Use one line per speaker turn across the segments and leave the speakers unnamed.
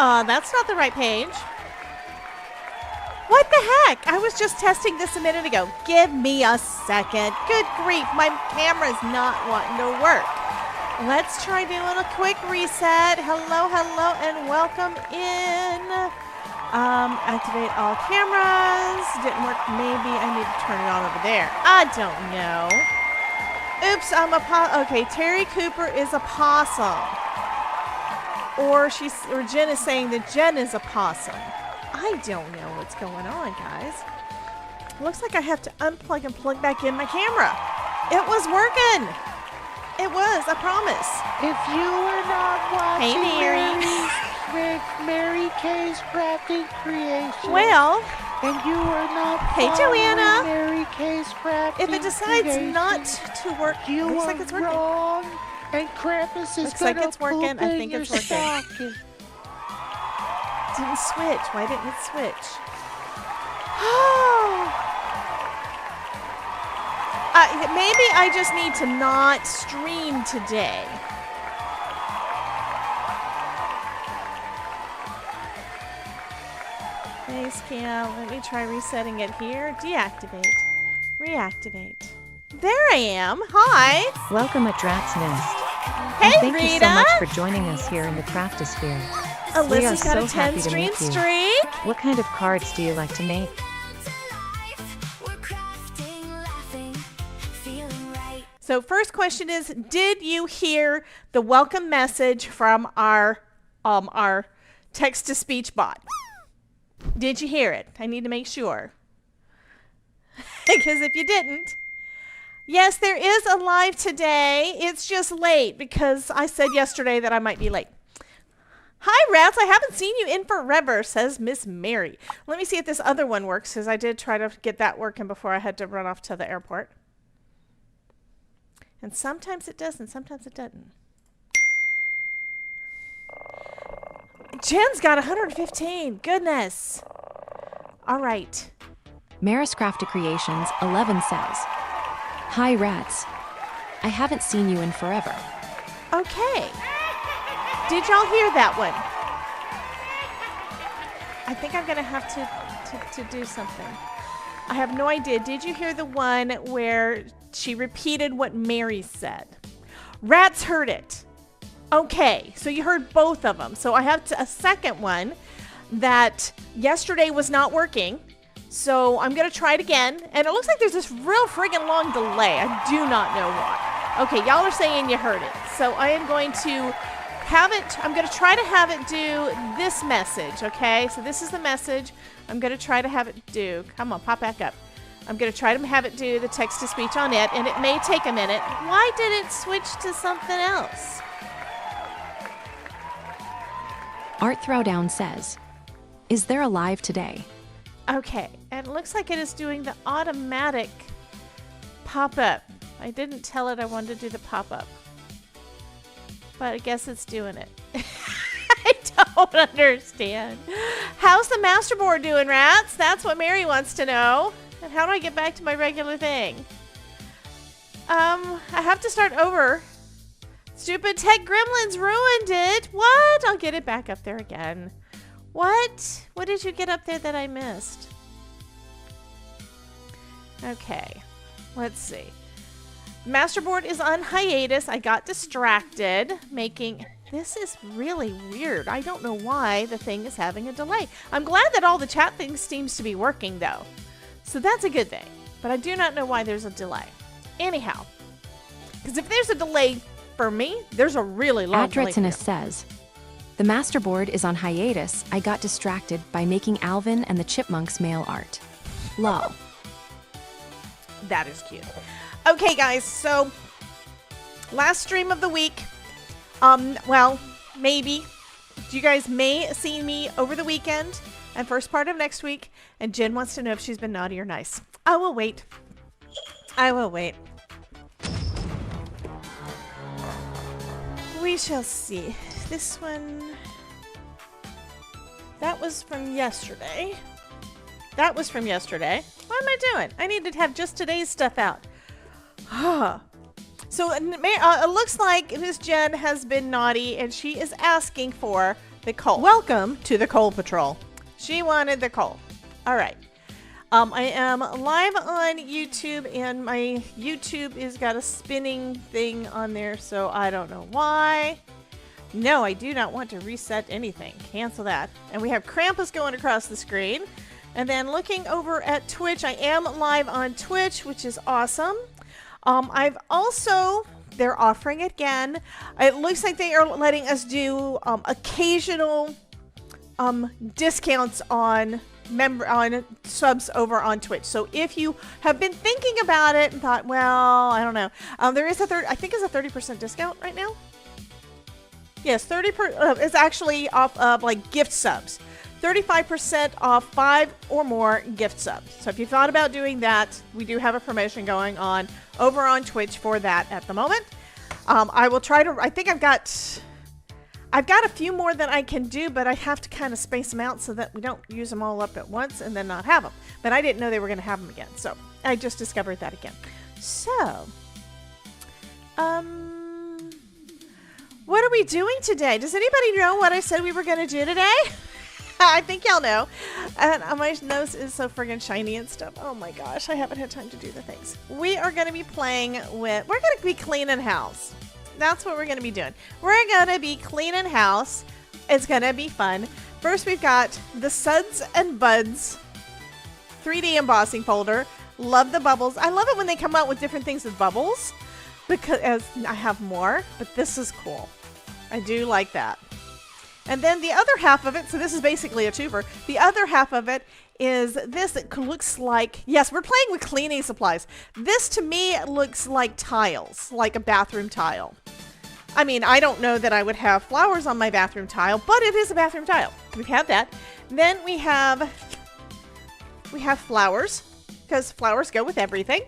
That's not the right page. What the heck? I was just testing this a minute ago. Give me a second. Good grief, my camera's not wanting to work. Let's try doing a quick reset. Hello, hello, and welcome in. Activate all cameras. Didn't work. Maybe I need to turn it on over there. I don't know. Oops, I'm a okay, Terry Cooper is a possum. Or Jen is saying that Jen is a possum. I don't know what's going on, guys. Looks like I have to unplug and plug back in my camera. It was working. It was, I promise.
If you were not watching with Mary Kay's Crafting Creation,
well,
and you were not
Joanna.
Mary Kay's Crafting
If it decides
Creation,
not to work,
you
looks
are
like it's working.
wrong, and Krampus is
looks like it's working. I think it's working.
Stocking.
Didn't switch. Why didn't it switch? Oh. Maybe I just need to not stream today. Face cam. Let me try resetting it here. Deactivate. Reactivate. There I am. Hi.
Welcome at Drat's Nest.
Hey,
and thank
Rita.
you so much for joining us here in the Craftosphere. We are
Alyssa's got
so
a 10
happy to
stream
meet you.
streak.
What kind of cards do you like to make?
So first question is, did you hear the welcome message from our text-to-speech bot? Did you hear it? I need to make sure. Because if you didn't, yes, there is a live today. It's just late because I said yesterday that I might be late. Hi, Rats. I haven't seen you in forever, says Miss Mary. Let me see if this other one works, because I did try to get that working before I had to run off to the airport. And sometimes it does, and sometimes it doesn't. Jen's got 115. Goodness. All right.
Maris Crafted Creations 11 says, "Hi Rats, I haven't seen you in forever."
Okay. Did y'all hear that one? I think I'm going to have to do something. I have no idea. Did you hear the one where she repeated what Mary said? Rats heard it. Okay, so you heard both of them. So I have a second one that yesterday was not working. So I'm going to try it again. And it looks like there's this real friggin' long delay. I do not know why. Okay, y'all are saying you heard it. So I am going to I'm going to try to have it do this message, okay? So this is the message I'm going to try to have it do. Come on, pop back up. I'm going to try to have it do the text-to-speech on it, and it may take a minute. Why did it switch to something else?
Art Throwdown says, "Is there a live today?"
Okay, and it looks like it is doing the automatic pop-up. I didn't tell it I wanted to do the pop-up. But I guess it's doing it. I don't understand. How's the masterboard doing, Rats? That's what Mary wants to know. And how do I get back to my regular thing? I have to start over. Stupid tech gremlins ruined it. What? I'll get it back up there again. What? What did you get up there that I missed? Okay. Let's see. Masterboard is on hiatus. I got distracted making... This is really weird. I don't know why the thing is having a delay. I'm glad that all the chat things seems to be working, though. So that's a good thing. But I do not know why there's a delay. Anyhow. Because if there's a delay for me, there's a really long delay for you.
Adretinus says, "The masterboard is on hiatus. I got distracted by making Alvin and the Chipmunks mail art. Lol."
That is cute. Okay, guys, so last stream of the week. Well, maybe. You guys may see me over the weekend and first part of next week. And Jen wants to know if she's been naughty or nice. I will wait. I will wait. We shall see. This one. That was from yesterday. That was from yesterday. What am I doing? I need to have just today's stuff out. So it looks like Miss Jen has been naughty and she is asking for The coal. Welcome to the Coal Patrol. She wanted the coal. All right. I am live on YouTube, and my YouTube has got a spinning thing on there, so I don't know why. No, I do not want to reset anything. Cancel that. And we have Krampus going across the screen. And then looking over at Twitch, I am live on Twitch, which is awesome. I've also, they're offering again. It looks like they are letting us do occasional discounts on subs over on Twitch. So if you have been thinking about it and thought, well, I don't know, there is I think it's a 30% discount right now. Yes, 30% is actually off of like gift subs. 35% off 5 or more gift subs. So if you thought about doing that, we do have a promotion going on over on Twitch for that at the moment. I will try to, I think I've got a few more that I can do, but I have to kind of space them out so that we don't use them all up at once and then not have them. But I didn't know they were going to have them again. So I just discovered that again. So, what are we doing today? Does anybody know what I said we were going to do today? I think y'all know. And my nose is so friggin' shiny and stuff. Oh my gosh, I haven't had time to do the things. We are going to be playing with, we're going to be cleaning house. That's what we're going to be doing. We're going to be cleaning house. It's going to be fun. First, we've got the Suds and Buds 3D embossing folder. Love the bubbles. I love it when they come out with different things with bubbles, because as I have more, but this is cool. I do like that. And then the other half of it, so this is basically a twofer. The other half of it is this that looks like, yes, we're playing with cleaning supplies. This to me looks like tiles, like a bathroom tile. I mean, I don't know that I would have flowers on my bathroom tile, but it is a bathroom tile. We have that. Then we have flowers, because flowers go with everything.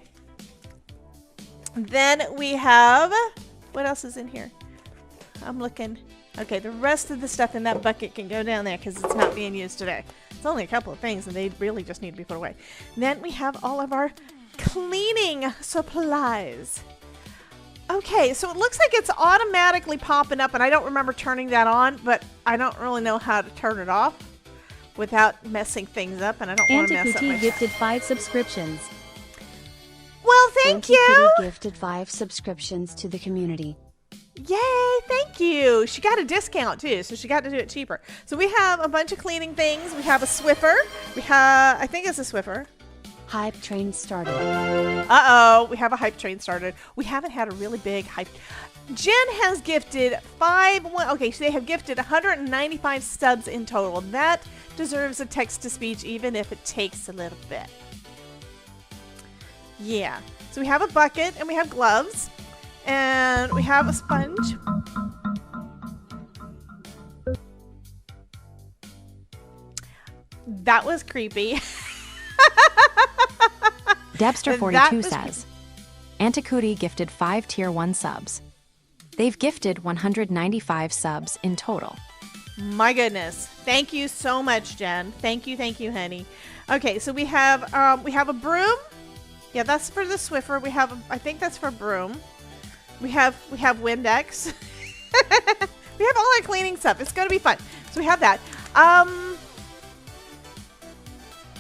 Then we have, what else is in here? I'm looking. Okay, the rest of the stuff in that bucket can go down there because it's not being used today. It's only a couple of things, and they really just need to be put away. Then we have all of our cleaning supplies. Okay, so it looks like it's automatically popping up, and I don't remember turning that on, but I don't really know how to turn it off without messing things up, and I don't want to mess up my
gifted 5 subscriptions.
Well, thank you.
Gifted 5 subscriptions to the community.
Yay, thank you. She got a discount too, so she got to do it cheaper. So we have a bunch of cleaning things. We have a Swiffer. We have, I think it's a Swiffer.
Hype train started.
Uh-oh, we have a hype train started. We haven't had a really big hype. Jen has gifted okay, so they have gifted 195 subs in total. That deserves a text-to-speech, even if it takes a little bit. Yeah, so we have a bucket, and we have gloves. And we have a sponge. That was creepy.
Debster42 says, Anticutie gifted 5 tier 1 subs. They've gifted 195 subs in total.
My goodness. Thank you so much, Jen. Thank you, honey. Okay, so we have a broom. Yeah, that's for the Swiffer. We have I think that's for broom. We have Windex. We have all our cleaning stuff. It's going to be fun. So we have that.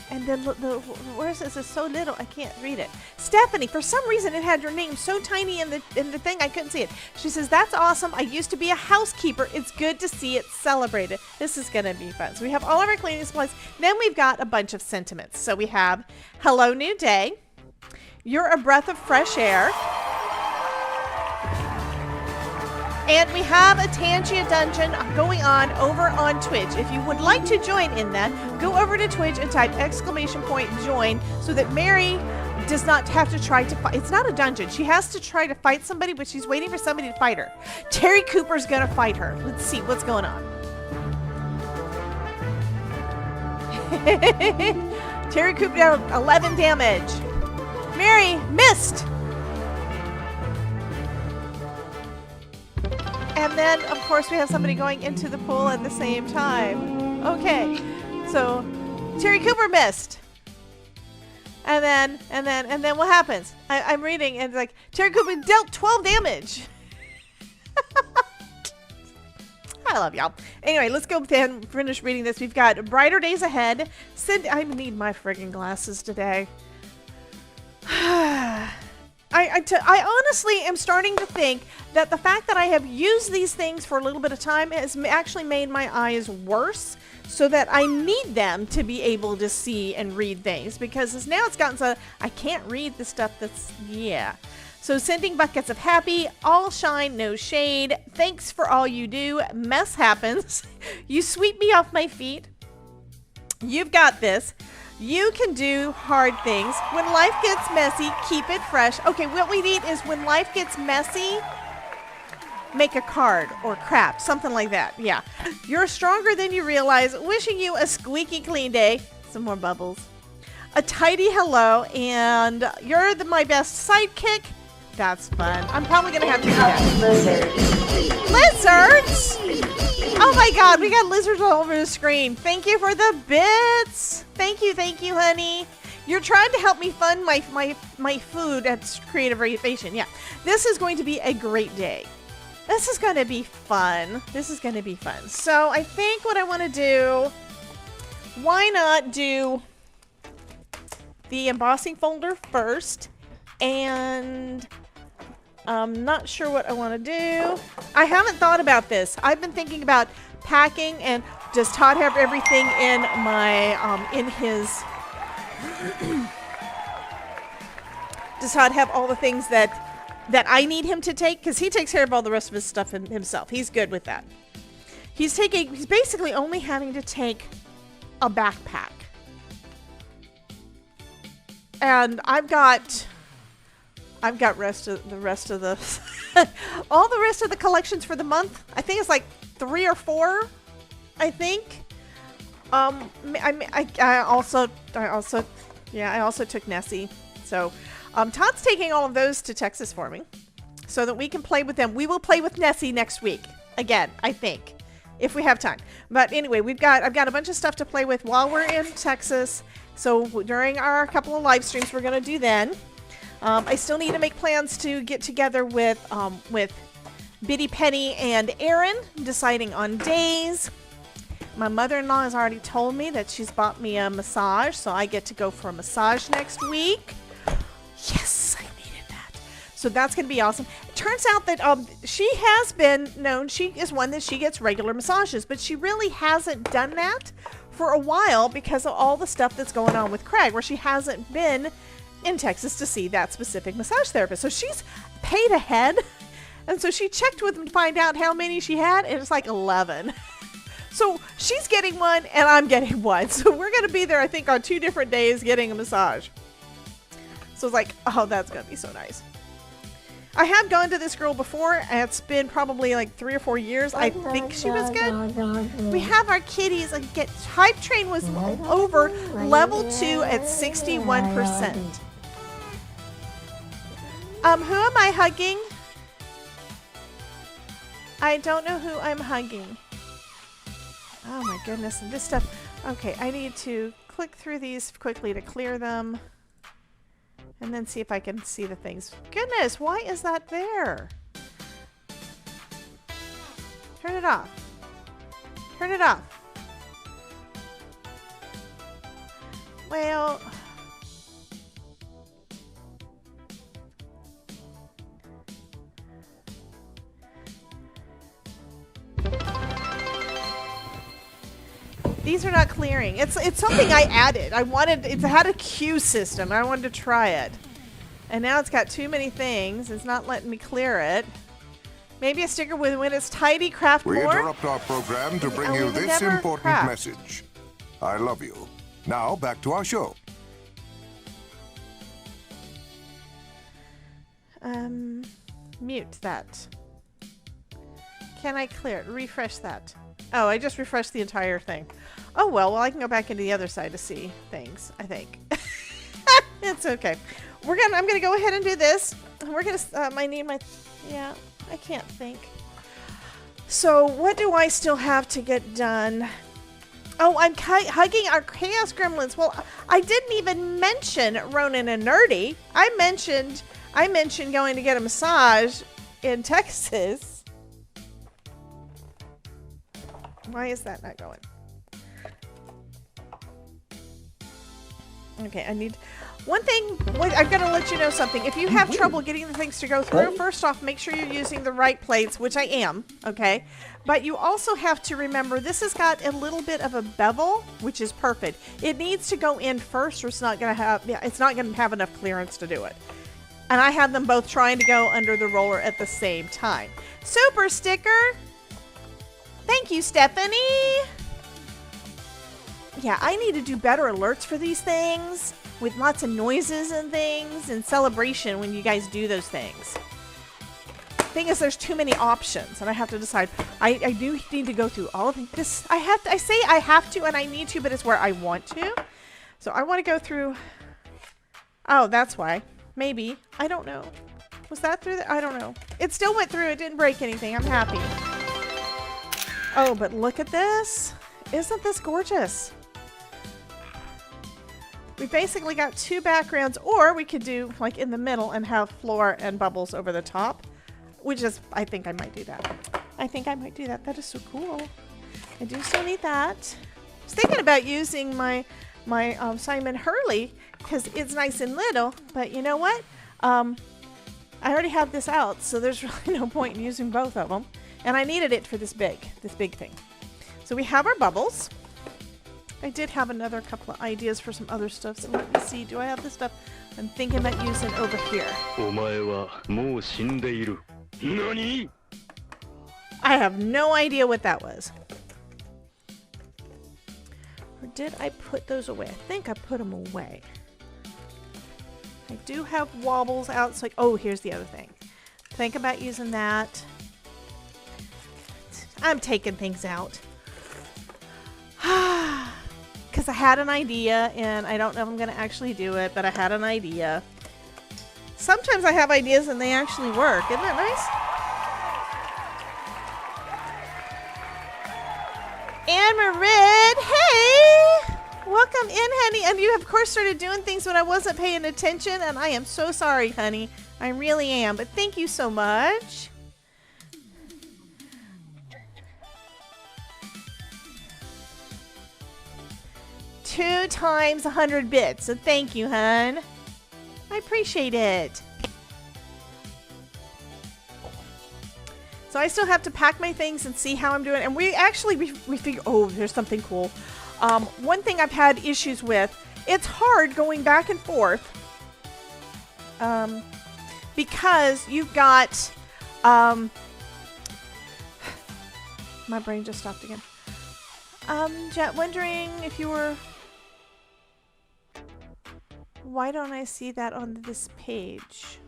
And then where is this? It's so little I can't read it. Stephanie, for some reason it had your name so tiny in the thing I couldn't see it. She says, that's awesome. I used to be a housekeeper. It's good to see it celebrated. This is going to be fun. So we have all of our cleaning supplies. Then we've got a bunch of sentiments. So we have Hello New Day. You're a breath of fresh air. And we have a Tangia dungeon going on over on Twitch. If you would like to join in that, go over to Twitch and type !join so that Mary does not have to try to fight. It's not a dungeon. She has to try to fight somebody, but she's waiting for somebody to fight her. Terry Cooper's going to fight her. Let's see what's going on. Terry Cooper down 11 damage. Mary missed. And then, of course, we have somebody going into the pool at the same time. Okay, so Terry Cooper missed. And then what happens? I'm reading, and it's like, Terry Cooper dealt 12 damage. I love y'all. Anyway, let's go then finish reading this. We've got brighter days ahead. I need my friggin' glasses today. I honestly am starting to think that the fact that I have used these things for a little bit of time has actually made my eyes worse, so that I need them to be able to see and read things, because now it's gotten so I can't read the stuff that's, yeah. So sending buckets of happy, all shine, no shade. Thanks for all you do. Mess happens. You sweep me off my feet. You've got this. You can do hard things. When life gets messy, keep it fresh. Okay, what we need is when life gets messy, make a card or craft, something like that. Yeah. You're stronger than you realize. Wishing you a squeaky clean day. Some more bubbles. A tidy hello, and you're my best sidekick. That's fun. I'm probably going to have to do that. Lizards! Oh my god, we got lizards all over the screen. Thank you for the bits. Thank you, honey. You're trying to help me fund my food at Creative Innovation. Yeah. This is going to be a great day. This is going to be fun. So I think what I want to do, why not do the embossing folder first, and I'm not sure what I want to do. I haven't thought about this. I've been thinking about packing, and does Todd have everything in my, does Todd have all the things that I need him to take? Because he takes care of all the rest of his stuff himself. He's good with that. He's basically only having to take a backpack. And I've got all the rest of the collections for the month. I think it's like 3 or 4. I think. I also took Nessie. So, Todd's taking all of those to Texas for me, so that we can play with them. We will play with Nessie next week again, I think, if we have time. But anyway, I've got a bunch of stuff to play with while we're in Texas. So during our couple of live streams, we're gonna do then. I still need to make plans to get together with Biddy Penny and Aaron, deciding on days. My mother-in-law has already told me that she's bought me a massage, so I get to go for a massage next week. Yes, I needed that. So that's going to be awesome. It turns out that she has been known, she is one that she gets regular massages, but she really hasn't done that for a while because of all the stuff that's going on with Craig, where she hasn't been in Texas to see that specific massage therapist. So she's paid ahead, and so she checked with him to find out how many she had, and it's like 11. So she's getting one, and I'm getting one. So we're going to be there, I think, on 2 different days getting a massage. So it's like, oh, that's going to be so nice. I have gone to this girl before, and it's been probably like 3 or 4 years. I think she was good. We have our kitties. Hype Train was over level 2 at 61%. Who am I hugging? I don't know who I'm hugging. Oh my goodness, and this stuff. Okay, I need to click through these quickly to clear them. And then see if I can see the things. Goodness, why is that there? Turn it off. Turn it off. Well... These are not clearing. It's something I added. It had a queue system. I wanted to try it. And now it's got too many things. It's not letting me clear it. Maybe a sticker with when it's tidy, craft more.
We interrupt our program to bring you this important message. I love you. Now back to our show.
Mute that. Can I clear it? Refresh that. Oh, I just refreshed the entire thing. Oh, well, I can go back into the other side to see things, I think. It's okay. I'm gonna go ahead and do this. We're gonna, yeah, I can't think. So, what do I still have to get done? Oh, I'm hugging our Chaos Gremlins. Well, I didn't even mention Ronan and Nerdy. I mentioned going to get a massage in Texas. Why is that not going? Okay, I need... One thing, I've got to let you know something. If you have trouble getting the things to go through, first off, make sure you're using the right plates, which I am, okay? But you also have to remember, this has got a little bit of a bevel, which is perfect. It needs to go in first, or it's not going to have enough clearance to do it. And I had them both trying to go under the roller at the same time. Super sticker! Thank you, Stephanie! Yeah, I need to do better alerts for these things with lots of noises and things and celebration when you guys do those things. Thing is, there's too many options and I have to decide. I do need to go through all of this. I say I have to and I need to, but it's where I want to. So I want to go through. Oh, that's why. Maybe. I don't know. Was that through I don't know. It still went through. It didn't break anything. I'm happy. Oh, but look at this. Isn't this gorgeous? We basically got two backgrounds, or we could do like in the middle and have floor and bubbles over the top, which is, I think I might do that. I think I might do that. That is so cool. I do still need that. I was thinking about using my Simon Hurley because it's nice and little, but you know what? I already have this out, so there's really no point in using both of them. And I needed it for this big thing. So we have our bubbles. I did have another couple of ideas for some other stuff, so let me see. Do I have the stuff I'm thinking about using over here? I have no idea what that was. Or did I put those away? I think I put them away. I do have wobbles out, so oh, here's the other thing. Think about using that. I'm taking things out. Because I had an idea, and I don't know if I'm going to actually do it, but I had an idea. Sometimes I have ideas and they actually work. Isn't that nice? Anne Marid, hey! Welcome in, honey. And you, of course, started doing things when I wasn't paying attention, and I am so sorry, honey. I really am, but thank you so much. Two times 100 bits, so thank you, hun. I appreciate it. So I still have to pack my things and see how I'm doing. And we actually, we figure, oh, there's something cool. One thing I've had issues with, it's hard going back and forth. Because you've got, my brain just stopped again. Jet, wondering if you were... Why don't I see that on this page?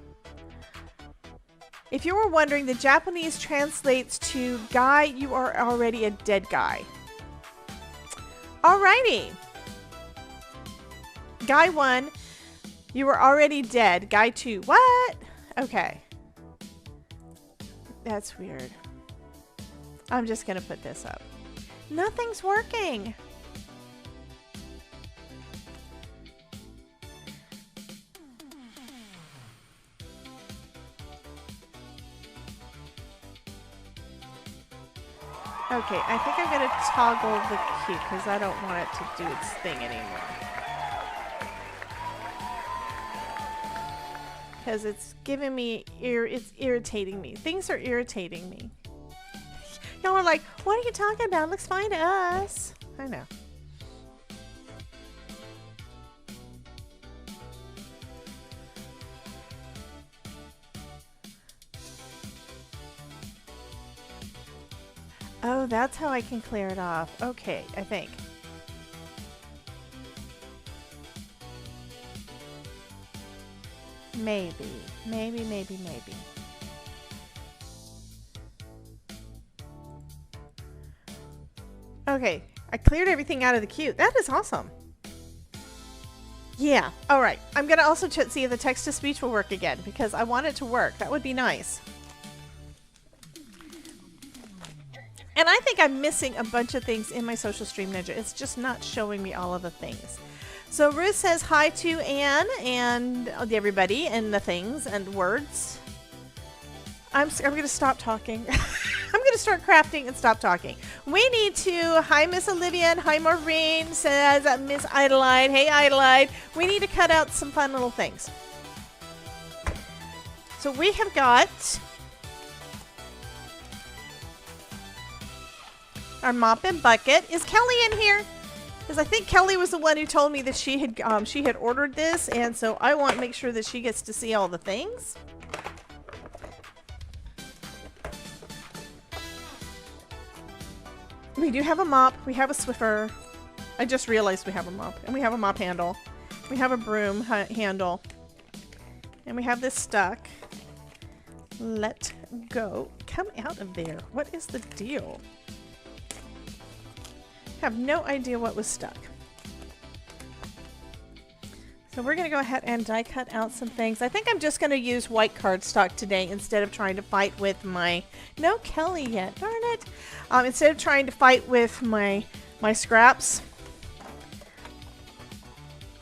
If you were wondering, the Japanese translates to guy, you are already a dead guy. Alrighty. Guy 1, you were already dead. Guy 2, what? Okay. That's weird. I'm just gonna put this up. Nothing's working. Okay, I think I'm gonna toggle the cue because I don't want it to do its thing anymore. Because it's giving me it's irritating me. Things are irritating me. Y'all are like, what are you talking about? It looks fine to us. I know. Oh, that's how I can clear it off. Okay, I think. Maybe. Maybe. Okay, I cleared everything out of the queue. That is awesome. Yeah, all right. I'm going to also see if the text-to-speech will work again because I want it to work. That would be nice. And I think I'm missing a bunch of things in my Social Stream Ninja. It's just not showing me all of the things. So Ruth says hi to Anne and everybody and the things and words. I'm going to stop talking. I'm going to to start crafting and stop talking. We need to, hi Miss Olivia and hi Maureen, says Miss Idolide. Hey Idolide. We need to cut out some fun little things. So we have got our mop and bucket. Is Kelly in here? Because I think Kelly was the one who told me that she had ordered this, and so I want to make sure that she gets to see all the things. We do have a mop. We have a Swiffer. I just realized we have a mop, and we have a mop handle. We have a broom handle, and we have this stuck. Let go. Come out of there. What is the deal? Have no idea what was stuck. So we're going to go ahead and die cut out some things. I think I'm just going to use white cardstock today instead of trying to fight with my... No Kelly yet. Darn it. Instead of trying to fight with my scraps.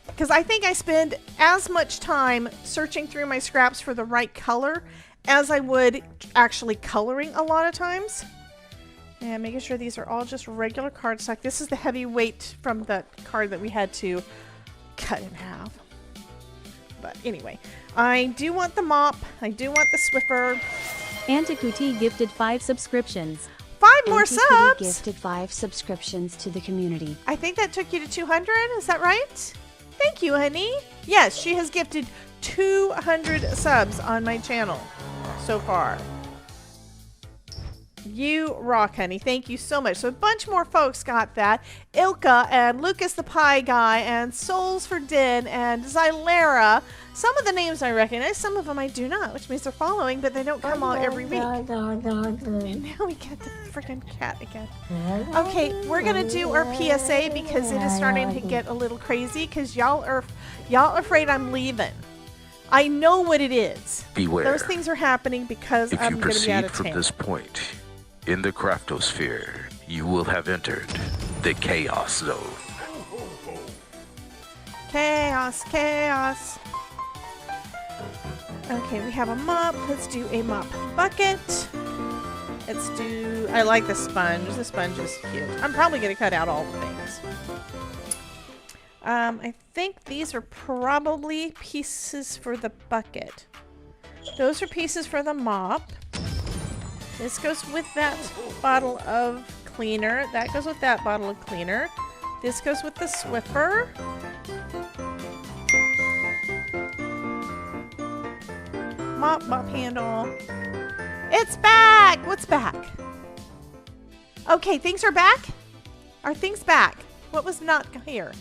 Because I think I spend as much time searching through my scraps for the right color as I would actually coloring a lot of times. And making sure these are all just regular cardstock. This is the heavy weight from the card that we had to cut in half. But anyway, I do want the mop. I do want the Swiffer.
Antiquity gifted 5 subscriptions.
5 more
Antiquity
subs!
gifted 5 subscriptions to the community.
I think that took you to 200. Is that right? Thank you, honey. Yes, she has gifted 200 subs on my channel so far. You rock, honey. Thank you so much. So a bunch more folks got that. Ilka and Lucas the Pie Guy and Souls for Din and Xylera. Some of the names I recognize, some of them I do not, which means they're following, but they don't come on every week. And now we get the freaking cat again. Okay, we're gonna do our PSA because it is starting to get a little crazy because y'all are afraid I'm leaving. I know what it is.
Beware.
Those things are happening because
If
I'm
you
going to be out
proceed
of
from
town.
this point in the craftosphere, you will have entered the chaos zone.
Chaos, chaos. Okay, we have a mop. Let's do a mop bucket. Let's do... I like the sponge. The sponge is cute. I'm probably going to cut out all the things. I think these are probably pieces for the bucket. Those are pieces for the mop. This goes with that bottle of cleaner. That goes with that bottle of cleaner. This goes with the Swiffer. Mop handle. It's back! What's back? Okay, things are back? Are things back? What was not here?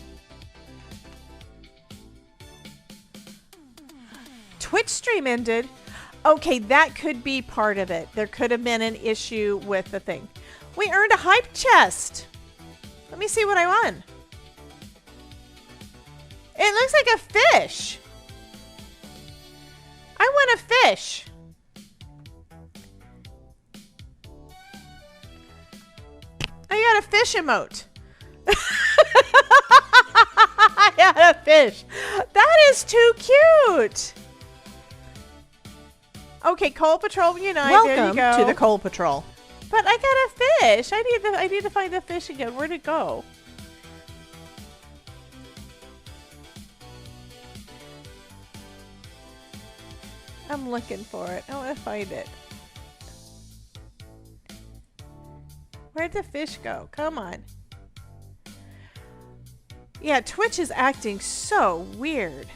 Twitch stream ended. Okay, that could be part of it. There could have been an issue with the thing. We earned a hype chest. Let me see what I won. It looks like a fish. I won a fish. I got a fish emote. I got a fish. That is too cute. Okay, Coal Patrol Unite.
Welcome
there you go.
to the Coal Patrol.
But I got a fish. I need to find the fish again. Where'd it go? I'm looking for it. I want to find it. Where'd the fish go? Come on. Yeah, Twitch is acting so weird.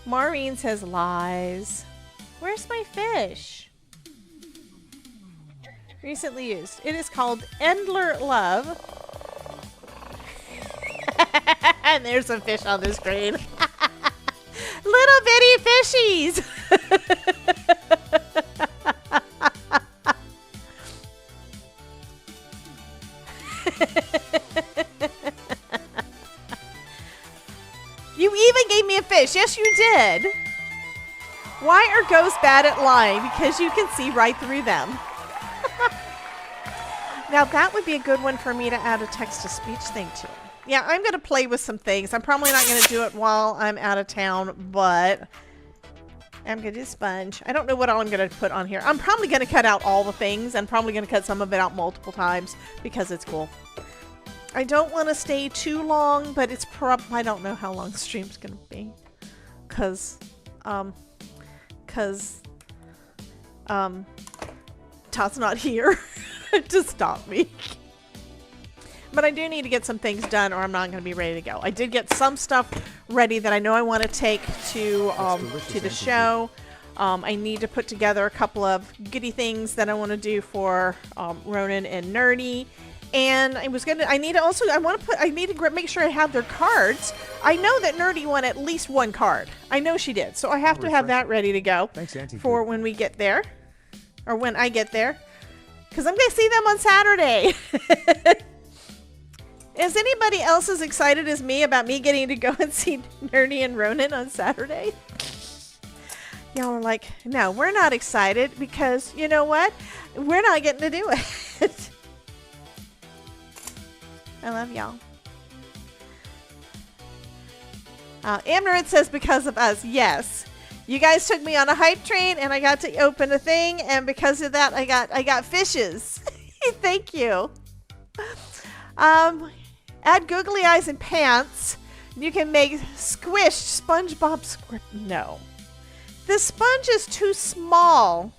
Maureen says lies. Where's my fish? Recently used. It is called Endler Love. And there's some fish on the screen. Little bitty fishies. You even gave me a fish. Yes, you did. Why are ghosts bad at lying? Because you can see right through them. Now, that would be a good one for me to add a text-to-speech thing to. Yeah, I'm going to play with some things. I'm probably not going to do it while I'm out of town, but I'm going to do sponge. I don't know what all I'm going to put on here. I'm probably going to cut out all the things. I'm probably going to cut some of it out multiple times because it's cool. I don't want to stay too long, but it's I don't know how long the stream's going to be. Cause Todd's not here to stop me. But I do need to get some things done or I'm not going to be ready to go. I did get some stuff ready that I know I want to take to the show. I need to put together a couple of goodie things that I want to do for Ronan and Nerdy. And I need to make sure I have their cards. I know that Nerdy won at least one card. I know she did. So I have to have that ready to go for when we get there. Or when I get there. Because I'm going to see them on Saturday. Is anybody else as excited as me about me getting to go and see Nerdy and Ronan on Saturday? Y'all are like, no, we're not excited because you know what? We're not getting to do it. I love y'all. Amnerit says because of us. Yes. You guys took me on a hype train and I got to open a thing and because of that I got fishes. Thank you. Add googly eyes and pants. You can make squished SpongeBob script. No. The sponge is too small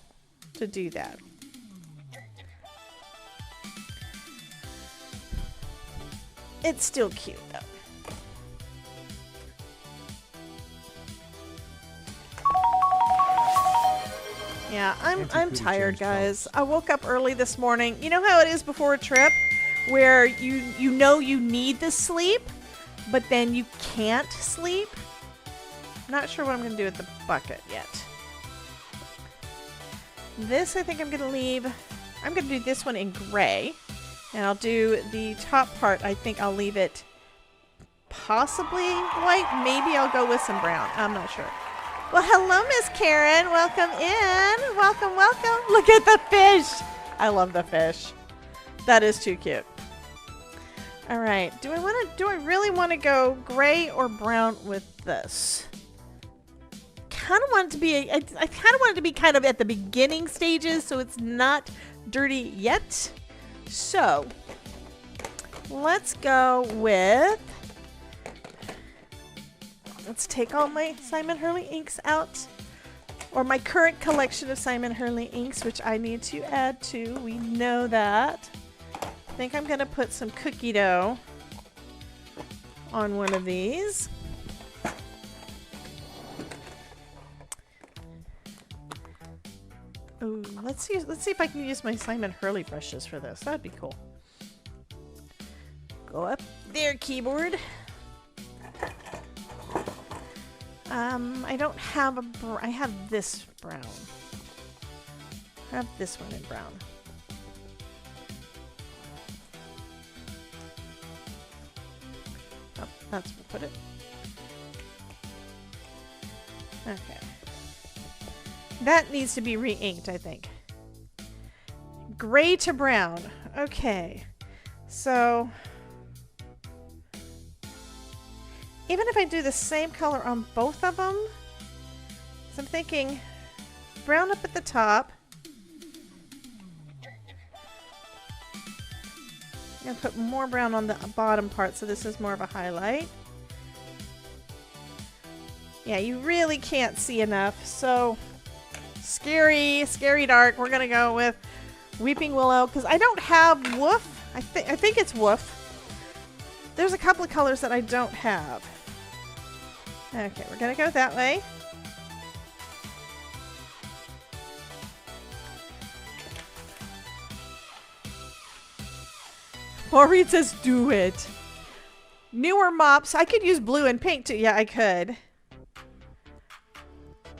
to do that. It's still cute though. Yeah, I'm tired, guys. I woke up early this morning. You know how it is before a trip? Where you know you need the sleep, but then you can't sleep. I'm not sure what I'm going to do with the bucket yet. This I think I'm going to leave. I'm going to do this one in gray. And I'll do the top part. I think I'll leave it possibly white. Maybe I'll go with some brown. I'm not sure. Well, hello, Miss Karen. Welcome in. Welcome, welcome. Look at the fish. I love the fish. That is too cute. All right. Do I really want to go gray or brown with this? I kind of want it to be kind of at the beginning stages so it's not dirty yet. So, let's go with, let's take all my Simon Hurley inks out, or my current collection of Simon Hurley inks, which I need to add to. We know that. I think I'm going to put some cookie dough on one of these. Ooh, let's see if I can use my Simon Hurley brushes for this. That'd be cool. Go up there, keyboard. I don't have I have this brown. I have this one in brown. Oh, that's where we'll put it. Okay. That needs to be re-inked, I think. Gray to brown. Okay. So, even if I do the same color on both of them, so I'm thinking brown up at the top. I'm going to put more brown on the bottom part, so this is more of a highlight. Yeah, you really can't see enough, so scary dark. We're gonna go with Weeping Willow because I don't have Woof. I think it's Woof. There's a couple of colors that I don't have. Okay, we're gonna go that way. Maureen says, do it. Newer mops. I could use blue and pink too. Yeah, I could.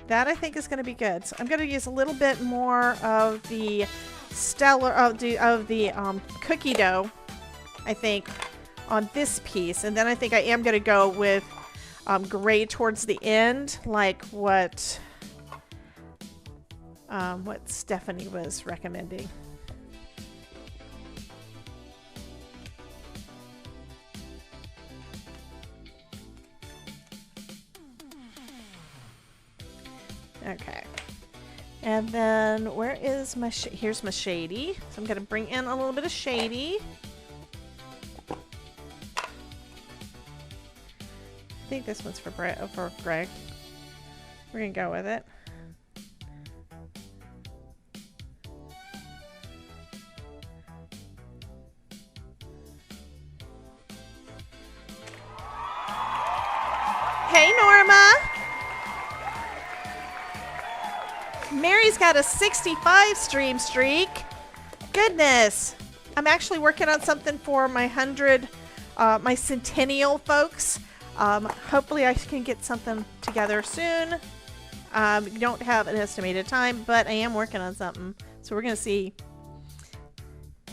That I think is going to be good. So I'm going to use a little bit more of the cookie dough, I think, on this piece, and then I think I am going to go with gray towards the end, like what Stephanie was recommending. Okay. And then where is my here's my shady. So I'm going to bring in a little bit of shady. I think this one's for Greg. We're going to go with it. Hey, Norma. Mary's got a 65 stream streak. Goodness. I'm actually working on something for my my centennial folks. Hopefully I can get something together soon. Don't have an estimated time, but I am working on something. So we're going to see.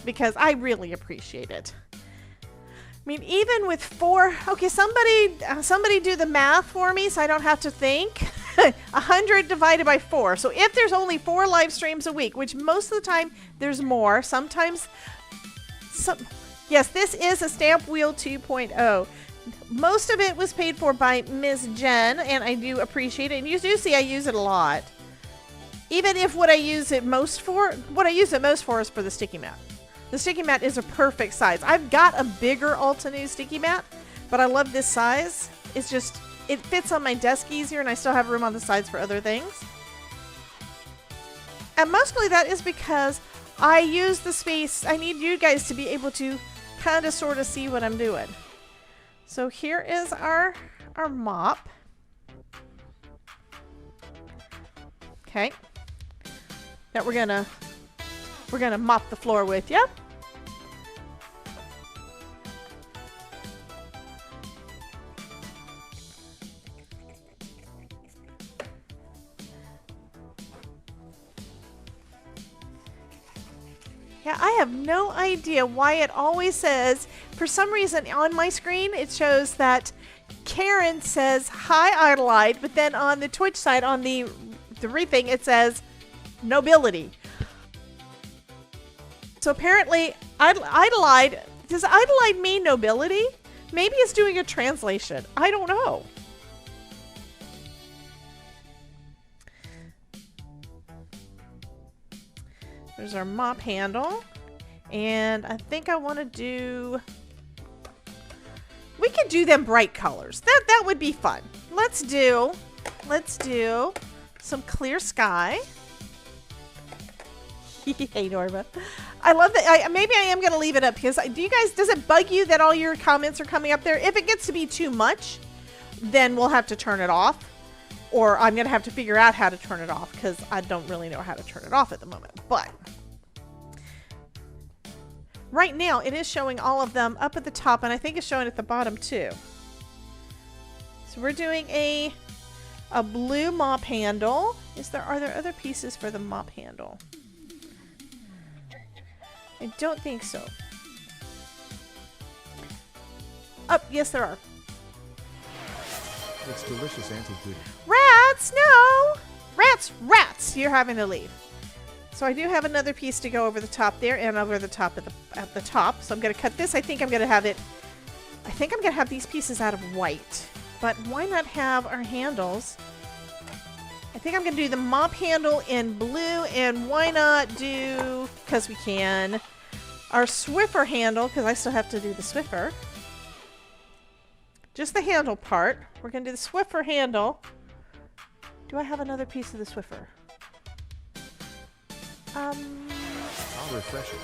Because I really appreciate it. I mean, even with 4, okay, somebody do the math for me so I don't have to think. 100 divided by 4. So if there's only 4 live streams a week, which most of the time there's more, sometimes, yes, this is a Stamp Wheel 2.0. Most of it was paid for by Ms. Jen, and I do appreciate it. And you do see I use it a lot. Even if what I use it most for is for the sticky mat. The sticky mat is a perfect size. I've got a bigger Altenew sticky mat, but I love this size. It's just, it fits on my desk easier, and I still have room on the sides for other things. And mostly that is because I use the space. I need you guys to be able to kind of sort of see what I'm doing. So here is our mop. Okay. That we're gonna mop the floor with, yeah? Yeah, I have no idea why it always says, for some reason on my screen, it shows that Karen says, hi, Idolide, but then on the Twitch side, on the thing, it says, nobility. So apparently, Idolide, does Idolide mean nobility? Maybe it's doing a translation. I don't know. There's our mop handle. And I think I want to do... We could do them bright colors. That would be fun. Let's do some clear sky. Hey, Norma. I love that. Maybe I am going to leave it up because does it bug you that all your comments are coming up there? If it gets to be too much, then we'll have to turn it off. Or I'm going to have to figure out how to turn it off because I don't really know how to turn it off at the moment. But right now, it is showing all of them up at the top, and I think it's showing at the bottom too. So we're doing a blue mop handle. Are there other pieces for the mop handle? I don't think so. Oh, yes, there are.
It's delicious, Auntie Goody.
Rats, no! Rats! You're having to leave. So I do have another piece to go over the top there and over the top at the top. So I'm going to cut this. I think I'm going to have these pieces out of white. But why not have our handles? I think I'm going to do the mop handle in blue, and why not do, because we can, our Swiffer handle, because I still have to do the Swiffer. Just the handle part. We're going to do the Swiffer handle. Do I have another piece of the Swiffer?
I'll refresh it.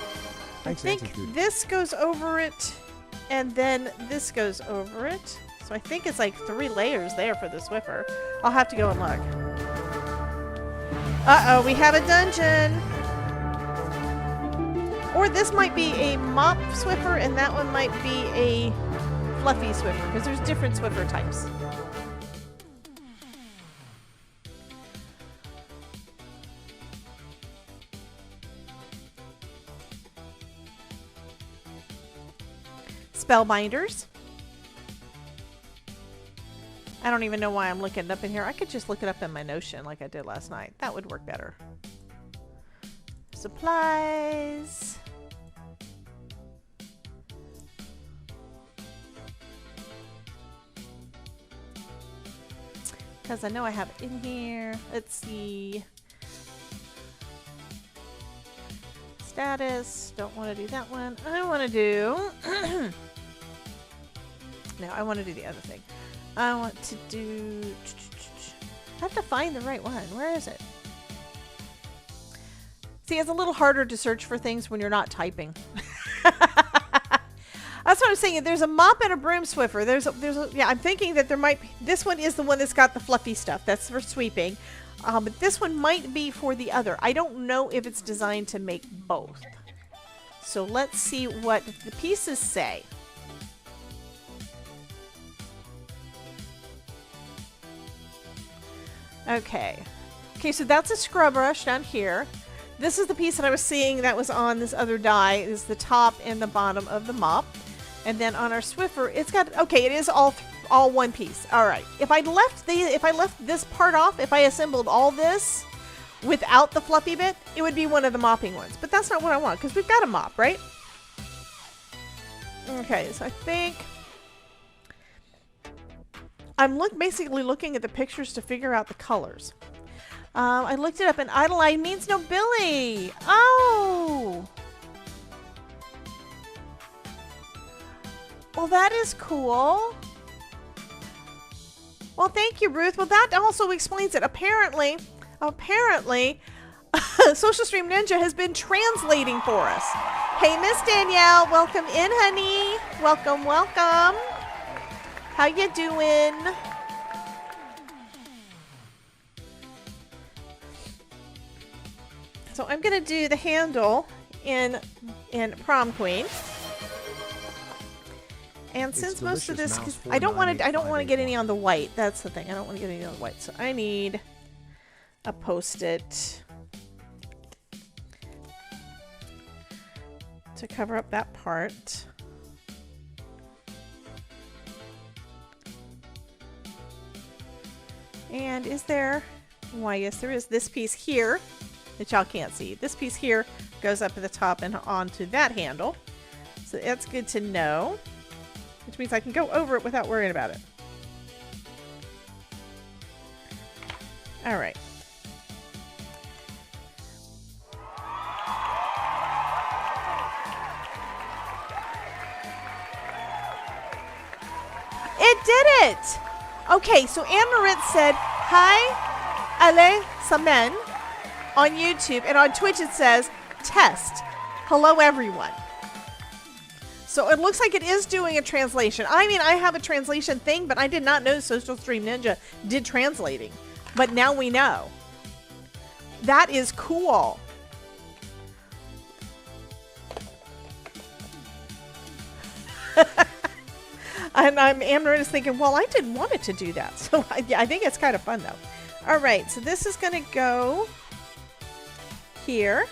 Thanks,
I think this goes over it, and then this goes over it. So I think it's like 3 layers there for the Swiffer. I'll have to go and look. Uh-oh, we have a dungeon. Or this might be a mop Swiffer, and that one might be a fluffy Swiffer, because there's different Swiffer types. Spellbinders. I don't even know why I'm looking it up in here. I could just look it up in my Notion like I did last night. That would work better. Supplies. because I know I have it in here. Let's see. Status. Don't want to do that one. I want to do... No, I want to do the other thing. I want to do... I have to find the right one. Where is it? See, it's a little harder to search for things when you're not typing. That's what I'm saying. There's a mop and a broom Swiffer. Yeah, I'm thinking that there might be, this one is the one that's got the fluffy stuff. That's for sweeping. But this one might be for the other. I don't know if it's designed to make both. So let's see what the pieces say. Okay. Okay, so that's a scrub brush down here. This is the piece that I was seeing that was on this other die. Is the top and the bottom of the mop. And then on our Swiffer, it's got, okay, it is all one piece. All right. If I left this part off, if I assembled all this without the fluffy bit, it would be one of the mopping ones. But that's not what I want because we've got a mop, right? Okay, so I think I'm basically looking at the pictures to figure out the colors. I looked it up, and Idleline means nobility. Oh! Well, that is cool. Well, thank you, Ruth. Well, that also explains it. Apparently, Social Stream Ninja has been translating for us. Hey, Miss Danielle, welcome in, honey. Welcome, welcome. How you doing? So I'm gonna do the handle in Prom Queen. And since most of this, I don't want to get any on the white. That's the thing. I don't want to get any on the white. So I need a Post-it to cover up that part. And is there? Why, yes, there is this piece here that y'all can't see. This piece here goes up at the top and onto that handle. So that's good to know. Which means I can go over it without worrying about it. All right. It did it! Okay, so Anne-Marit said, hi, alle samen on YouTube, and on Twitch it says, test. Hello, everyone. So it looks like it is doing a translation. I mean, I have a translation thing, but I did not know Social Stream Ninja did translating. But now we know. That is cool. And Amber is thinking, well, I didn't want it to do that. So I think it's kind of fun, though. All right, so this is going to go here.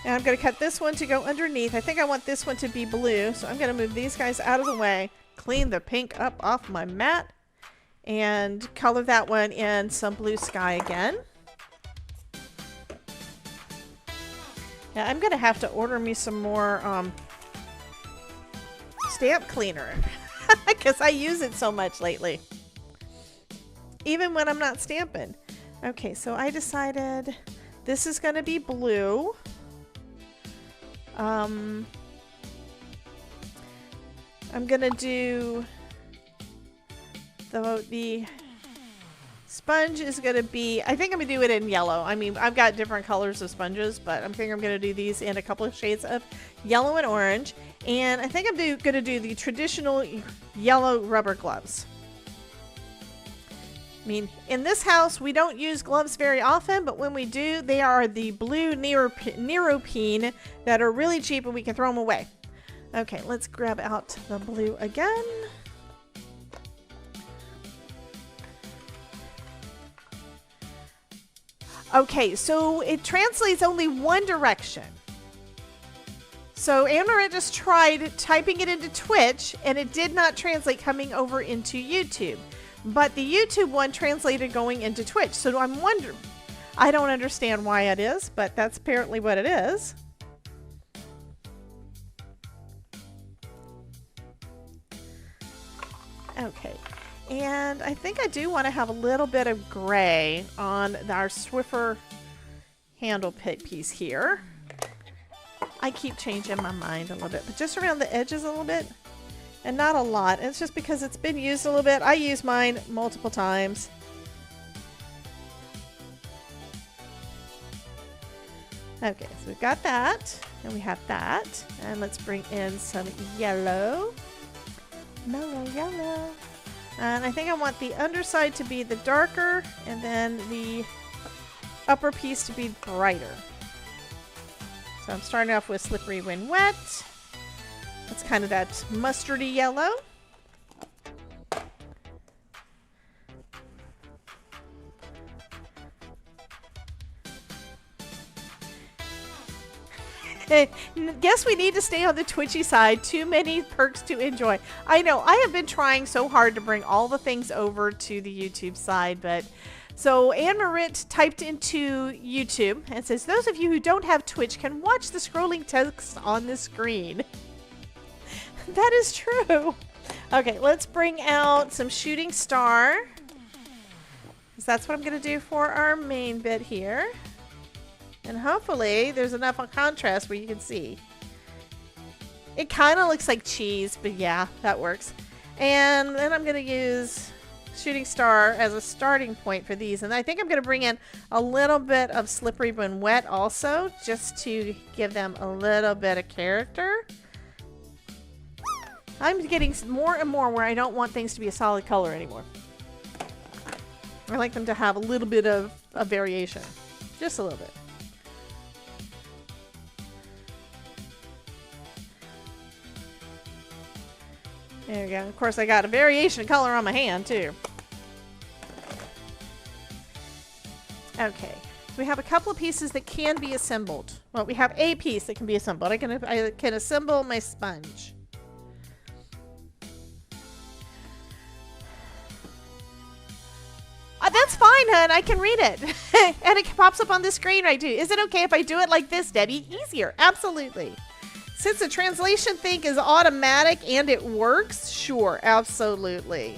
And I'm going to cut this one to go underneath. I think I want this one to be blue. So I'm going to move these guys out of the way. Clean the pink up off my mat. And color that one in some blue sky again. Yeah, I'm going to have to order me some more stamp cleaner. Because I use it so much lately. Even when I'm not stamping. Okay, so I decided this is going to be blue. I'm gonna do the sponge is gonna be, I think I'm gonna do it in yellow. I mean, I've got different colors of sponges, but I'm thinking I'm gonna do these in a couple of shades of yellow and orange. And I think I'm gonna do the traditional yellow rubber gloves. I mean, in this house, we don't use gloves very often, but when we do, they are the blue neoprene that are really cheap and we can throw them away. Okay, let's grab out the blue again. Okay, so it translates only one direction. So Anna just tried typing it into Twitch and it did not translate coming over into YouTube. But the YouTube one translated going into Twitch. So I'm wondering, I don't understand why it is, but that's apparently what it is. Okay. And I think I do want to have a little bit of gray on our Swiffer handle piece here. I keep changing my mind a little bit, but just around the edges a little bit. And not a lot. It's just because it's been used a little bit. I use mine multiple times. Okay, so we've got that. And we have that. And let's bring in some yellow. Mellow yellow. And I think I want the underside to be the darker and then the upper piece to be brighter. So I'm starting off with Slippery When Wet. That's kind of that mustardy yellow. Guess we need to stay on the Twitchy side. Too many perks to enjoy. I know. I have been trying so hard to bring all the things over to the YouTube side, but so Anne Marit typed into YouTube and says, those of you who don't have Twitch can watch the scrolling text on the screen. That is true. Okay, let's bring out some Shooting Star. Because that's what I'm going to do for our main bit here. And hopefully there's enough on contrast where you can see. It kind of looks like cheese, but yeah, that works. And then I'm going to use Shooting Star as a starting point for these. And I think I'm going to bring in a little bit of Slippery When Wet also, just to give them a little bit of character. I'm getting more and more where I don't want things to be a solid color anymore. I like them to have a little bit of a variation. Just a little bit. There we go. Of course, I got a variation of color on my hand, too. Okay. So we have a couple of pieces that can be assembled. Well, we have a piece that can be assembled. I can assemble my sponge. That's fine, hon. I can read it. And it pops up on the screen right too. Is it okay if I do it like this, Debbie? Easier. Absolutely. Since the translation thing is automatic and it works, sure, absolutely.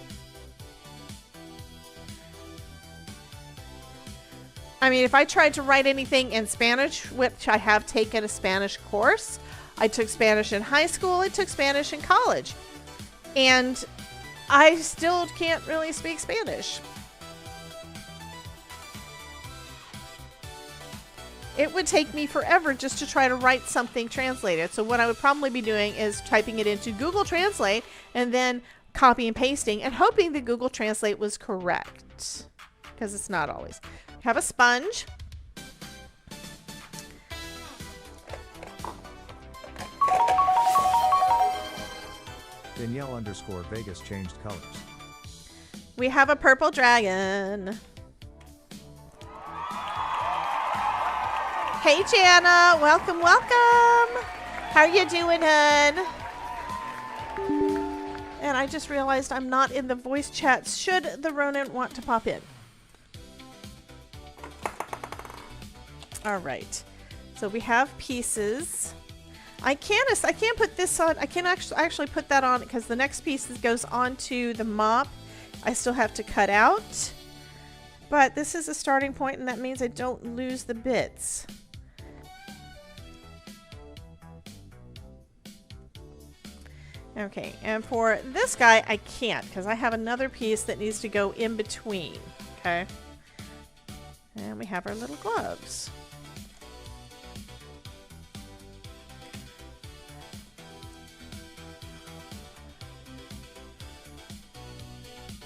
I mean, if I tried to write anything in Spanish, which I have taken a Spanish course, I took Spanish in high school, I took Spanish in college, and I still can't really speak Spanish. It would take me forever just to try to write something translated. So what I would probably be doing is typing it into Google Translate and then copy and pasting and hoping that Google Translate was correct. Because it's not always. Have a sponge.
Danielle_Vegas changed colors.
We have a purple dragon. Hey, Jana. Welcome, welcome. How are you doing, hun? And I just realized I'm not in the voice chats should the Ronin want to pop in. All right. So we have pieces. I can't put this on. I can't actually put that on because the next piece goes onto the mop. I still have to cut out. But this is a starting point, and that means I don't lose the bits. Okay, and for this guy, I can't because I have another piece that needs to go in between. Okay. And we have our little gloves.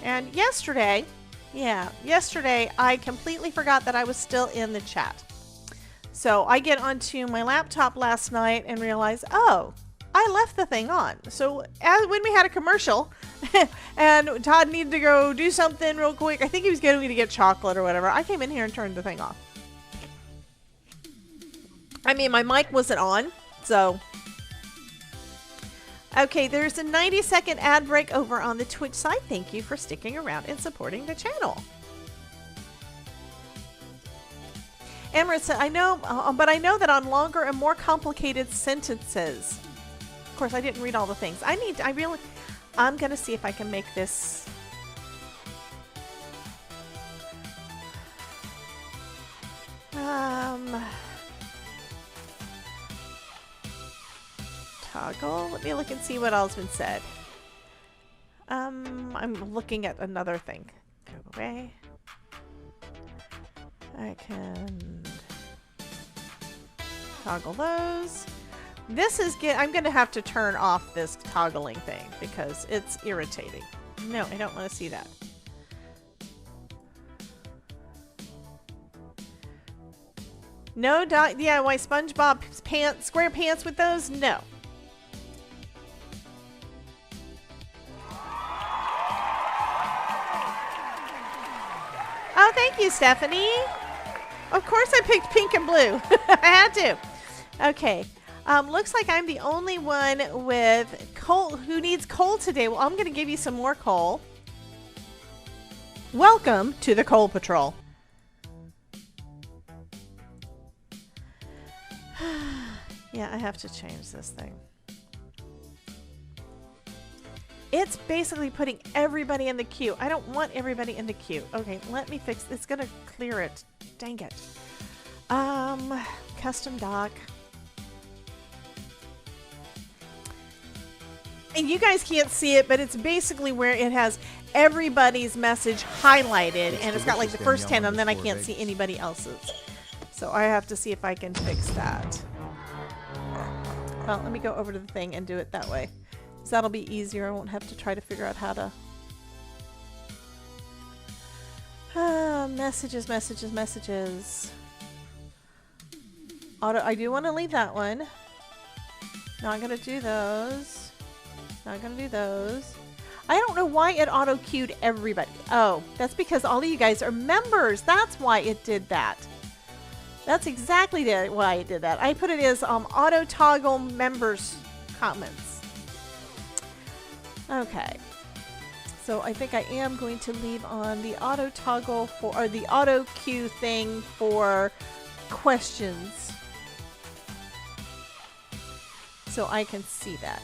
And yesterday, I completely forgot that I was still in the chat. So I get onto my laptop last night and realize, oh, I left the thing on. So when we had a commercial and Todd needed to go do something real quick, I think he was getting me to get chocolate or whatever, I came in here and turned the thing off. I mean, my mic wasn't on, so. Okay, there's a 90-second ad break over on the Twitch side. Thank you for sticking around and supporting the channel. Emerald said, I know, but I know that on longer and more complicated sentences. Of course, I didn't read all the things. I'm going to see if I can make this Toggle. Let me look and see what else has been said. I'm looking at another thing. Go away. I can toggle those. This is I'm going to have to turn off this toggling thing because it's irritating. No, I don't want to see that. No DIY SpongeBob pants, square pants with those? No. Oh, thank you, Stephanie. Of course I picked pink and blue. I had to. Okay. Looks like I'm the only one with coal who needs coal today. Well, I'm going to give you some more coal. Welcome to the Coal Patrol. Yeah, I have to change this thing. It's basically putting everybody in the queue. I don't want everybody in the queue. Okay, let me fix. It's gonna clear it. Dang it. Custom dock. And you guys can't see it, but it's basically where it has everybody's message highlighted, and it's got like the first 10, and then I can't see anybody else's. So I have to see if I can fix that. Well, let me go over to the thing and do it that way. So that'll be easier. I won't have to try to figure out how to... messages. Auto. I do want to leave that one. Not going to do those. Not going to do those. I don't know why it auto-queued everybody. Oh, that's because all of you guys are members. That's why it did that. That's exactly why it did that. I put it as auto-toggle members comments. Okay. So I think I am going to leave on the auto-toggle for, or the auto-queue thing for questions. So I can see that.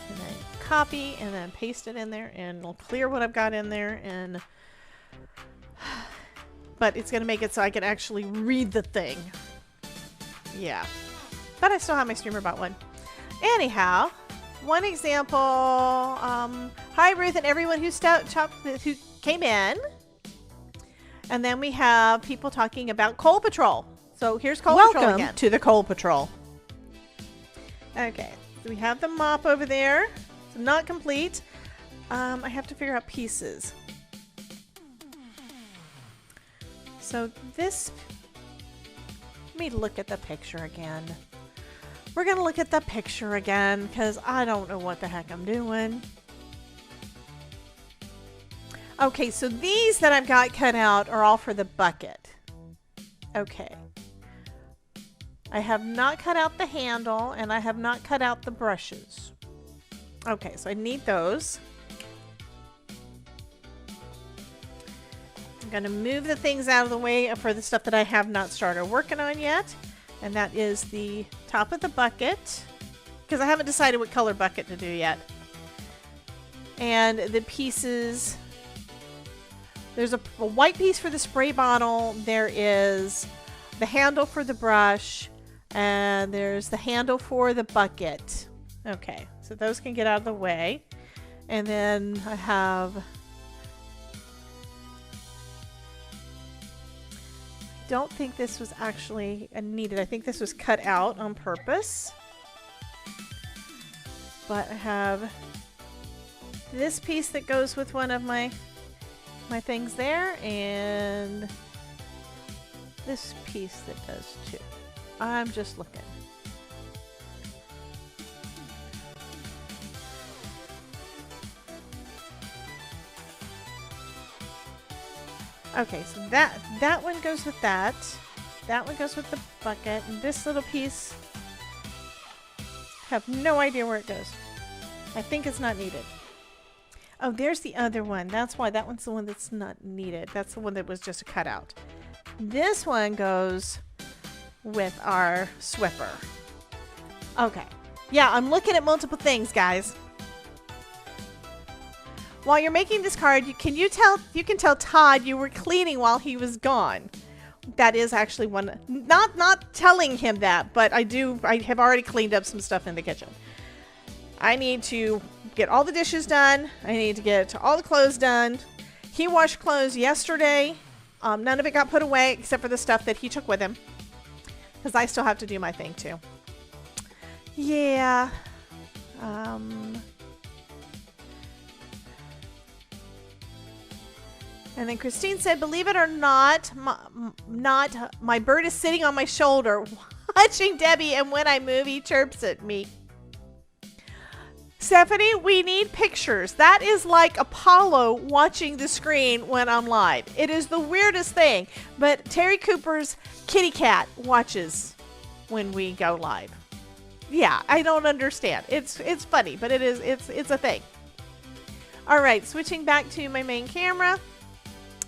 And then copy and then paste it in there, and it'll clear what I've got in there, and but it's gonna make it so I can actually read the thing. Yeah, but I still have my streamer bot one. Anyhow, one example. Hi Ruth and everyone who came in, and then we have people talking about Coal Patrol. So here's Coal Patrol again. Welcome to the Coal Patrol. Okay, so we have the mop over there. So not complete. I have to figure out pieces. So this, let me look at the picture again. We're gonna look at the picture again because I don't know what the heck I'm doing. Okay, so these that I've got cut out are all for the bucket. Okay. I have not cut out the handle and I have not cut out the brushes. Okay, so I need those. I'm going to move the things out of the way for the stuff that I have not started working on yet. And that is the top of the bucket, because I haven't decided what color bucket to do yet. And the pieces, there's a white piece for the spray bottle, there is the handle for the brush, and there's the handle for the bucket. Okay, so those can get out of the way. And then I have... don't think this was actually needed. I think this was cut out on purpose. But I have this piece that goes with one of my things there, and this piece that does too. I'm just looking. Okay, so that one goes with that. That one goes with the bucket. And this little piece, have no idea where it goes. I think it's not needed. Oh, there's the other one. That's why that one's the one that's not needed. That's the one that was just a cutout. This one goes with our Swiffer. Okay. Yeah, I'm looking at multiple things, guys. While you're making this card, you can tell Todd you were cleaning while he was gone. that is actually one, not telling him that, but I have already cleaned up some stuff in the kitchen. I need to get all the dishes done. I need to get all the clothes done. He washed clothes yesterday. None of it got put away except for the stuff that he took with him, because I still have to do my thing too. Yeah. And then Christine said, believe it or not, my bird is sitting on my shoulder watching Debbie, and when I move, he chirps at me. Stephanie, we need pictures. That is like Apollo watching the screen when I'm live. It is the weirdest thing, but Terry Cooper's kitty cat watches when we go live. Yeah, I don't understand. It's funny, but it's a thing. All right, switching back to my main camera.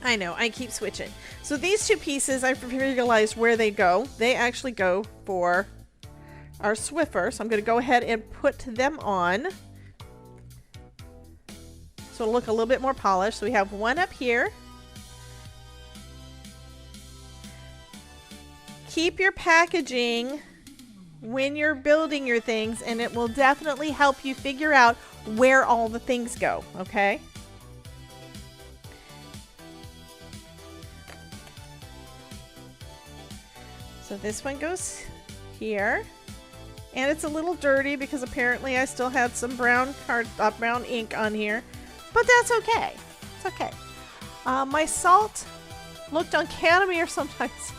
I know, I keep switching. So these two pieces, I realized where they go. They actually go for our Swiffer. So I'm going to go ahead and put them on. So it'll look a little bit more polished. So we have one up here. Keep your packaging when you're building your things, and it will definitely help you figure out where all the things go, okay? So this one goes here, and it's a little dirty because apparently I still had some brown ink on here, but that's okay. It's okay. My salt looked uncanny or sometimes.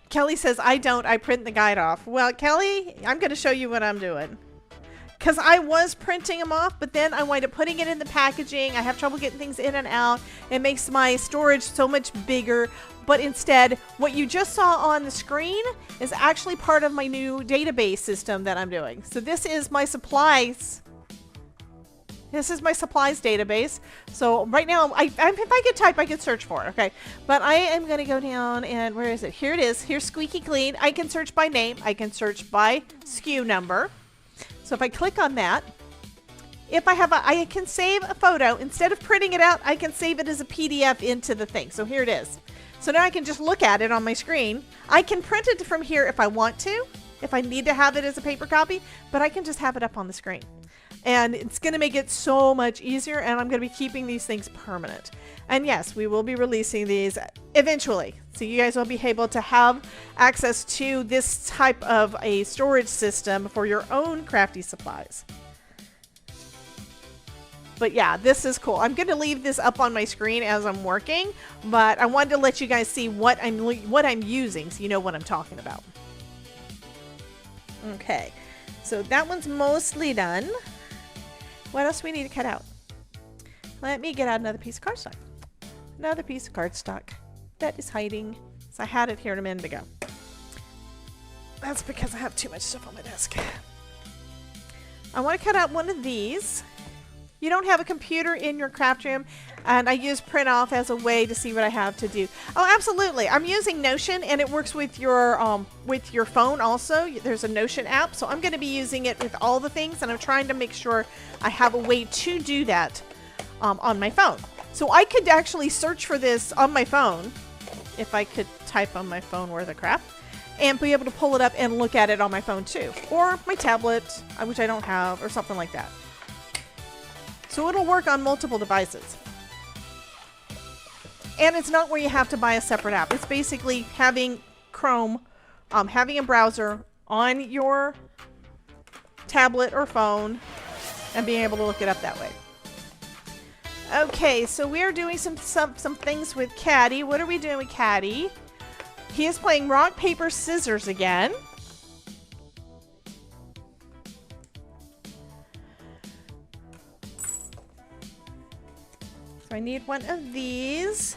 Kelly says, I print the guide off. Well, Kelly, I'm going to show you what I'm doing. Because I was printing them off, but then I wind up putting it in the packaging. I have trouble getting things in and out. It makes my storage so much bigger. But instead, what you just saw on the screen is actually part of my new database system that I'm doing. So this is my supplies. This is my supplies database. So right now, if I could type, I could search for it, okay? But I am going to go down and where is it? Here it is. Here's Squeaky Clean. I can search by name. I can search by SKU number. So if I click on that, I can save a photo. Instead of printing it out, I can save it as a PDF into the thing. So here it is. So now I can just look at it on my screen. I can print it from here if I want to, if I need to have it as a paper copy, but I can just have it up on the screen. And it's going to make it so much easier, and I'm going to be keeping these things permanent. And yes, we will be releasing these eventually. So you guys will be able to have access to this type of a storage system for your own crafty supplies. But yeah, this is cool. I'm going to leave this up on my screen as I'm working, but I wanted to let you guys see what I'm using so you know what I'm talking about. Okay, so that one's mostly done. What else do we need to cut out? Let me get out another piece of cardstock. Another piece of cardstock that is hiding. So I had it here a minute ago. That's because I have too much stuff on my desk. I want to cut out one of these. You don't have a computer in your craft room, and I use print off as a way to see what I have to do. Oh, absolutely. I'm using Notion, and it works with your phone also. There's a Notion app, so I'm going to be using it with all the things, and I'm trying to make sure I have a way to do that on my phone. So I could actually search for this on my phone, if I could type on my phone worth of crap, and be able to pull it up and look at it on my phone too, or my tablet, which I don't have, or something like that. So it'll work on multiple devices. And it's not where you have to buy a separate app. It's basically having Chrome, having a browser on your tablet or phone and being able to look it up that way. Okay, so we are doing some things with Caddy. What are we doing with Caddy? He is playing rock, paper, scissors again. So I need one of these,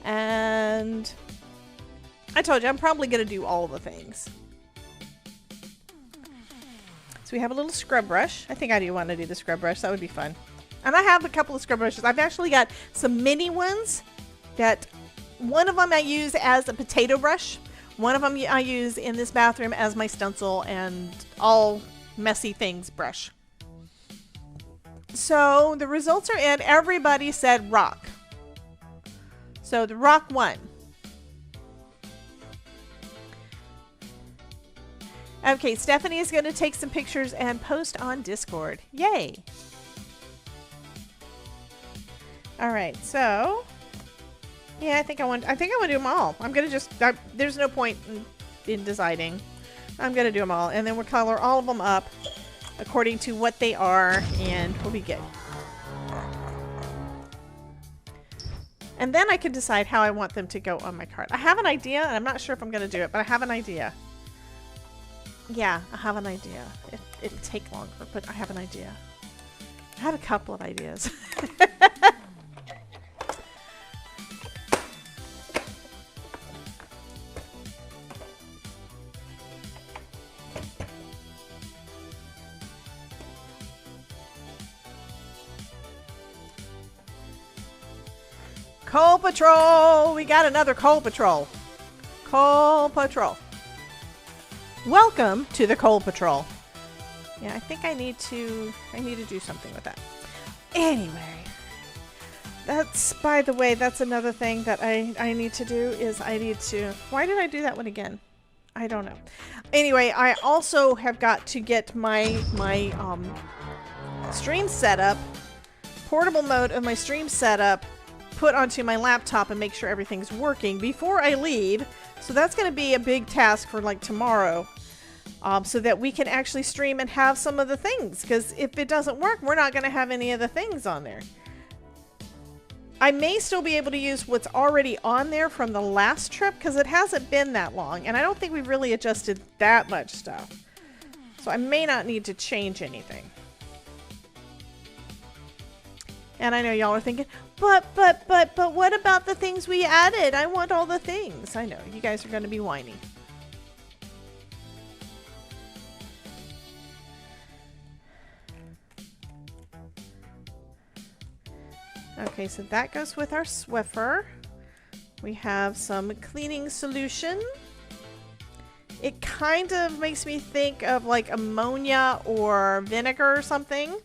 and I told you I'm probably going to do all the things. So we have a little scrub brush. I think I do want to do the scrub brush. That would be fun. And I have a couple of scrub brushes. I've actually got some mini ones that one of them I use as a potato brush. One of them I use in this bathroom as my stencil and all messy things brush. So the results are in. Everybody said rock. So the rock won. Okay, Stephanie is going to take some pictures and post on Discord. Yay. All right, so yeah, I think I want to do them all. I'm going to just, there's no point in deciding. I'm going to do them all, and then we'll color all of them up according to what they are, and we'll be good. And then I can decide how I want them to go on my card. I have an idea, and I'm not sure if I'm going to do it, but I have an idea. Yeah, I have an idea. It'll take longer, but I have an idea. I have a couple of ideas. Coal Patrol! We got another Coal Patrol. Coal Patrol. Welcome to the Coal Patrol. Yeah, I think I need to do something with that. Anyway, that's, by the way, that's another thing that I need to do is I need to, why did I do that one again? I don't know. Anyway, I also have got to get my stream setup, portable mode of my stream setup, put onto my laptop and make sure everything's working before I leave. So that's going to be a big task for like tomorrow, so that we can actually stream and have some of the things, because if it doesn't work, we're not going to have any of the things on there. I may still be able to use what's already on there from the last trip, because it hasn't been that long, and I don't think we've really adjusted that much stuff. So I may not need to change anything. And I know y'all are thinking, but what about the things we added? I want all the things. I know, you guys are going to be whiny. Okay, so that goes with our Swiffer. We have some cleaning solution. It kind of makes me think of like ammonia or vinegar or something.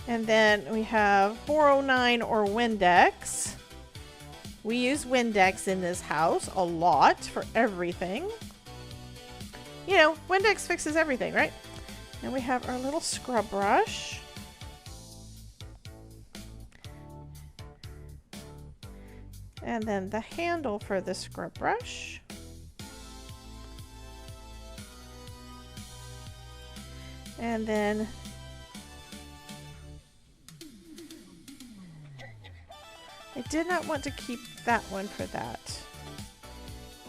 And then we have 409 or Windex. We use Windex in this house a lot for everything. You know, Windex fixes everything, right? And we have our little scrub brush. And then the handle for the scrub brush. And then I did not want to keep that one for that.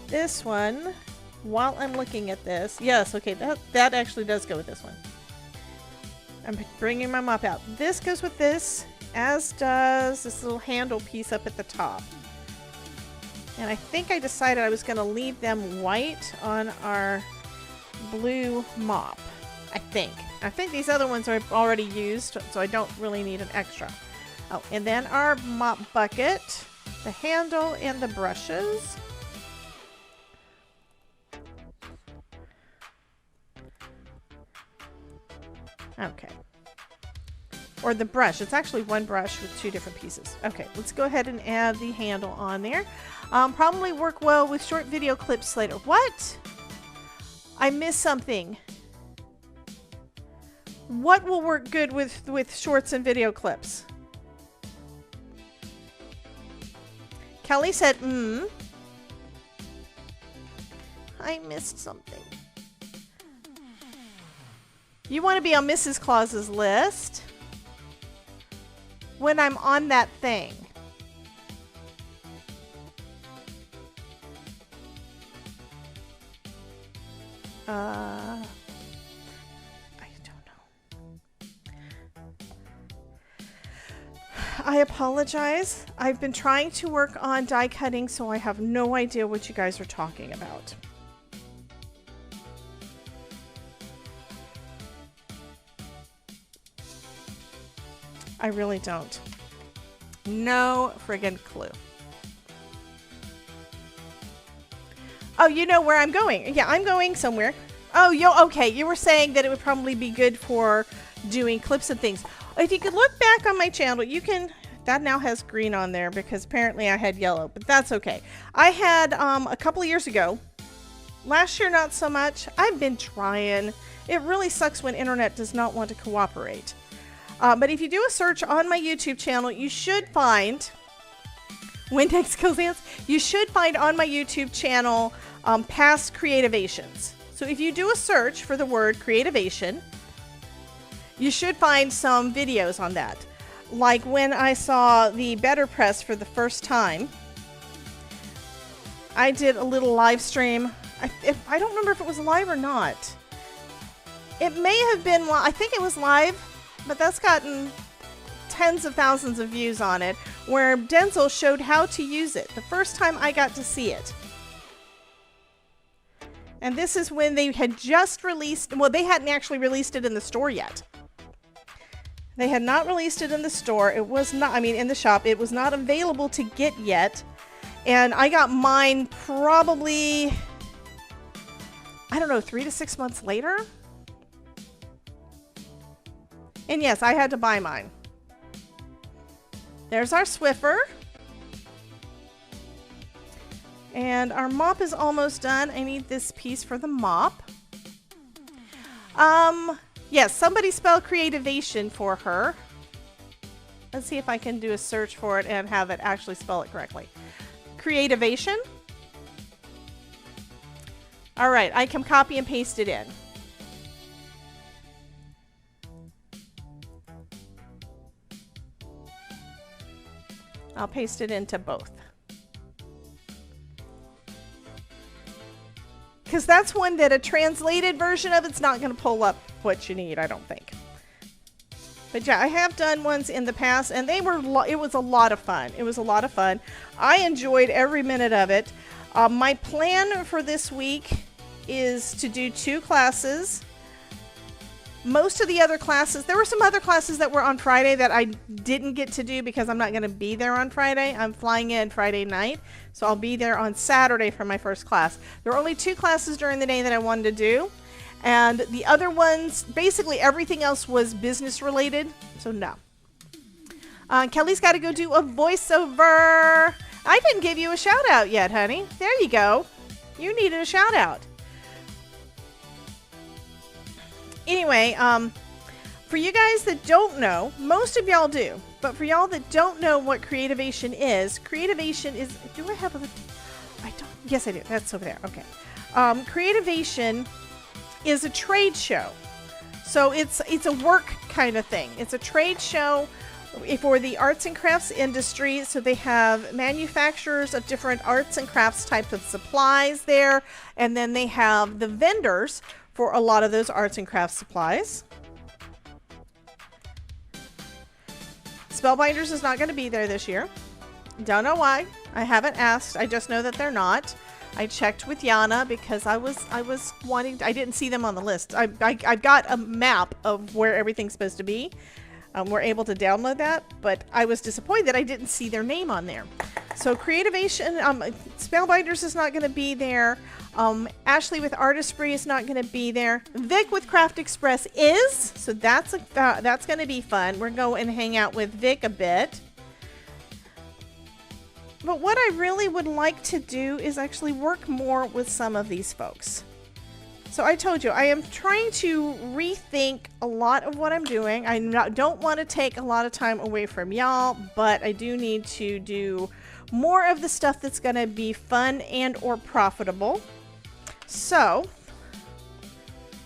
This one, while I'm looking at this, yes, okay, that actually does go with this one. I'm bringing my mop out. This goes with this, as does this little handle piece up at the top. And I think I decided I was going to leave them white on our blue mop. I think these other ones are already used, so I don't really need an extra. Oh, and then our mop bucket, the handle, and the brushes. Okay. Or the brush. It's actually one brush with two different pieces. Okay, let's go ahead and add the handle on there. Probably work well with short video clips later. What? I missed something. What will work good with shorts and video clips? Kelly said, I missed something. You want to be on Mrs. Claus's list when I'm on that thing. I don't know. I apologize. I've been trying to work on die cutting, so I have no idea what you guys are talking about. I really don't. No friggin' clue. Oh, you know where I'm going. Yeah, I'm going somewhere. Oh, okay. You were saying that it would probably be good for doing clips and things. If you could look back on my channel, you can, that now has green on there because apparently I had yellow, but that's okay. I had a couple of years ago, last year not so much. I've been trying. It really sucks when internet does not want to cooperate. But if you do a search on my YouTube channel, you should find Windex Kills Ants. You should find on my YouTube channel past creativations. So if you do a search for the word creativation, you should find some videos on that. Like when I saw the Better Press for the first time, I did a little live stream. I don't remember if it was live or not. It may have been, I think it was live, but that's gotten tens of thousands of views on it, where Denzel showed how to use it. The first time I got to see it. And this is when they had just released, well, they hadn't actually released it in the store yet. They had not released it in the store. It was not, I mean, in the shop. It was not available to get yet. And I got mine probably, I don't know, 3 to 6 months later. And yes, I had to buy mine. There's our Swiffer. And our mop is almost done. I need this piece for the mop. Yes, somebody spell creativation for her. Let's see if I can do a search for it and have it actually spell it correctly. Creativation. All right, I can copy and paste it in. I'll paste it into both. Because that's one that a translated version of it's not going to pull up what you need, I don't think. But yeah, I have done ones in the past, and they were it was a lot of fun. It was a lot of fun. I enjoyed every minute of it. My plan for this week is to do 2 classes. Most of the other classes, there were some other classes that were on Friday that I didn't get to do because I'm not going to be there on Friday. I'm flying in Friday night, so I'll be there on Saturday for my first class. There are only 2 classes during the day that I wanted to do, and the other ones, basically everything else was business related, so no. Kelly's got to go do a voiceover. I didn't give you a shout out yet, honey. There you go. You needed a shout out. Anyway, for you guys that don't know, most of y'all do, but for y'all that don't know what creativation is, do I have a, I don't, yes I do, that's over there, okay. Creativation is a trade show. So it's a work kind of thing. It's a trade show for the arts and crafts industry. So they have manufacturers of different arts and crafts types of supplies there, and then they have the vendors for a lot of those arts and crafts supplies. Spellbinders is not going to be there this year. Don't know why. I haven't asked. I just know that they're not. I checked with Yana because I was wanting to, I didn't see them on the list. I got a map of where everything's supposed to be. We're able to download that, but I was disappointed that I didn't see their name on there. So Creativation, Spellbinders is not going to be there. Ashley with Artistry is not going to be there. Vic with Craft Express is, so that's going to be fun. We're going to hang out with Vic a bit. But what I really would like to do is actually work more with some of these folks. So I told you, I am trying to rethink a lot of what I'm doing. I don't want to take a lot of time away from y'all, but I do need to do more of the stuff that's going to be fun and or profitable. So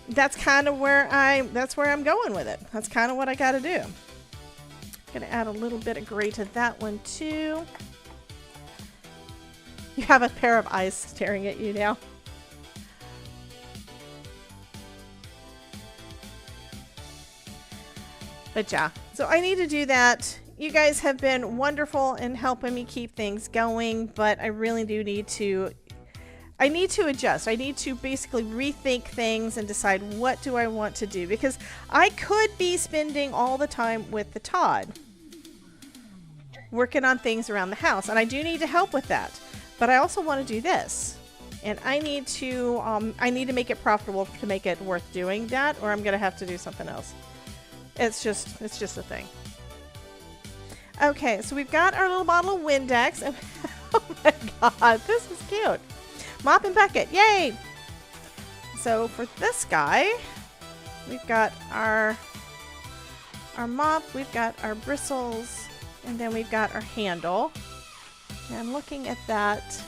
that's kind of where I'm going with it. That's kind of what I got to do. Gonna add a little bit of gray to that one too. You have a pair of eyes staring at you now. But yeah, so I need to do that. You guys have been wonderful in helping me keep things going, but I really do need to, I need to adjust. I need to basically rethink things and decide what do I want to do, because I could be spending all the time with the Todd working on things around the house, and I do need to help with that. But I also want to do this, and I need to make it profitable to make it worth doing that, or I'm going to have to do something else. It's just a thing. Okay, so we've got our little bottle of Windex. Oh my god, this is cute. Mop and bucket, yay! So for this guy, we've got our mop, we've got our bristles, and then we've got our handle. And I'm looking at that.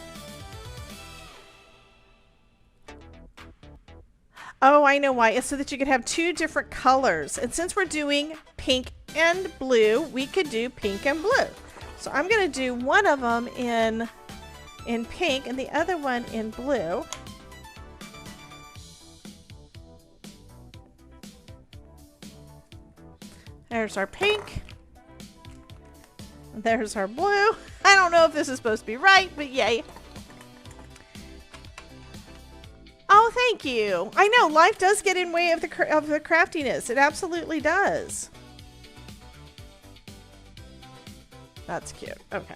Oh, I know why. It's so that you could have two different colors. And since we're doing pink and blue, we could do pink and blue. So I'm going to do one of them in pink and the other one in blue. There's our pink. There's our blue. I don't know if this is supposed to be right, but yay. Oh, thank you. I know, life does get in way of the craftiness. It absolutely does. That's cute. Okay.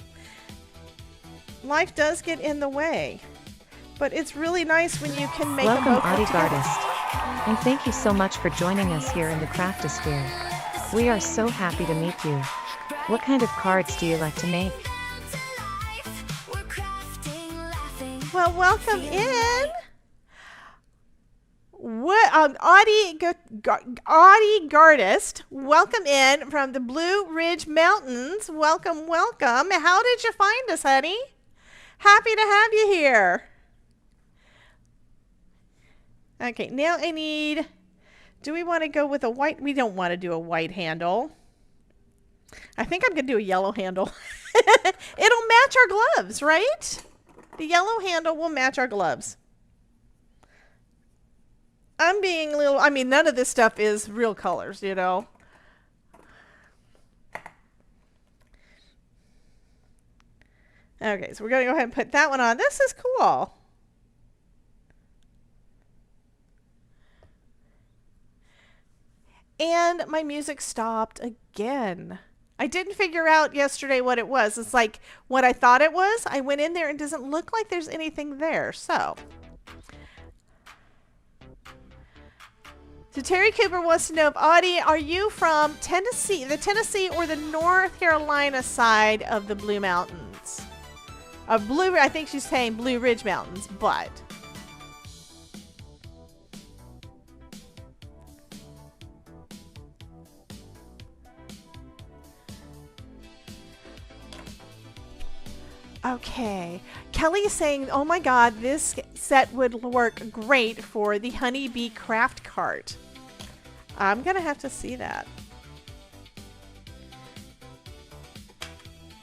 Life does get in the way. But it's really nice when you can make
Welcome,
them both
Audi
together.
Gardist. And thank you so much for joining us here in the Craftosphere. We are so happy to meet you. What kind of cards do you like to make?
Well, welcome in. What Audi Gardist, welcome in from the Blue Ridge Mountains. Welcome, welcome. How did you find us, honey? Happy to have you here. Okay, now I need. Do we want to go with a white? We don't want to do a white handle. I think I'm gonna do a yellow handle. It'll match our gloves, right? The yellow handle will match our gloves. I'm being a little, I mean, none of this stuff is real colors, you know. Okay, so we're going to go ahead and put that one on. This is cool. And my music stopped again. I didn't figure out yesterday what it was. It's like what I thought it was. I went in there and it doesn't look like there's anything there, so. So Terry Cooper wants to know if Audie, are you from Tennessee, the Tennessee or the North Carolina side of the Blue Mountains? I think she's saying Blue Ridge Mountains, but. Okay. Kelly is saying, oh my god, this set would work great for the Honeybee Craft Cart. I'm going to have to see that.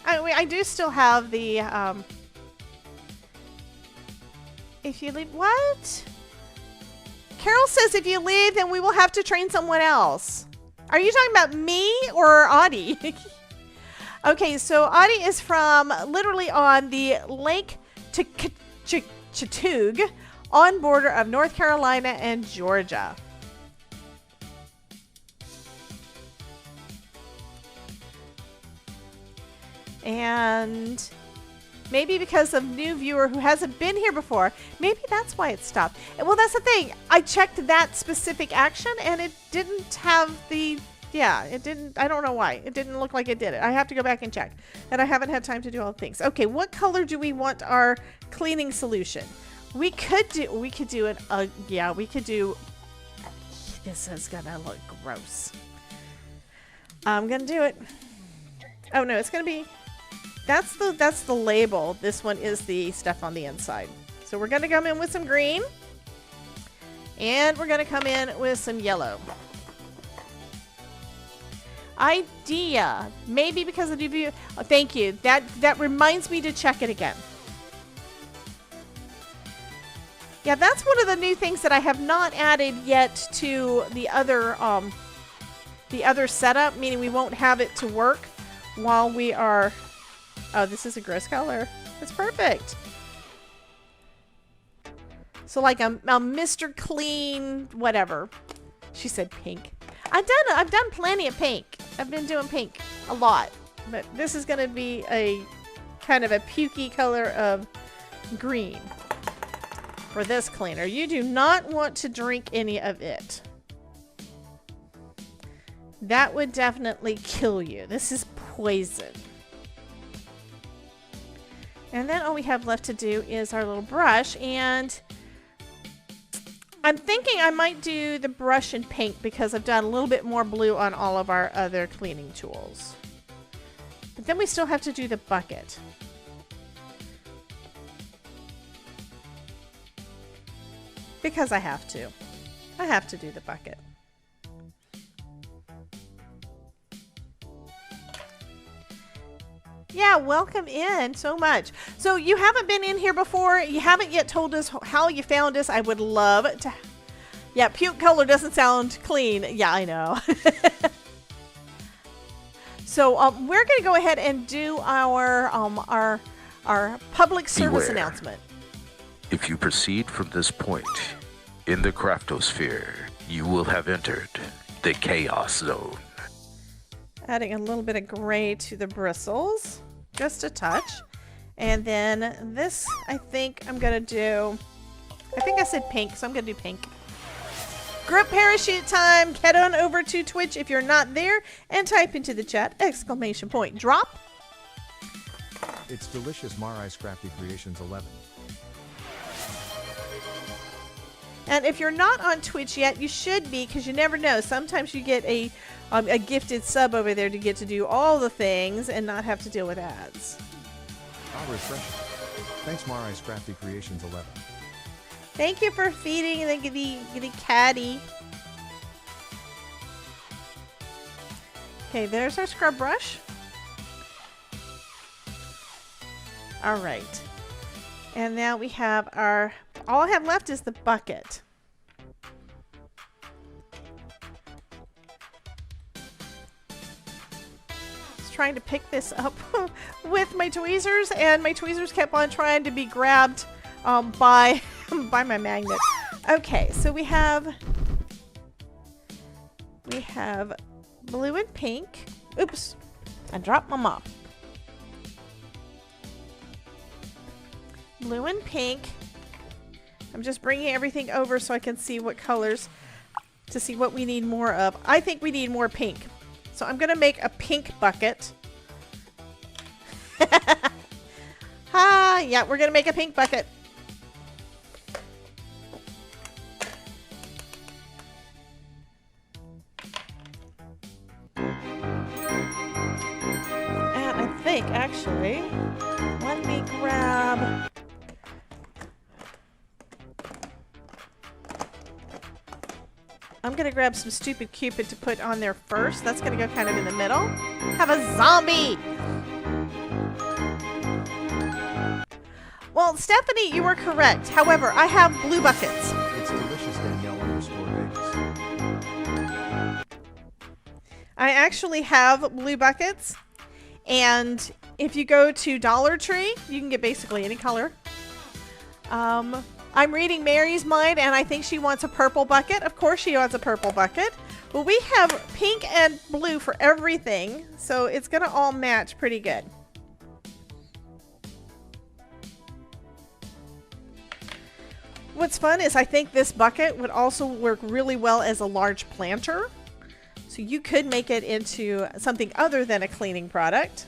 I do still have the, if you leave, what? Carol says if you leave, then we will have to train someone else. Are you talking about me or Audie? Okay, so Audie is from literally on the Lake Chattooga on border of North Carolina and Georgia. And maybe because of new viewer who hasn't been here before, maybe that's why it stopped. Well, that's the thing. I checked that specific action and it didn't have the, yeah, it didn't, I don't know why. It didn't look like it did it. I have to go back and check. And I haven't had time to do all the things. Okay, what color do we want our cleaning solution? We could do it, yeah, we could do, this is gonna look gross. I'm gonna do it. Oh no, it's gonna be, that's the label. This one is the stuff on the inside. So we're gonna come in with some green. And we're gonna come in with some yellow. Idea. Maybe because of the, oh, thank you. That reminds me to check it again. Yeah, that's one of the new things that I have not added yet to the other setup, meaning we won't have it to work while we are, oh, this is a gross color. It's perfect. So like a Mr. Clean, whatever. She said pink. I've done plenty of pink. I've been doing pink a lot, but this is going to be a kind of a pukey color of green for this cleaner. You do not want to drink any of it. That would definitely kill you. This is poison. And then all we have left to do is our little brush, and I'm thinking I might do the brush in pink because I've done a little bit more blue on all of our other cleaning tools. But then we still have to do the bucket. Because I have to. I have to do the bucket. Yeah, welcome in so much. So you haven't been in here before. You haven't yet told us how you found us. I would love to. Yeah, puke color doesn't sound clean. Yeah, I know. So we're going to go ahead and do our public service
Beware.
announcement.
If you proceed from this point in the craftosphere, you will have entered the chaos zone.
Adding a little bit of gray to the bristles, just a touch. And then this, I think I'm going to do, I think I said pink, so I'm going to do pink. Group parachute time. Head on over to Twitch if you're not there and type into the chat, ! Drop.
It's delicious Marai's Crafty Creations 11.
And if you're not on Twitch yet, you should be, because you never know. Sometimes you get a gifted sub over there to get to do all the things and not have to deal with ads.
How refreshing. Thanks Marai's Crafty Creations 11.
Thank you for feeding the caddy. Okay, there's our scrub brush. All right. And now we have our, all I have left is the bucket. Trying to pick this up with my tweezers, and my tweezers kept on trying to be grabbed by my magnet. Okay, so we have blue and pink. Oops, I dropped my mop. Blue and pink. I'm just bringing everything over so I can see what colors, to see what we need more of. I think we need more pink. So I'm going to make a pink bucket. Yeah, we're going to make a pink bucket. And I think, actually, let me grab... I'm going to grab some stupid Cupid to put on there first. That's going to go kind of in the middle. Have a zombie! Well, Stephanie, you were correct. However, I have blue buckets.
It's delicious Danielle_Vegas.
I actually have blue buckets. And if you go to Dollar Tree, you can get basically any color. I'm reading Mary's mind, and I think she wants a purple bucket. Of course she wants a purple bucket. Well, we have pink and blue for everything, so it's going to all match pretty good. What's fun is I think this bucket would also work really well as a large planter. So you could make it into something other than a cleaning product.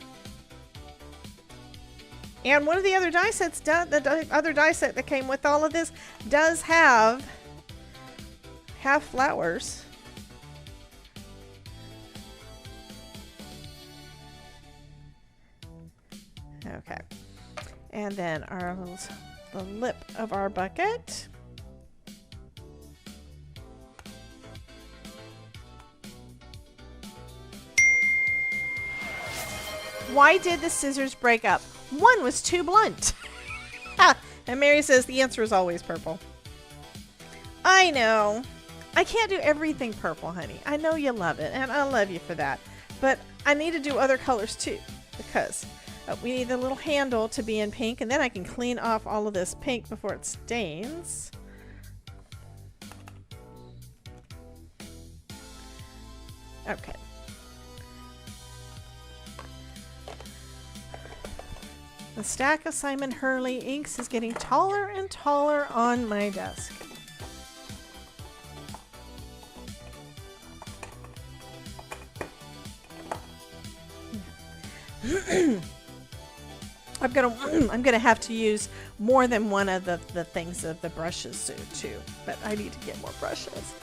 And one of the other die sets, the other die set that came with all of this, does have flowers. Okay. And then the lip of our bucket. Why did the scissors break up? One was too blunt. And Mary says the answer is always purple. I know. I can't do everything purple, honey. I know you love it, and I love you for that. But I need to do other colors too, because we need the little handle to be in pink, and then I can clean off all of this pink before it stains. Okay. The stack of Simon Hurley inks is getting taller and taller on my desk. I'm gonna have to use more than one of the things of the brushes soon too, but I need to get more brushes.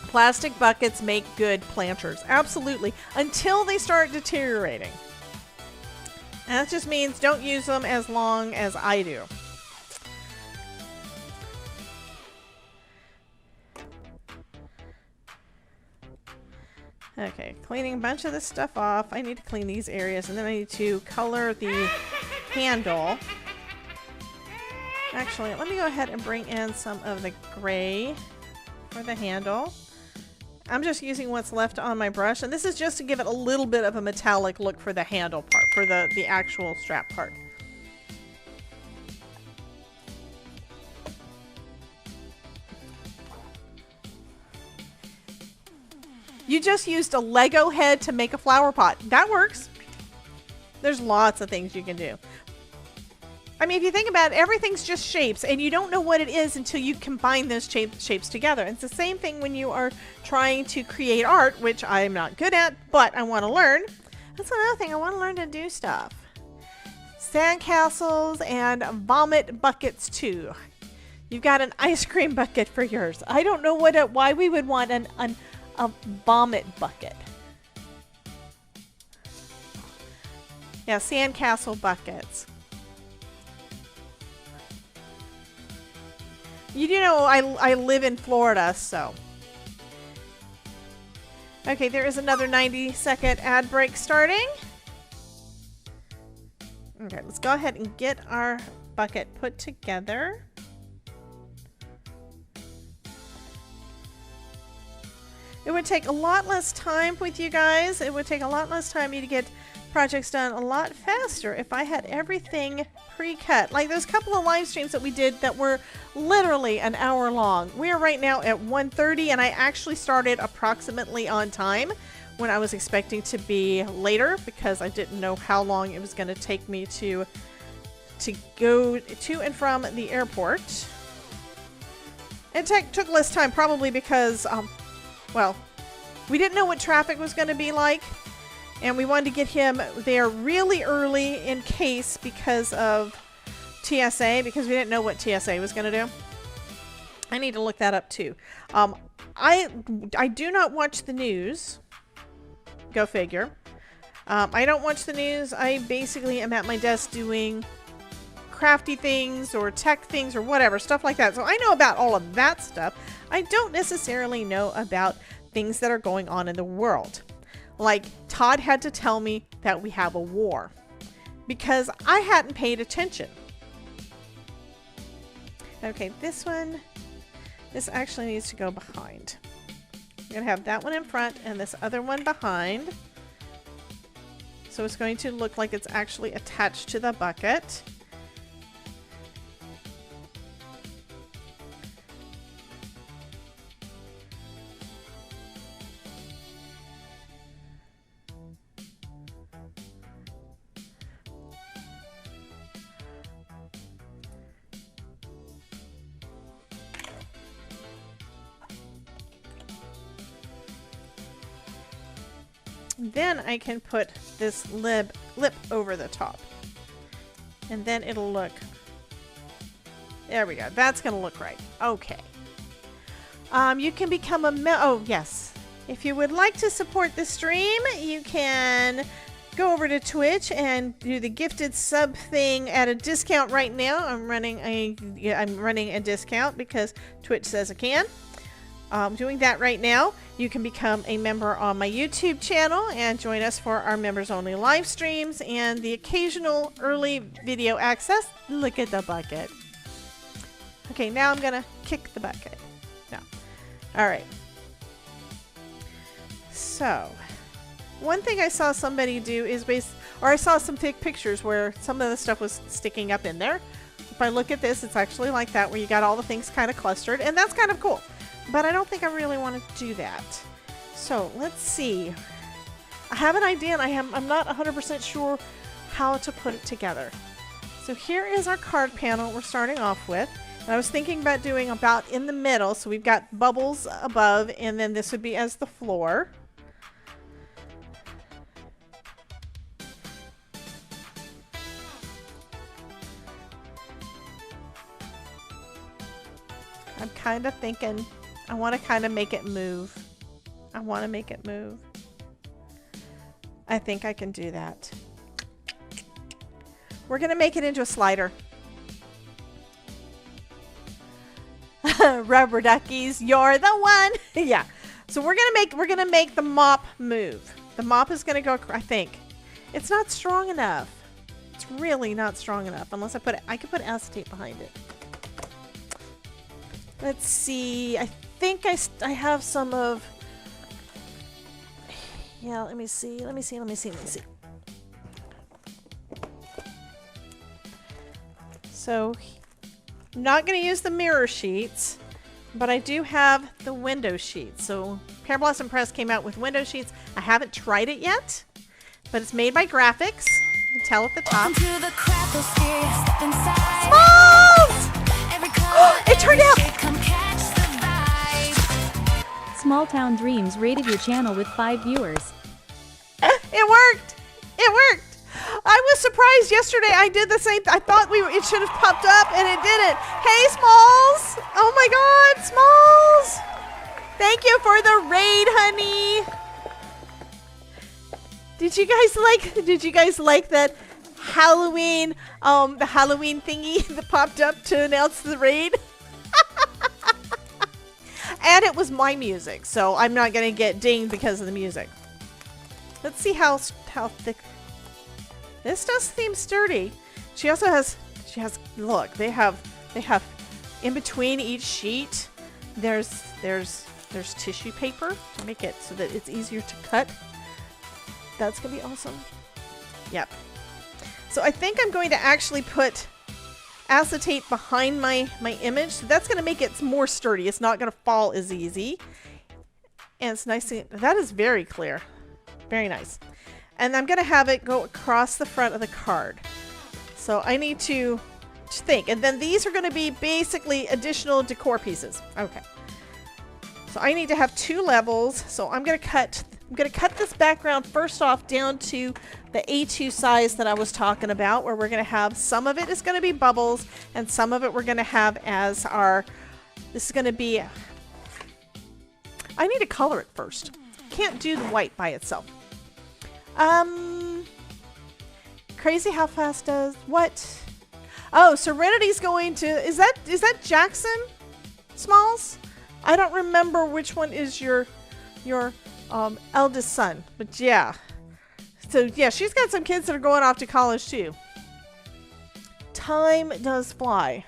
Plastic buckets make good planters, absolutely, until they start deteriorating. And that just means don't use them as long as I do. Okay, cleaning a bunch of this stuff off. I need to clean these areas, and then I need to color the handle. Actually, let me go ahead and bring in some of the gray for the handle. I'm just using what's left on my brush, and this is just to give it a little bit of a metallic look for the handle part, for the actual strap part. You just used a Lego head to make a flower pot. That works. There's lots of things you can do. I mean, if you think about it, everything's just shapes, and you don't know what it is until you combine those shapes together. It's the same thing when you are trying to create art, which I'm not good at, but I want to learn. That's another thing. I want to learn to do stuff. Sandcastles and vomit buckets, too. You've got an ice cream bucket for yours. I don't know why we would want a vomit bucket. Yeah, sandcastle buckets. You do know I live in Florida, so. Okay, there is another 90-second ad break starting. Okay, let's go ahead and get our bucket put together. It would take a lot less time with you guys. It would take a lot less time for you to get projects done a lot faster if I had everything pre-cut. Like those couple of live streams that we did that were literally an hour long. We are right now at 1:30, and I actually started approximately on time when I was expecting to be later because I didn't know how long it was going to take me to go to and from the airport. It took less time probably because well, we didn't know what traffic was going to be like, and we wanted to get him there really early in case because of TSA, because we didn't know what TSA was going to do. I need to look that up too. I do not watch the news. Go figure. I don't watch the news. I basically am at my desk doing crafty things or tech things or whatever, stuff like that. So I know about all of that stuff. I don't necessarily know about things that are going on in the world. Like Todd had to tell me that we have a war because I hadn't paid attention. Okay, this actually needs to go behind. I'm going to have that one in front and this other one behind. So it's going to look like it's actually attached to the bucket. Then I can put this lip over the top. And then it'll look... There we go. That's going to look right. Okay. You can become a... Oh, yes. If you would like to support the stream, you can go over to Twitch and do the gifted sub thing at a discount right now. I'm running a discount because Twitch says I can. Doing that right now. You can become a member on my YouTube channel and join us for our members only live streams and the occasional early video access. Look at the bucket. Okay, now I'm gonna kick the bucket. No. Alright. So, one thing I saw somebody do is I saw some fake pictures where some of the stuff was sticking up in there. If I look at this, it's actually like that where you got all the things kind of clustered, and that's kind of cool. But I don't think I really want to do that. So let's see. I have an idea and I'm not 100% sure how to put it together. So here is our card panel we're starting off with. And I was thinking about doing about in the middle. So we've got bubbles above and then this would be as the floor. I'm kind of thinking I want to kind of make it move. I want to make it move. I think I can do that. We're going to make it into a slider. Rubber duckies, you're the one. Yeah. So we're going to make the mop move. The mop is going to go, I think. It's not strong enough. It's really not strong enough unless I could put acetate behind it. Let's see. I think I have some of, yeah, let me see. So I'm not going to use the mirror sheets, but I do have the window sheets. So Pear Blossom Press came out with window sheets. I haven't tried it yet, but it's made by Graphics. You can tell at the top. Smalls! It turned out!
Small Town Dreams rated your channel with 5 viewers.
It worked! It worked! I was surprised yesterday I did the same. I thought it should have popped up and it didn't. Hey, Smalls! Oh my god, Smalls! Thank you for the raid, honey! Did you guys like that Halloween, the Halloween thingy that popped up to announce the raid? And it was my music, so I'm not gonna get dinged because of the music. Let's see how thick. This does seem sturdy. She has look, they have in between each sheet there's tissue paper to make it so that it's easier to cut. That's gonna be awesome. Yep. So I think I'm going to actually put acetate behind my image. So that's going to make it more sturdy. It's not going to fall as easy. And it's nice. That is very clear. Very nice. And I'm going to have it go across the front of the card. So I need to think. And then these are going to be basically additional decor pieces. Okay. So I need to have 2 levels. So I'm going to cut this background first off down to the A2 size that I was talking about, where we're going to have some of it is going to be bubbles and some of it we're going to have as our, this is going to be, I need to color it first. Can't do the white by itself. Crazy how fast does, what? Oh, Serenity's going to, is that Jackson Smalls? I don't remember which one is your eldest son, but yeah. So yeah, she's got some kids that are going off to college too. Time does fly.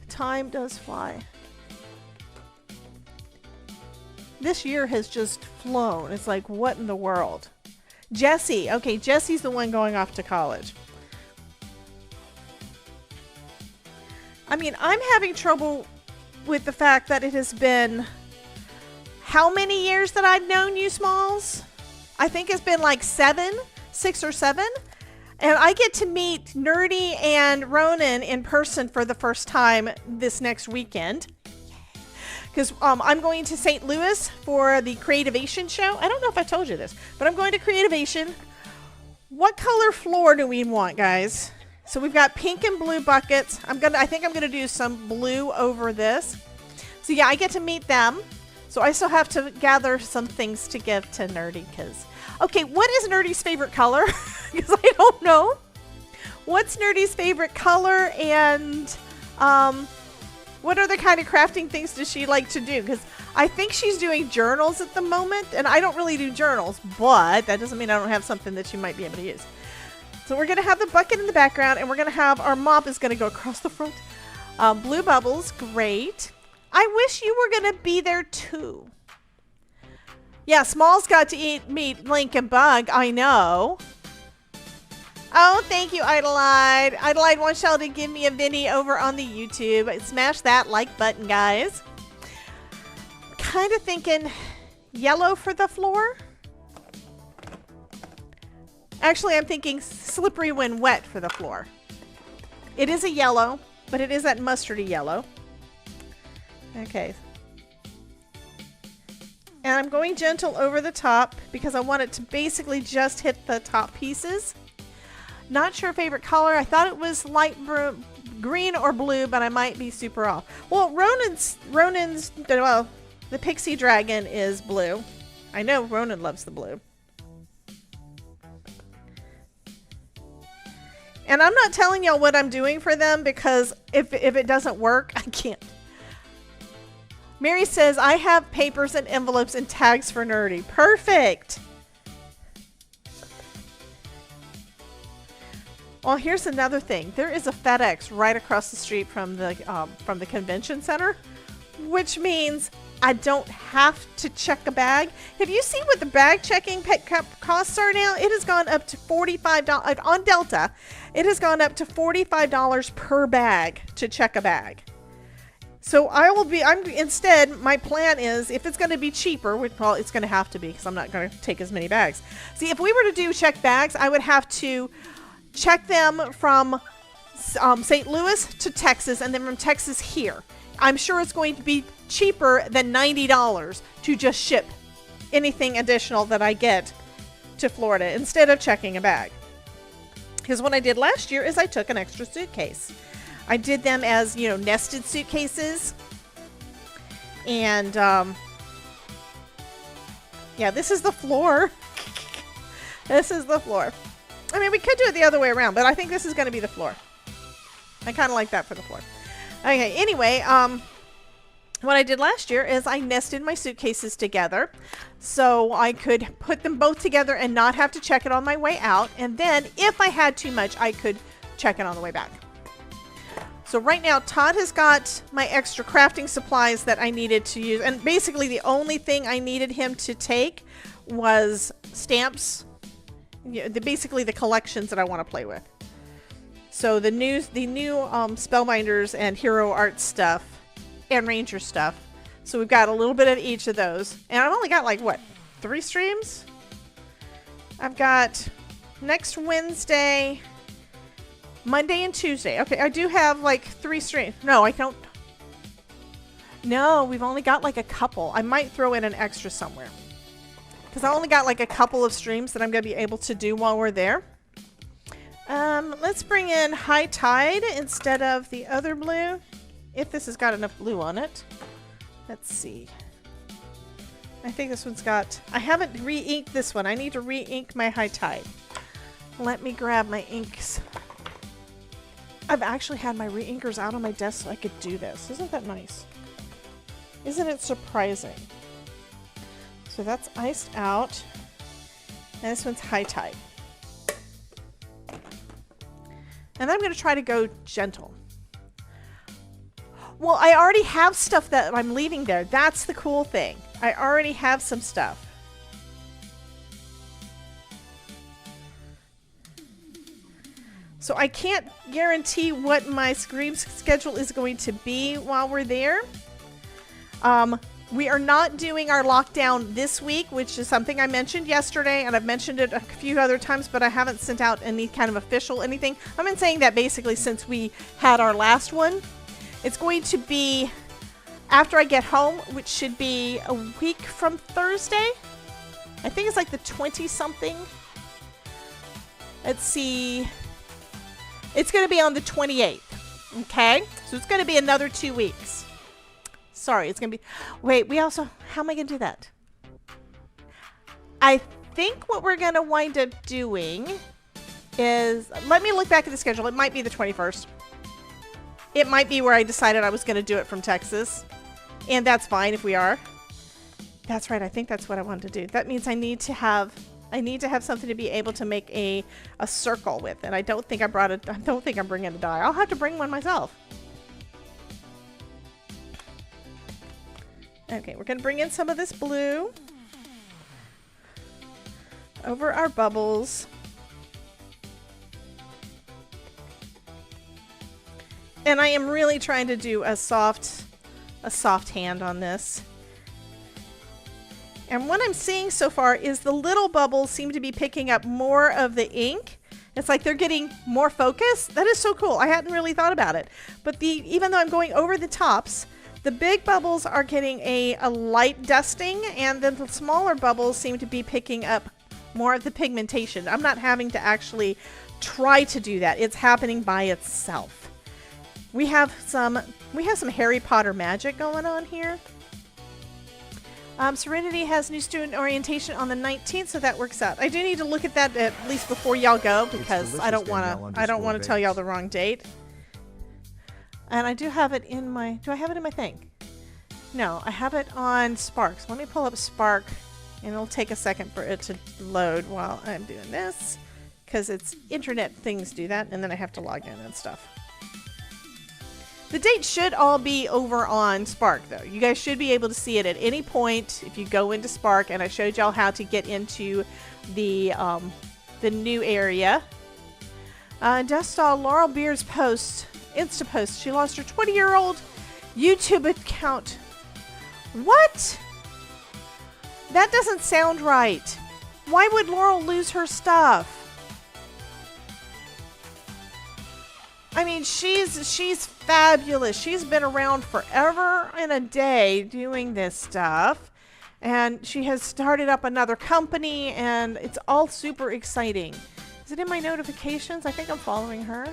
Time does fly. This year has just flown. It's like, what in the world? Jessie. Okay, Jessie's the one going off to college. I mean, I'm having trouble with the fact that it has been how many years that I've known you, Smalls? I think it's been like 6 or 7. And I get to meet Nerdy and Ronan in person for the first time this next weekend. Because I'm going to St. Louis for the Creativation show. I don't know if I told you this, but I'm going to Creativation. What color floor do we want, guys? So we've got pink and blue buckets. I think I'm gonna do some blue over this. So yeah, I get to meet them. So I still have to gather some things to give to Nerdy, because... Okay, what is Nerdy's favorite color? Because I don't know. What's Nerdy's favorite color, and what other kind of crafting things does she like to do? Because I think she's doing journals at the moment, and I don't really do journals, but that doesn't mean I don't have something that she might be able to use. So we're going to have the bucket in the background, and we're going to have our mop is going to go across the front. Blue bubbles, great. I wish you were going to be there too. Yeah, Smalls got to meet Link and Bug, I know. Oh, thank you, Idolide. Idolide wants y'all to give me a Vinny over on the YouTube. Smash that like button, guys. Kind of thinking yellow for the floor. Actually, I'm thinking slippery when wet for the floor. It is a yellow, but it is that mustardy yellow. Okay. And I'm going gentle over the top because I want it to basically just hit the top pieces. Not sure favorite color. I thought it was light green or blue, but I might be super off. Well, Ronan's, well, the pixie dragon is blue. I know Ronan loves the blue. And I'm not telling y'all what I'm doing for them because if it doesn't work, I can't. Mary says, I have papers and envelopes and tags for Nerdy. Perfect. Well, here's another thing. There is a FedEx right across the street from the convention center, which means I don't have to check a bag. Have you seen what the bag checking costs are now? It has gone up to $45 on Delta. It has gone up to $45 per bag to check a bag. So instead, my plan is, if it's going to be cheaper, well, it's going to have to be because I'm not going to take as many bags. See, if we were to do check bags, I would have to check them from St. Louis to Texas and then from Texas here. I'm sure it's going to be cheaper than $90 to just ship anything additional that I get to Florida instead of checking a bag. Because what I did last year is I took an extra suitcase. I did them as, nested suitcases. And, yeah, this is the floor. This is the floor. I mean, we could do it the other way around, but I think this is going to be the floor. I kind of like that for the floor. Okay, anyway, what I did last year is I nested my suitcases together so I could put them both together and not have to check it on my way out. And then if I had too much, I could check it on the way back. So right now, Todd has got my extra crafting supplies that I needed to use. And basically the only thing I needed him to take was stamps. Basically the collections that I want to play with. So the new Spellbinders and Hero Art stuff and Ranger stuff. So we've got a little bit of each of those. And I've only got like, what, 3 streams? I've got next Wednesday, Monday, and Tuesday. Okay, I do have like 3 streams. No, I don't. No, we've only got like a couple. I might throw in an extra somewhere. Because I only got like a couple of streams that I'm going to be able to do while we're there. Let's bring in High Tide instead of the other blue. If this has got enough blue on it. Let's see. I think this one's got... I haven't re-inked this one. I need to re-ink my High Tide. Let me grab my inks. I've actually had my re-inkers out on my desk so I could do this. Isn't that nice? Isn't it surprising? So that's iced out. And this one's High Tide. And I'm going to try to go gentle. Well, I already have stuff that I'm leaving there. That's the cool thing. I already have some stuff. So I can't guarantee what my stream schedule is going to be while we're there. We are not doing our lockdown this week, which is something I mentioned yesterday, and I've mentioned it a few other times, but I haven't sent out any kind of official anything. I've been saying that basically since we had our last one. It's going to be after I get home, which should be a week from Thursday. I think it's like the 20-something. Let's see. It's going to be on the 28th. Okay? So it's going to be another 2 weeks. Sorry, it's going to be... Wait, we also... How am I going to do that? I think what we're going to wind up doing is... Let me look back at the schedule. It might be the 21st. It might be where I decided I was going to do it from Texas. And that's fine if we are. That's right. I think that's what I wanted to do. That means I need to have something to be able to make a circle with. And I don't think I'm bringing a die. I'll have to bring one myself. Okay, we're going to bring in some of this blue over our bubbles. And I am really trying to do a soft hand on this. And what I'm seeing so far is the little bubbles seem to be picking up more of the ink. It's like they're getting more focus. That is so cool. I hadn't really thought about it. But even though I'm going over the tops, the big bubbles are getting a light dusting, and then the smaller bubbles seem to be picking up more of the pigmentation. I'm not having to actually try to do that. It's happening by itself. We have some Harry Potter magic going on here. Serenity has new student orientation on the 19th, so that works out. I do need to look at that at least before y'all go because I don't want to tell y'all the wrong date. And I do have it in my. Do I have it in my thing? No, I have it on Spark. So let me pull up Spark, and it'll take a second for it to load while I'm doing this because it's internet things do that, and then I have to log in and stuff. The dates should all be over on Spark, though. You guys should be able to see it at any point if you go into Spark, and I showed y'all how to get into the new area. Just saw Laurel Beer's post, Insta post. She lost her 20-year-old YouTube account. What? That doesn't sound right. Why would Laurel lose her stuff? I mean, she's fabulous. She's been around forever and a day doing this stuff. And she has started up another company, and it's all super exciting. Is it in my notifications? I think I'm following her.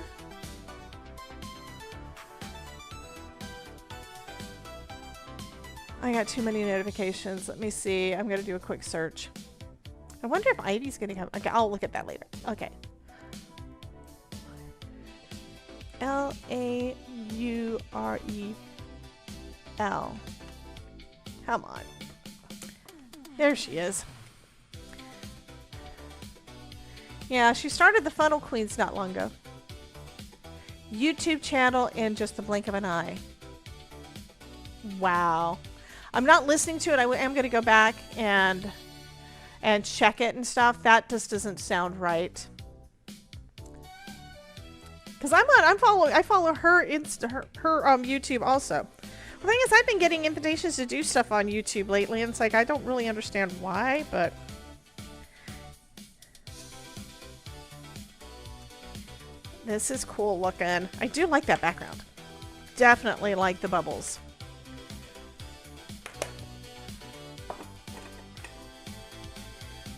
I got too many notifications. Let me see. I'm going to do a quick search. I wonder if Ivy's going to come. Okay, I'll look at that later. Okay. Laurel. Come on. There she is. Yeah, she started the Funnel Queens not long ago. YouTube channel in just the blink of an eye. Wow. I'm not listening to it. I am going to go back and check it and stuff. That just doesn't sound right. Because I follow her YouTube also. The thing is, I've been getting invitations to do stuff on YouTube lately, and it's like I don't really understand why, but this is cool looking. I do like that background. Definitely like the bubbles.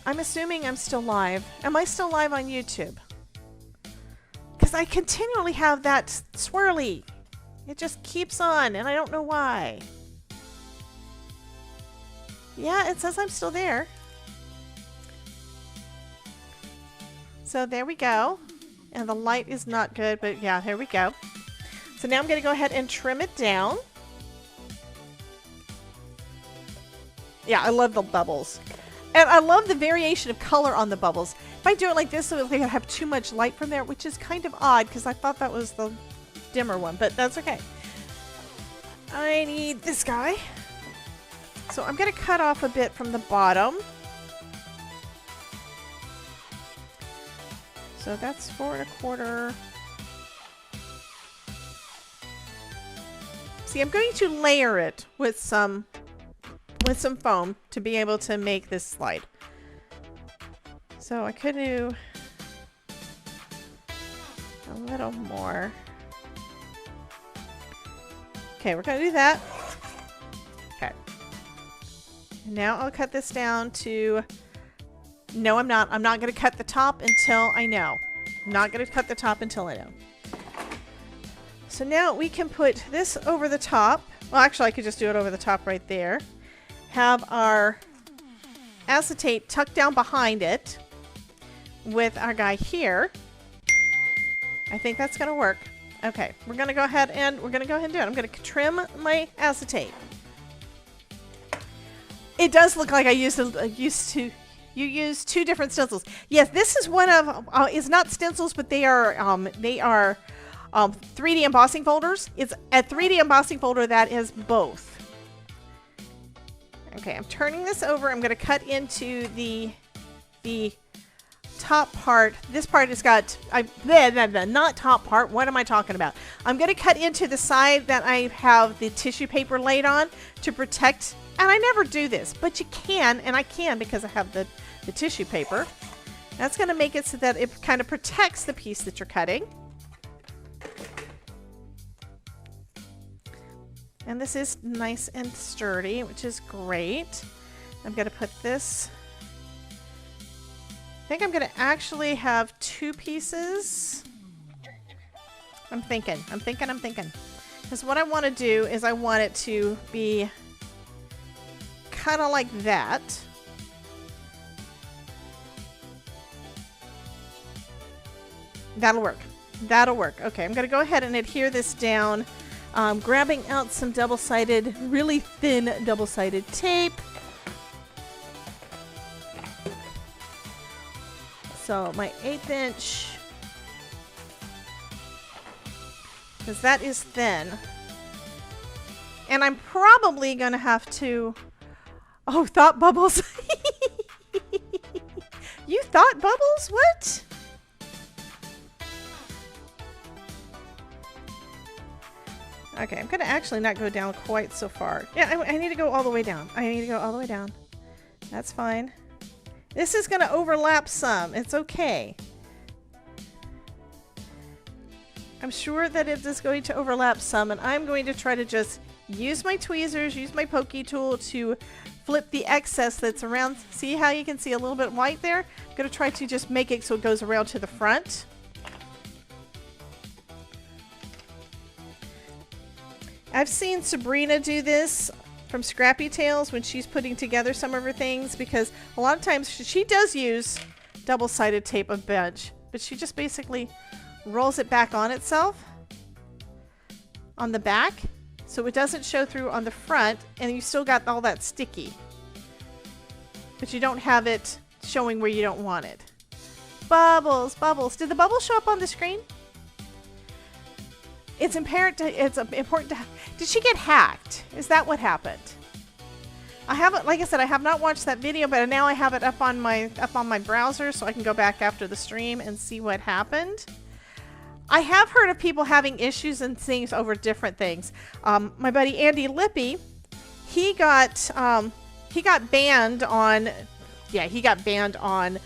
I'm assuming I'm still live. Am I still live on YouTube? Because I continually have that swirly. It just keeps on, and I don't know why. Yeah, it says I'm still there. So there we go. And the light is not good, but yeah, here we go. So now I'm going to go ahead and trim it down. Yeah, I love the bubbles. And I love the variation of color on the bubbles. If I do it like this, so I have too much light from there, which is kind of odd because I thought that was the dimmer one, but that's okay. I need this guy. So I'm going to cut off a bit from the bottom. So that's 4 1/4. See, I'm going to layer it with some foam to be able to make this slide. So I could do a little more. Okay, we're going to do that. Okay. Now I'll cut this down to... No, I'm not. I'm not going to cut the top until I know. I'm not going to cut the top until I know. So now we can put this over the top. Well, actually, I could just do it over the top right there. Have our acetate tucked down behind it with our guy here. I think that's going to work. Okay, we're going to go ahead and do it. I'm going to trim my acetate. It does look like you use 2 different stencils. Yes, this is one of is not stencils, but they are 3D embossing folders. It's a 3D embossing folder that is both. Okay, I'm turning this over. I'm going to cut into the top part. This part has got not top part. What am I talking about? I'm going to cut into the side that I have the tissue paper laid on to protect. And I never do this, but you can, and I can because I have the tissue paper. That's going to make it so that it kind of protects the piece that you're cutting. And this is nice and sturdy, which is great. I'm going to put this... I think I'm going to actually have 2 pieces. I'm thinking. Because what I want to do is I want it to be kind of like that. That'll work. That'll work. Okay, I'm going to go ahead and adhere this down. Grabbing out some double-sided, really thin double-sided tape. So my 1/8 inch, because that is thin. And I'm probably going to have to... Oh, thought bubbles. You thought bubbles? What? Okay, I'm going to actually not go down quite so far. Yeah, I need to go all the way down. That's fine. This is going to overlap some. It's okay. I'm sure that it is going to overlap some, and I'm going to try to just use my tweezers, use my pokey tool to flip the excess that's around. See how you can see a little bit white there? I'm going to try to just make it so it goes around to the front. I've seen Sabrina do this from Scrappy Tales when she's putting together some of her things, because a lot of times she does use double-sided tape a bunch, but she just basically rolls it back on itself on the back so it doesn't show through on the front, and you still got all that sticky, but you don't have it showing where you don't want it. Bubbles, bubbles. Did the bubbles show up on the screen? It's important to... Did she get hacked? Is that what happened? I haven't, like I said, I have not watched that video, but now I have it up on my browser so I can go back after the stream and see what happened. I have heard of people having issues and things over different things. My buddy Andy Lippy, he got banned on... Yeah, he got banned on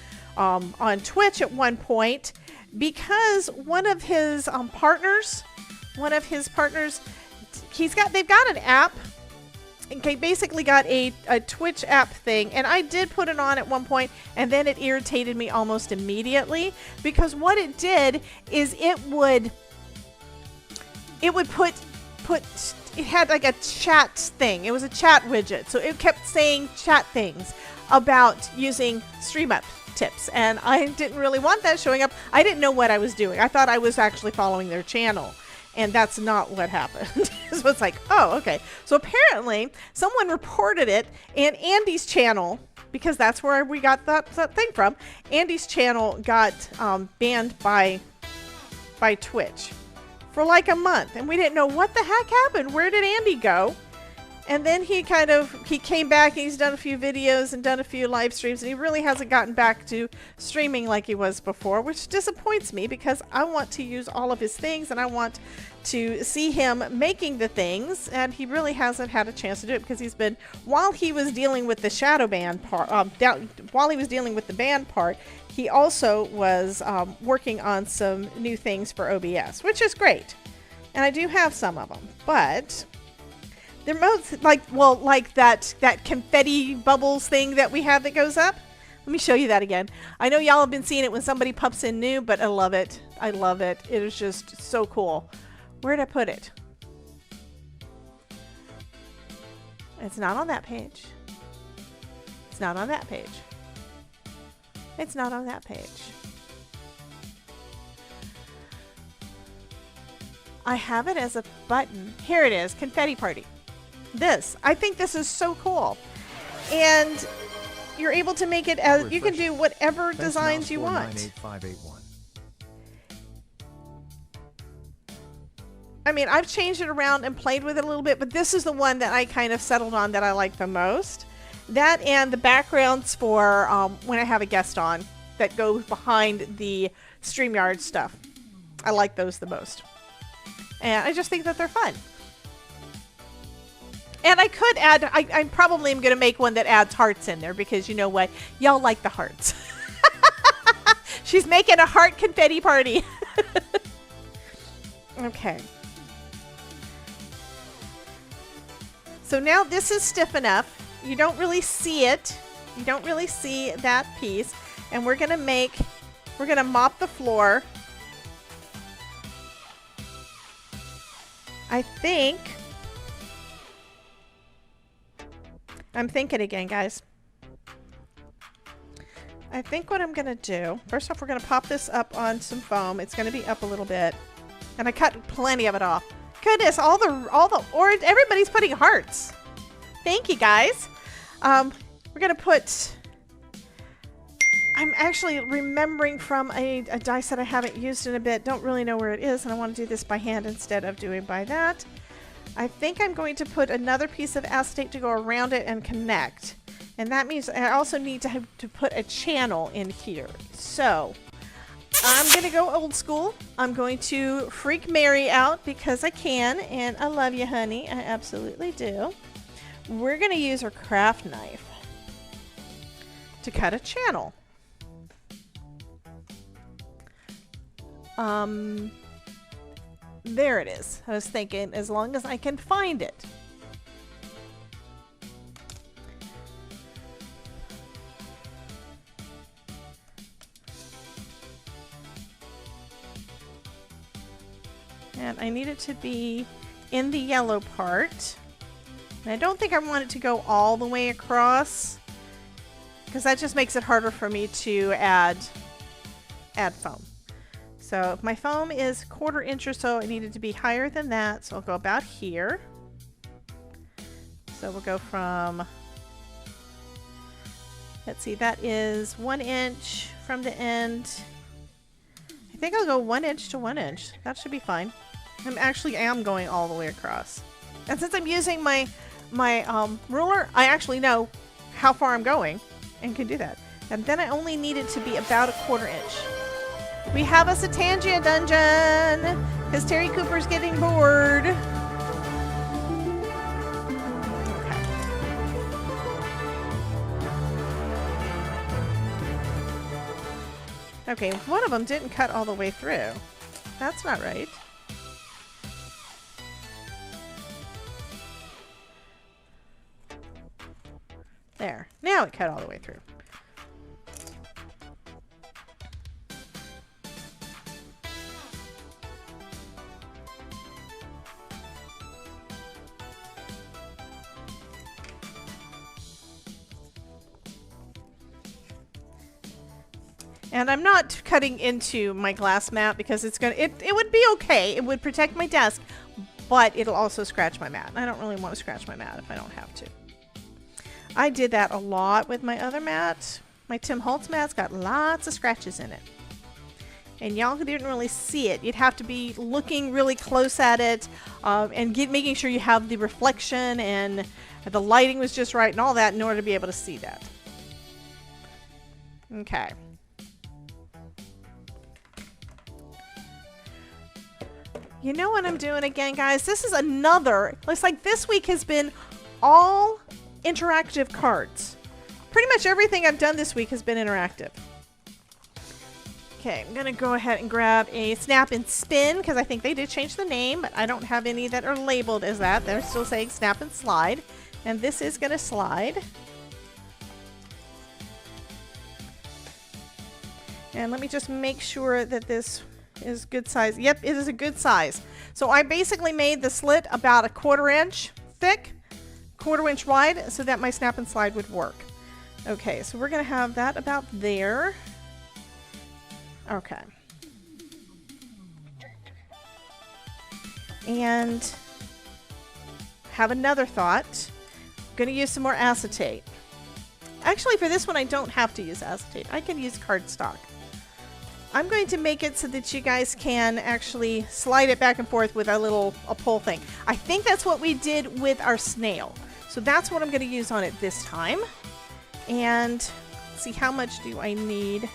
Twitch at one point because one of his partners, they've got an app, and they basically got a Twitch app thing, and I did put it on at one point, and then it irritated me almost immediately, because what it did is it would put it had like a chat thing. It was a chat widget, so it kept saying chat things about using stream up tips, and I didn't really want that showing up. I didn't know what I was doing. I thought I was actually following their channel, and that's not what happened. So it's like, oh, okay. So apparently someone reported it, and Andy's channel, because that's where we got that thing from, Andy's channel got banned by Twitch for like a month, and we didn't know what the heck happened. Where did Andy go? And then he came back, and he's done a few videos and done a few live streams, and he really hasn't gotten back to streaming like he was before, which disappoints me, because I want to use all of his things, and I want to see him making the things, and he really hasn't had a chance to do it, because he's been, while he was dealing with the shadow ban part, while he was dealing with the ban part, he also was working on some new things for OBS, which is great. And I do have some of them, but... they're most like that confetti bubbles thing that we have that goes up. Let me show you that again. I know y'all have been seeing it when somebody pops in new, but I love it. I love it. It is just so cool. Where'd I put it? It's not on that page. It's not on that page. It's not on that page. I have it as a button. Here it is, confetti party. This, I think this is so cool, and you're able to make it as you can do whatever designs you want. I mean, I've changed it around and played with it a little bit, but this is the one that I kind of settled on that I like the most. That and the backgrounds for when I have a guest on that goes behind the StreamYard stuff. I like those the most, and I just think that they're fun. And I could add, I probably am going to make one that adds hearts in there, because you know what? Y'all like the hearts. She's making a heart confetti party. Okay. So now this is stiff enough. You don't really see it. You don't really see that piece. And we're going to mop the floor. I think I'm thinking again, guys. I think what I'm gonna do, first off, we're gonna pop this up on some foam. It's gonna be up a little bit. And I cut plenty of it off. Goodness, all the orange, everybody's putting hearts. Thank you, guys. We're gonna put, I'm actually remembering from a dice that I haven't used in a bit. Don't really know where it is, and I want to do this by hand instead of doing by that. I think I'm going to put another piece of acetate to go around it and connect. And that means I also need to put a channel in here. So I'm going to go old school. I'm going to freak Mary out because I can. And I love you, honey. I absolutely do. We're going to use our craft knife to cut a channel. There it is. I was thinking as long as I can find it. And I need it to be in the yellow part. And I don't think I want it to go all the way across, because that just makes it harder for me to add foam. So if my foam is 1/4 inch or so, I need it to be higher than that. So I'll go about here. So we'll go from, let's see, that is 1 inch from the end. I think I'll go 1 inch to 1 inch. That should be fine. I am going all the way across. And since I'm using my ruler, I actually know how far I'm going and can do that. And then I only need it to be about 1/4 inch. We have us a Tangia dungeon because Terry Cooper's getting bored. Okay, one of them didn't cut all the way through. That's not right. There. Now it cut all the way through. And I'm not cutting into my glass mat because it would be okay. It would protect my desk, but it'll also scratch my mat. I don't really want to scratch my mat if I don't have to. I did that a lot with my other mat. My Tim Holtz mat's got lots of scratches in it. And y'all didn't really see it. You'd have to be looking really close at it and making sure you have the reflection and the lighting was just right and all that in order to be able to see that. Okay. You know what I'm doing again, guys? This is another, looks like this week has been all interactive cards. Pretty much everything I've done this week has been interactive. Okay, I'm gonna go ahead and grab a Snap and Spin because I think they did change the name, but I don't have any that are labeled as that. They're still saying Snap and Slide, and this is gonna slide. And let me just make sure that this is good size. Yep, it is a good size. So I basically made the slit about 1/4 inch thick, 1/4 inch wide, so that my Snap and Slide would work. Okay, so we're gonna have that about there. Okay. And have another thought. I'm gonna use some more acetate. Actually, for this one, I don't have to use acetate. I can use cardstock. I'm going to make it so that you guys can actually slide it back and forth with a pull thing. I think that's what we did with our snail. So that's what I'm going to use on it this time. And let's see, how much do I need?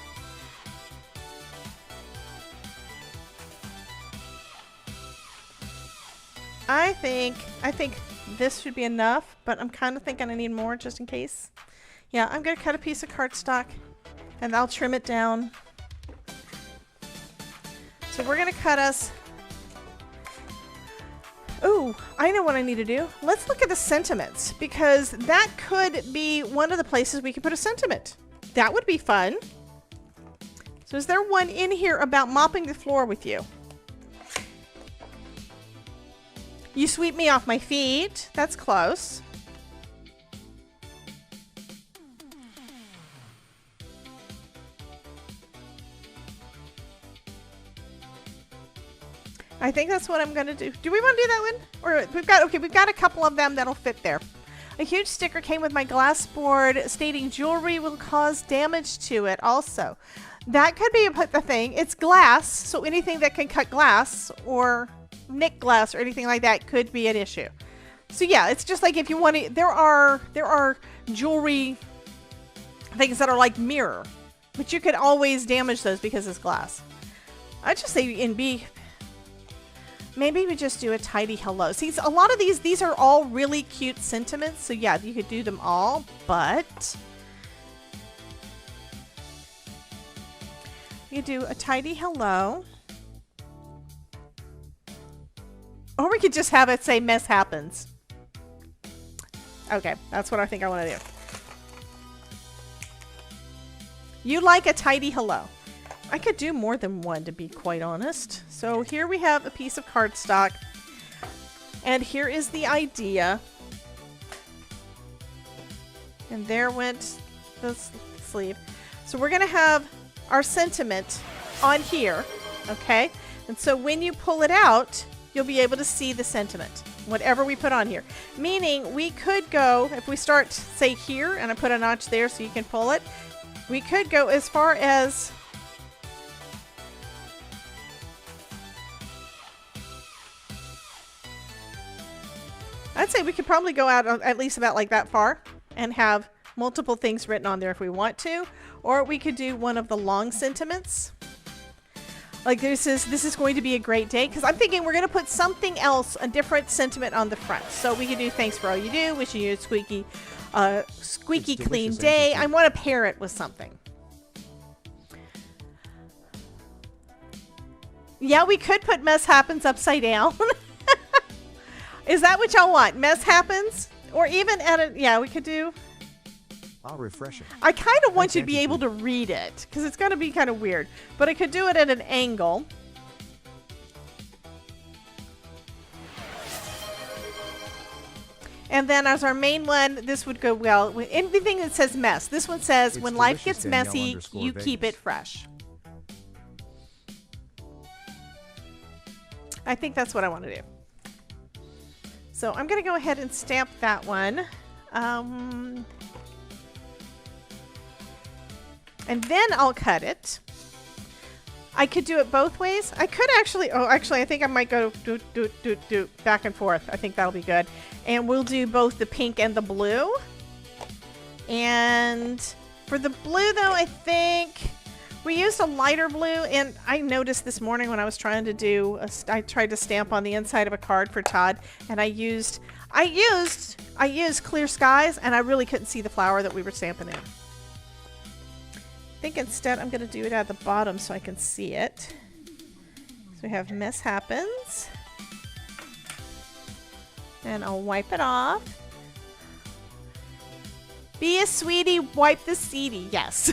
I think this should be enough, but I'm kind of thinking I need more just in case. Yeah, I'm going to cut a piece of cardstock and I'll trim it down. So we're going to cut us... Ooh, I know what I need to do. Let's look at the sentiments, because that could be one of the places we could put a sentiment. That would be fun. So is there one in here about mopping the floor with you? You sweep me off my feet. That's close. I think that's what I'm going to do. Do we want to do that one? Or we've got a couple of them that'll fit there. A huge sticker came with my glass board stating jewelry will cause damage to it also. That could be the thing. It's glass, so anything that can cut glass or nick glass or anything like that could be an issue. So yeah, it's just like if you want to, there are jewelry things that are like mirror, but you could always damage those because it's glass. I'd just say in B, maybe we just do a tidy hello. See, a lot of these are all really cute sentiments. So yeah, you could do them all, but you do a tidy hello. Or we could just have it say mess happens. Okay, that's what I think I want to do. You like a tidy hello. I could do more than one, to be quite honest. So here we have a piece of cardstock. And here is the idea. And there went the sleeve. So we're going to have our sentiment on here. Okay? And so when you pull it out, you'll be able to see the sentiment. Whatever we put on here. Meaning we could go, if we start, say here, and I put a notch there so you can pull it. We could go as far as... I'd say we could probably go out at least about like that far and have multiple things written on there if we want to. Or we could do one of the long sentiments. Like this is going to be a great day. Because I'm thinking we're going to put something else, a different sentiment on the front. So we could do thanks for all you do. Wishing you a squeaky clean day. I want to pair it with something. Yeah, we could put mess happens upside down. Is that what y'all want? Mess happens? Or even at a... Yeah, we could do...
I'll refresh it.
I kind of want you to be able to read it. Because it's going to be kind of weird. But I could do it at an angle. And then as our main one, this would go well with anything that says mess. This one says, when life gets messy, you keep it fresh. I think that's what I want to do. So I'm going to go ahead and stamp that one. And then I'll cut it. I could do it both ways. I could actually, I think I might go do back and forth. I think that'll be good. And we'll do both the pink and the blue. And for the blue though, I think we used a lighter blue, and I noticed this morning when I was trying to do, I tried to stamp on the inside of a card for Todd, and I used clear skies, and I really couldn't see the flower that we were stamping in. I think instead I'm going to do it at the bottom so I can see it. So we have mess happens, and I'll wipe it off. Be a sweetie, wipe the seedy. Yes.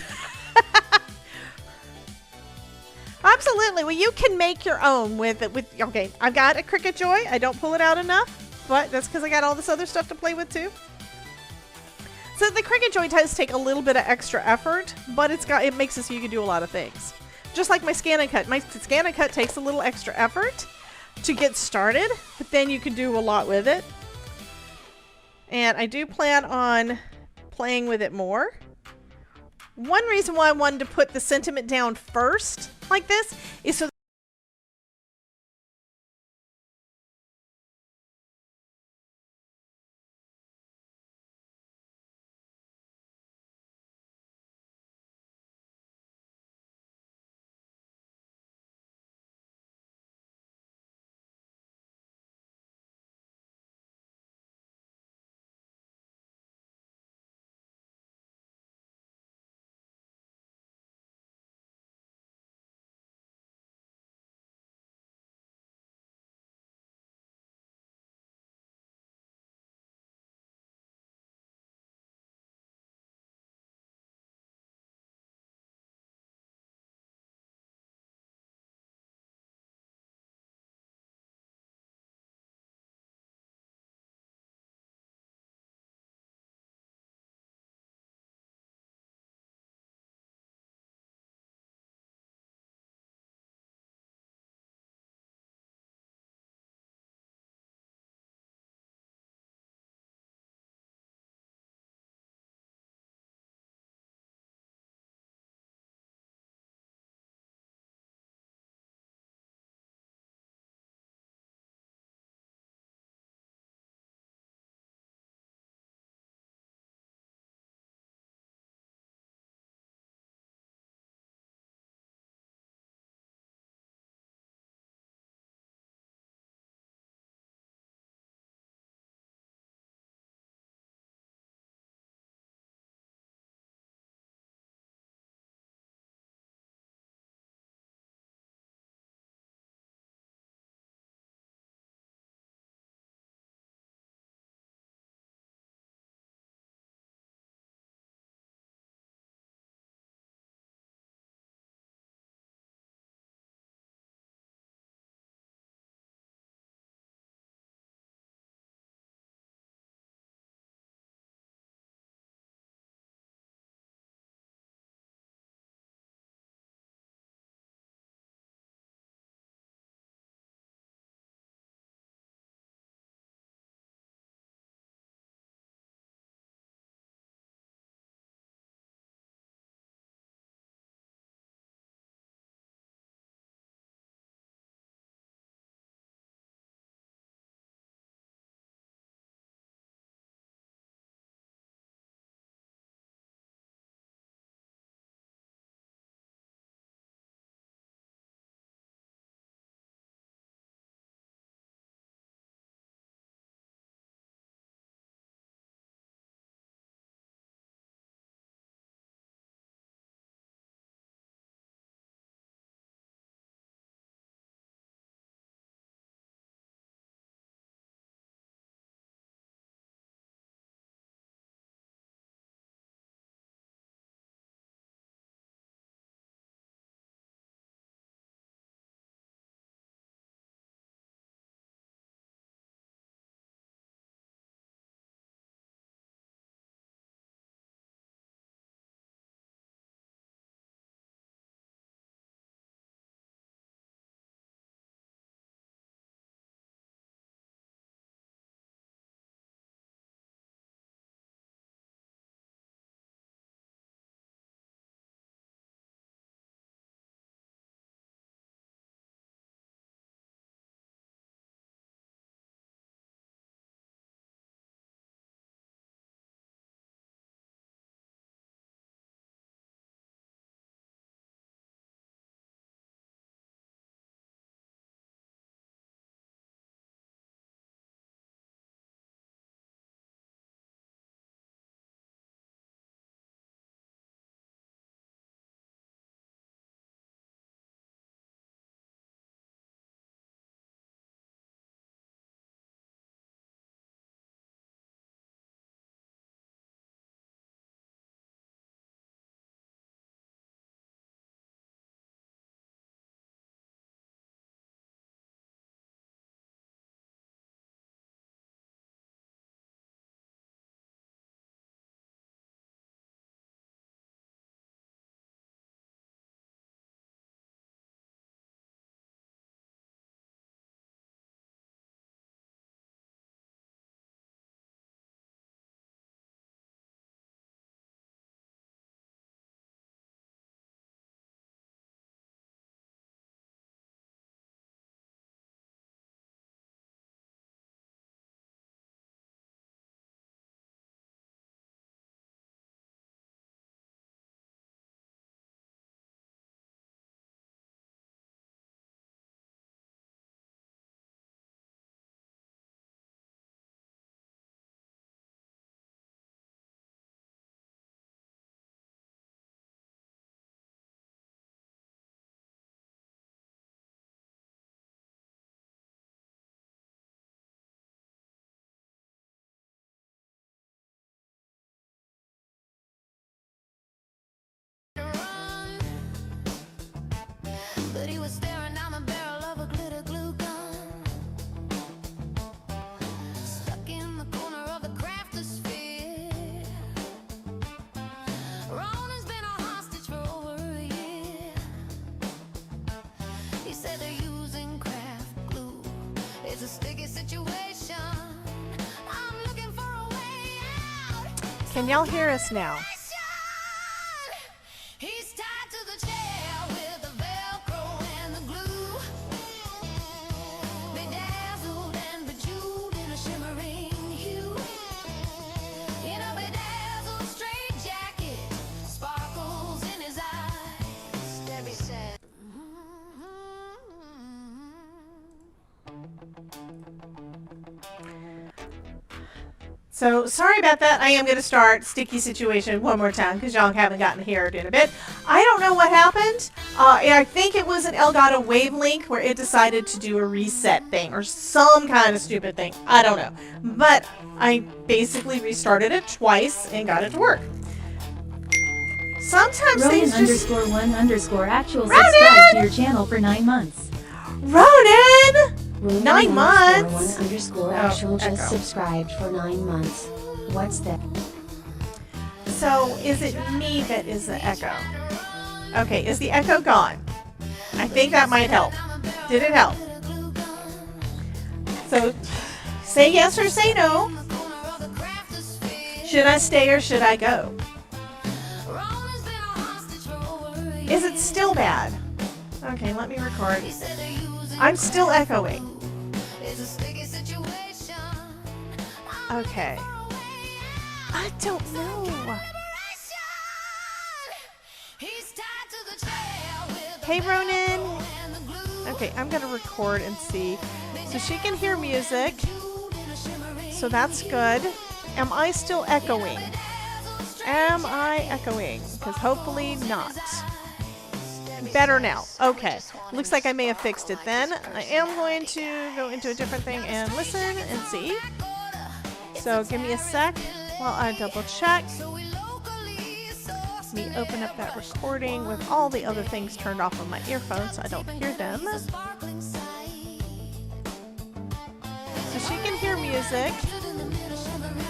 Absolutely. Well, you can make your own with okay, I've got a Cricut Joy. I don't pull it out enough, but that's because I got all this other stuff to play with too. So the Cricut Joy does take a little bit of extra effort, but it makes it so you can do a lot of things. Just like my Scan and Cut. My Scan and Cut takes a little extra effort to get started, but then you can do a lot with it. And I do plan on playing with it more. One reason why I wanted to put the sentiment down first like this is so Can y'all hear us now? So sorry about that. I am going to start Sticky Situation one more time because y'all haven't gotten to hear it in a bit. I don't know what happened. I think it was an Elgato Wavelink where it decided to do a reset thing or some kind of stupid thing. I don't know. But I basically restarted it twice and got it to work. Sometimes things just...
Ronan_1_actual subscribe to your channel for 9 months.
Ronan! 9 months.
_1_actual just subscribed for 9 months. What's that?
So is it me that is the echo? Okay, is the echo gone? I think that might help. Did it help? So say yes or say no. Should I stay or should I go? Is it still bad? Okay, let me record. I'm still echoing. Okay. I don't know. Hey, Ronan. Okay, I'm going to record and see. So she can hear music. So that's good. Am I still echoing? Am I echoing? Because hopefully not. Better now. Okay. Looks like I may have fixed it then. I am going to go into a different thing and listen and see. So give me a sec while I double check. Let me open up that recording with all the other things turned off on my earphones so I don't hear them. So she can hear music.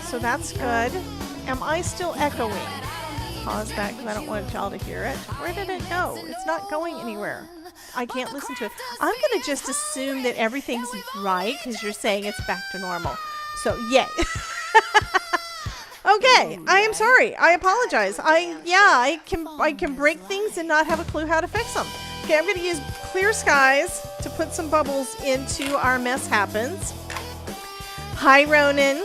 So that's good. Am I still echoing? Pause that because I don't want y'all to hear it. Where did it go? It's not going anywhere. I can't listen to it. I'm going to just assume that everything's right because you're saying it's back to normal. So, yay. Okay, I am sorry. I apologize. I can break things and not have a clue how to fix them. Okay, I'm going to use Clear Skies to put some bubbles into our Mess Happens. Hi, Ronan.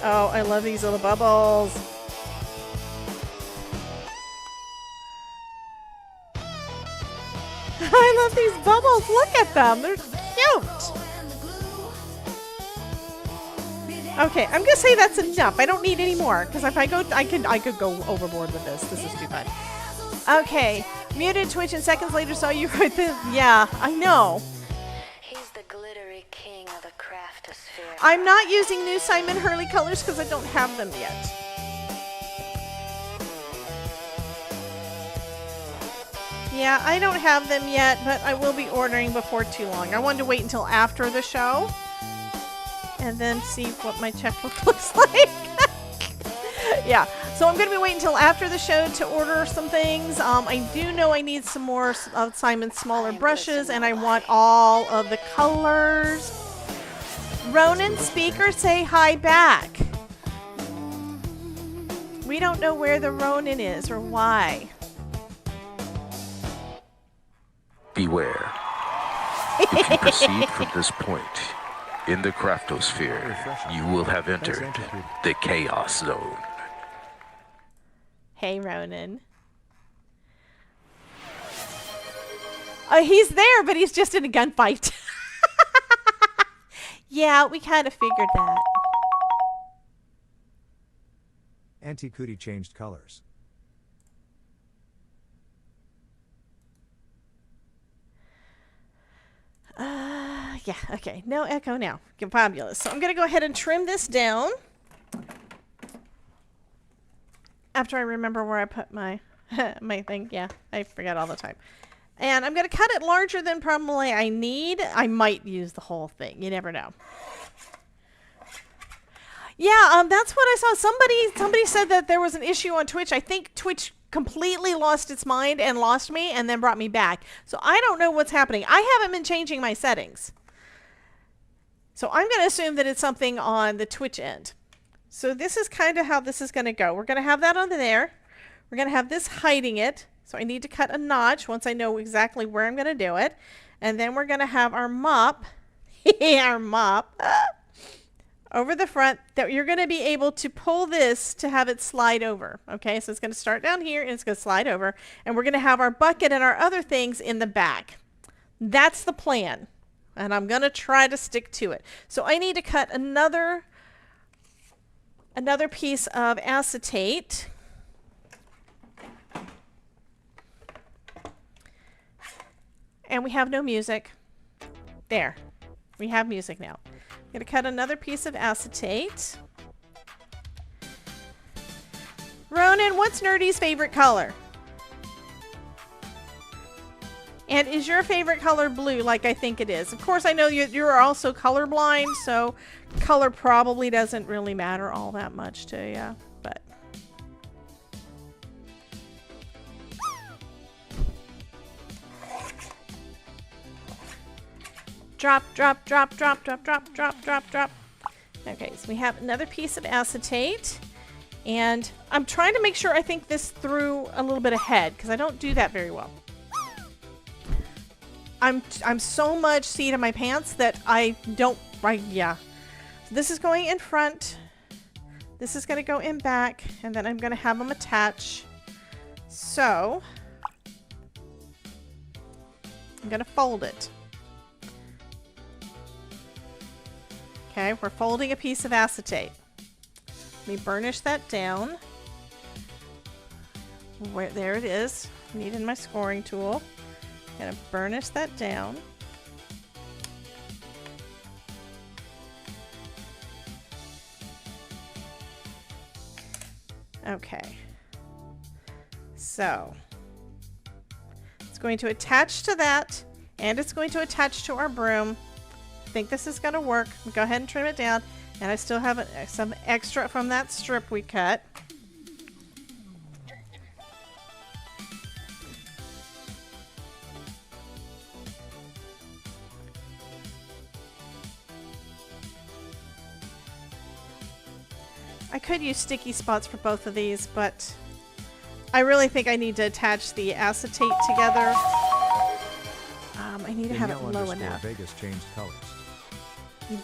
Oh, I love these little bubbles. I love these bubbles. Look at them. They're cute. Okay, I'm gonna say that's enough. I don't need any more because if I go, I could go overboard with this. This is too fun. Okay, muted Twitch and seconds later saw you right there. Yeah, I know.
He's the glittery king of the craftosphere.
I'm not using new Simon Hurley colors because I don't have them yet. Yeah, I don't have them yet, but I will be ordering before too long. I wanted to wait until after the show and then see what my checkbook looks like. Yeah, so I'm going to be waiting until after the show to order some things. I do know I need some more of Simon's smaller brushes, and I want all of the colors. Ronan, speaker, say hi back. We don't know where the Ronan is or why.
Beware. If you proceed from this point in the craftosphere, you will have entered the chaos zone.
Hey, Ronan. He's there, but he's just in a gunfight. Yeah, we kind of figured that.
Auntie Cootie changed colors.
Yeah, okay. No echo now. Fabulous. So I'm going to go ahead and trim this down. After I remember where I put my my thing. Yeah, I forget all the time. And I'm going to cut it larger than probably I need. I might use the whole thing. You never know. Yeah, that's what I saw. Somebody said that there was an issue on Twitch. I think Twitch completely lost its mind and lost me and then brought me back. So I don't know what's happening. I haven't been changing my settings. So I'm going to assume that it's something on the Twitch end. So this is kind of how this is going to go. We're going to have that on there. We're going to have this hiding it. So I need to cut a notch once I know exactly where I'm going to do it. And then we're going to have our mop, our mop, over the front that you're going to be able to pull this to have it slide over. Okay, so it's going to start down here and it's going to slide over. And we're going to have our bucket and our other things in the back. That's the plan. And I'm going to try to stick to it. So I need to cut another piece of acetate. And we have no music. There. We have music now. I'm going to cut another piece of acetate. Ronan, what's Nerdy's favorite color? And is your favorite color blue like I think it is? Of course, I know you're also colorblind, so color probably doesn't really matter all that much to you. But drop, drop, drop, drop, drop, drop, drop, drop, drop. Okay, so we have another piece of acetate. And I'm trying to make sure I think this through a little bit ahead, because I don't do that very well. I'm so much seat in my pants that I don't, yeah. So this is going in front. This is going to go in back, and then I'm going to have them attach. So I'm going to fold it. Okay, we're folding a piece of acetate. Let me burnish that down. There it is. Needed my scoring tool. Gonna burnish that down. Okay. So it's going to attach to that, and it's going to attach to our broom. I think this is going to work. Go ahead and trim it down, and I still have some extra from that strip we cut. I could use sticky spots for both of these, but I really think I need to attach the acetate together. I need to have it low enough.
Vegas changed colors.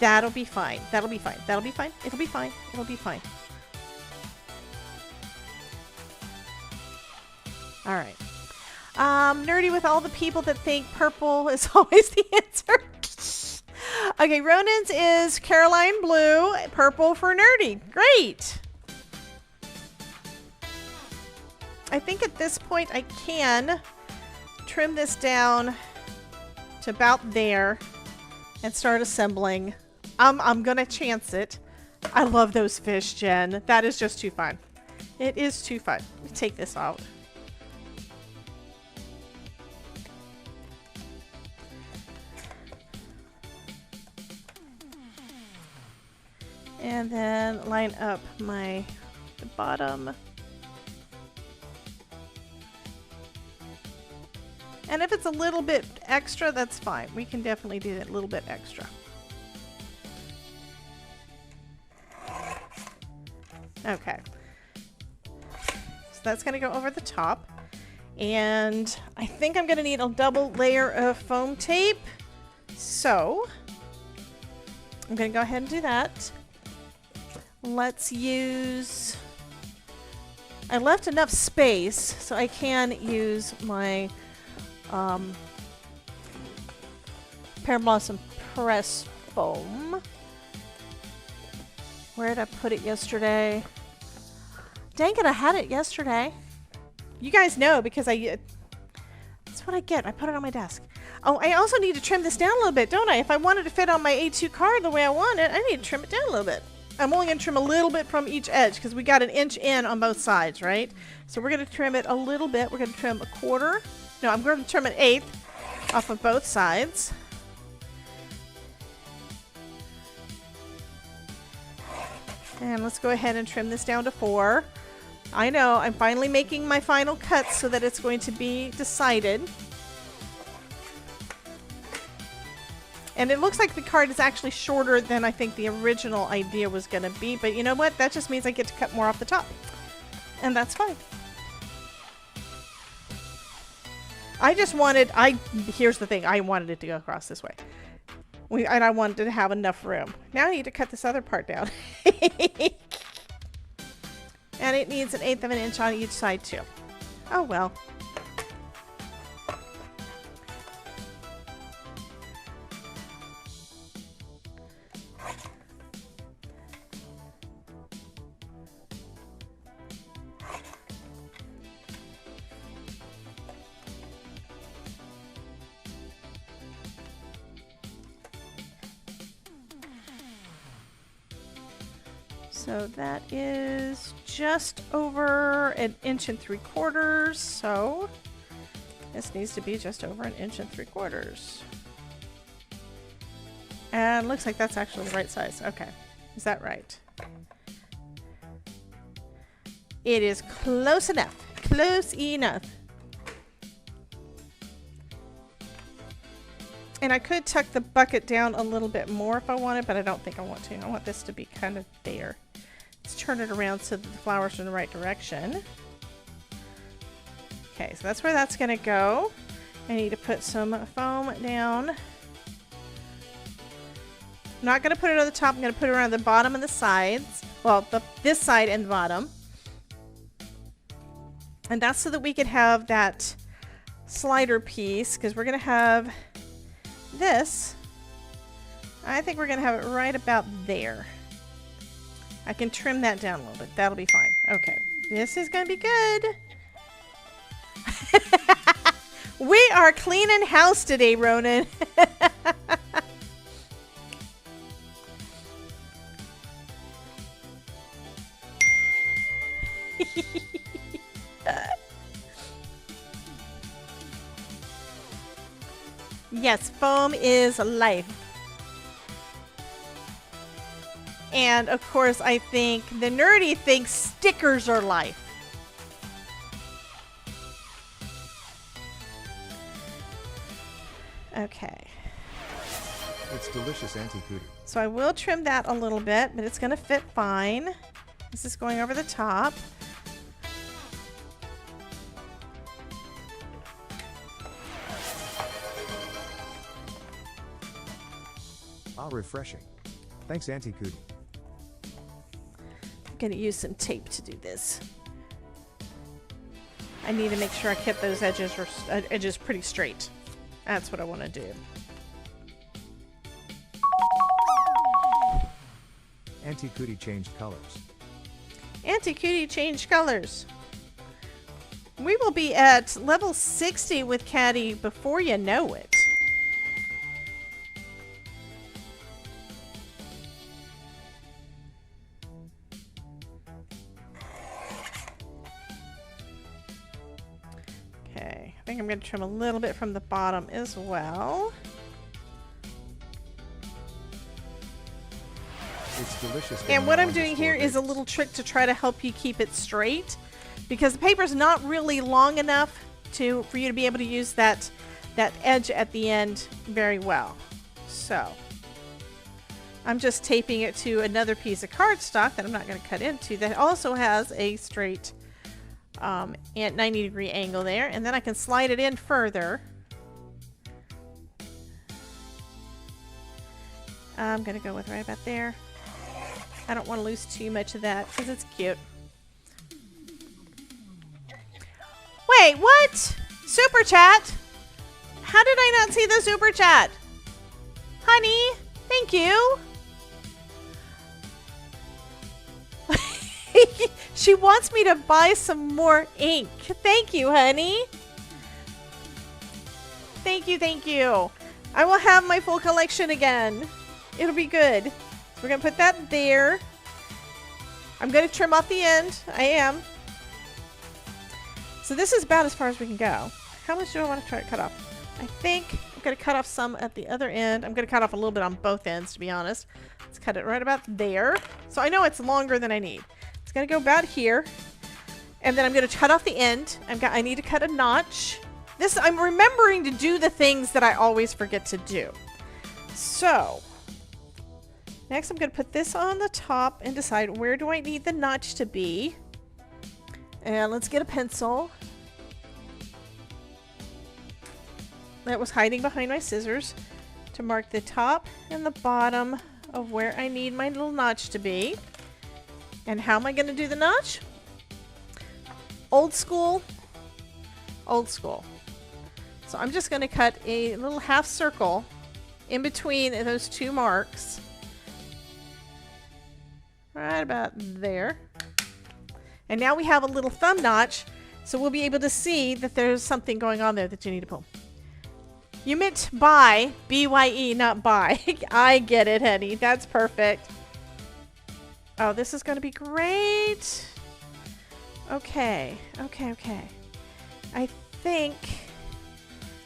That'll be fine. That'll be fine. That'll be fine. It'll be fine. It'll be fine. All right. Nerdy with all the people that think purple is always the answer. Okay, Ronan's is Caroline Blue, purple for Nerdy. Great. I think at this point I can trim this down to about there and start assembling. I'm gonna chance it. I love those fish, Jen. That is just too fun. It is too fun. Let me take this out. And then line up the bottom. And if it's a little bit extra, that's fine. We can definitely do that a little bit extra. Okay. So that's going to go over the top. And I think I'm going to need a double layer of foam tape. So I'm going to go ahead and do that. Let's use... I left enough space so I can use my Pear Blossom Press Foam. Where did I put it yesterday? Dang it, I had it yesterday. You guys know because that's what I get. I put it on my desk. Oh, I also need to trim this down a little bit, don't I? If I wanted to fit on my A2 card the way I want it, I need to trim it down a little bit. I'm only going to trim a little bit from each edge because we got an inch in on both sides, right? So we're going to trim it a little bit. We're going to trim a quarter. No, I'm going to trim an eighth off of both sides. And let's go ahead and trim this down to 4. I know, I'm finally making my final cuts so that it's going to be decided. And it looks like the card is actually shorter than I think the original idea was going to be. But you know what? That just means I get to cut more off the top. And that's fine. I just wanted, here's the thing. I wanted it to go across this way. And I wanted to have enough room. Now I need to cut this other part down. And it needs 1/8 of an inch on each side too. Oh well. So that is just over 1 3/4 inches. So this needs to be just over 1 3/4 inches. And looks like that's actually the right size. Okay. Is that right? It is close enough. Close enough. And I could tuck the bucket down a little bit more if I wanted, but I don't think I want to. I want this to be kind of there. Let's turn it around so that the flowers are in the right direction. Okay, so that's where that's going to go. I need to put some foam down. I'm not going to put it on the top. I'm going to put it around the bottom and the sides. Well, this side and the bottom. And that's so that we could have that slider piece, because we're going to have this. I think we're going to have it right about there. I can trim that down a little bit. That'll be fine. Okay. This is going to be good. We are cleaning house today, Ronan. Yes, foam is life. And of course, I think the nerdy thinks stickers are life. Okay.
It's delicious, Auntie Cootie.
So I will trim that a little bit, but it's going to fit fine. This is going over the top.
Ah, refreshing. Thanks, Auntie Cootie.
I'm going to use some tape to do this. I need to make sure I kept those edges pretty straight. That's what I want to do.
Auntie Cootie changed colors.
Auntie Cootie changed colors. We will be at level 60 with Caddy before you know it. Okay, I think I'm going to trim a little bit from the bottom as well.
It's delicious.
And what I'm doing here is a little trick to try to help you keep it straight, because the paper's not really long enough for you to be able to use that edge at the end very well. So I'm just taping it to another piece of cardstock that I'm not going to cut into that also has a straight and 90-degree angle there, and then I can slide it in further. I'm going to go with right about there. I don't want to lose too much of that because it's cute. Wait, what? Super chat? How did I not see the super chat? Honey, thank you. She wants me to buy some more ink. Thank you, honey. Thank you, thank you. I will have my full collection again. It'll be good. So we're going to put that there. I'm going to trim off the end. I am. So this is about as far as we can go. How much do I want to try to cut off? I think I'm going to cut off some at the other end. I'm going to cut off a little bit on both ends, to be honest. Let's cut it right about there. So I know it's longer than I need. It's going to go about here. And then I'm going to cut off the end. I need to cut a notch. I'm remembering to do the things that I always forget to do. So, next I'm going to put this on the top and decide where do I need the notch to be. And let's get a pencil. That was hiding behind my scissors to mark the top and the bottom of where I need my little notch to be. And how am I going to do the notch? Old school. Old school. So I'm just going to cut a little half circle in between those two marks. Right about there. And now we have a little thumb notch, so we'll be able to see that there's something going on there that you need to pull. You meant buy, B-Y-E, not buy. I get it, honey. That's perfect. Oh, this is going to be great. Okay. I think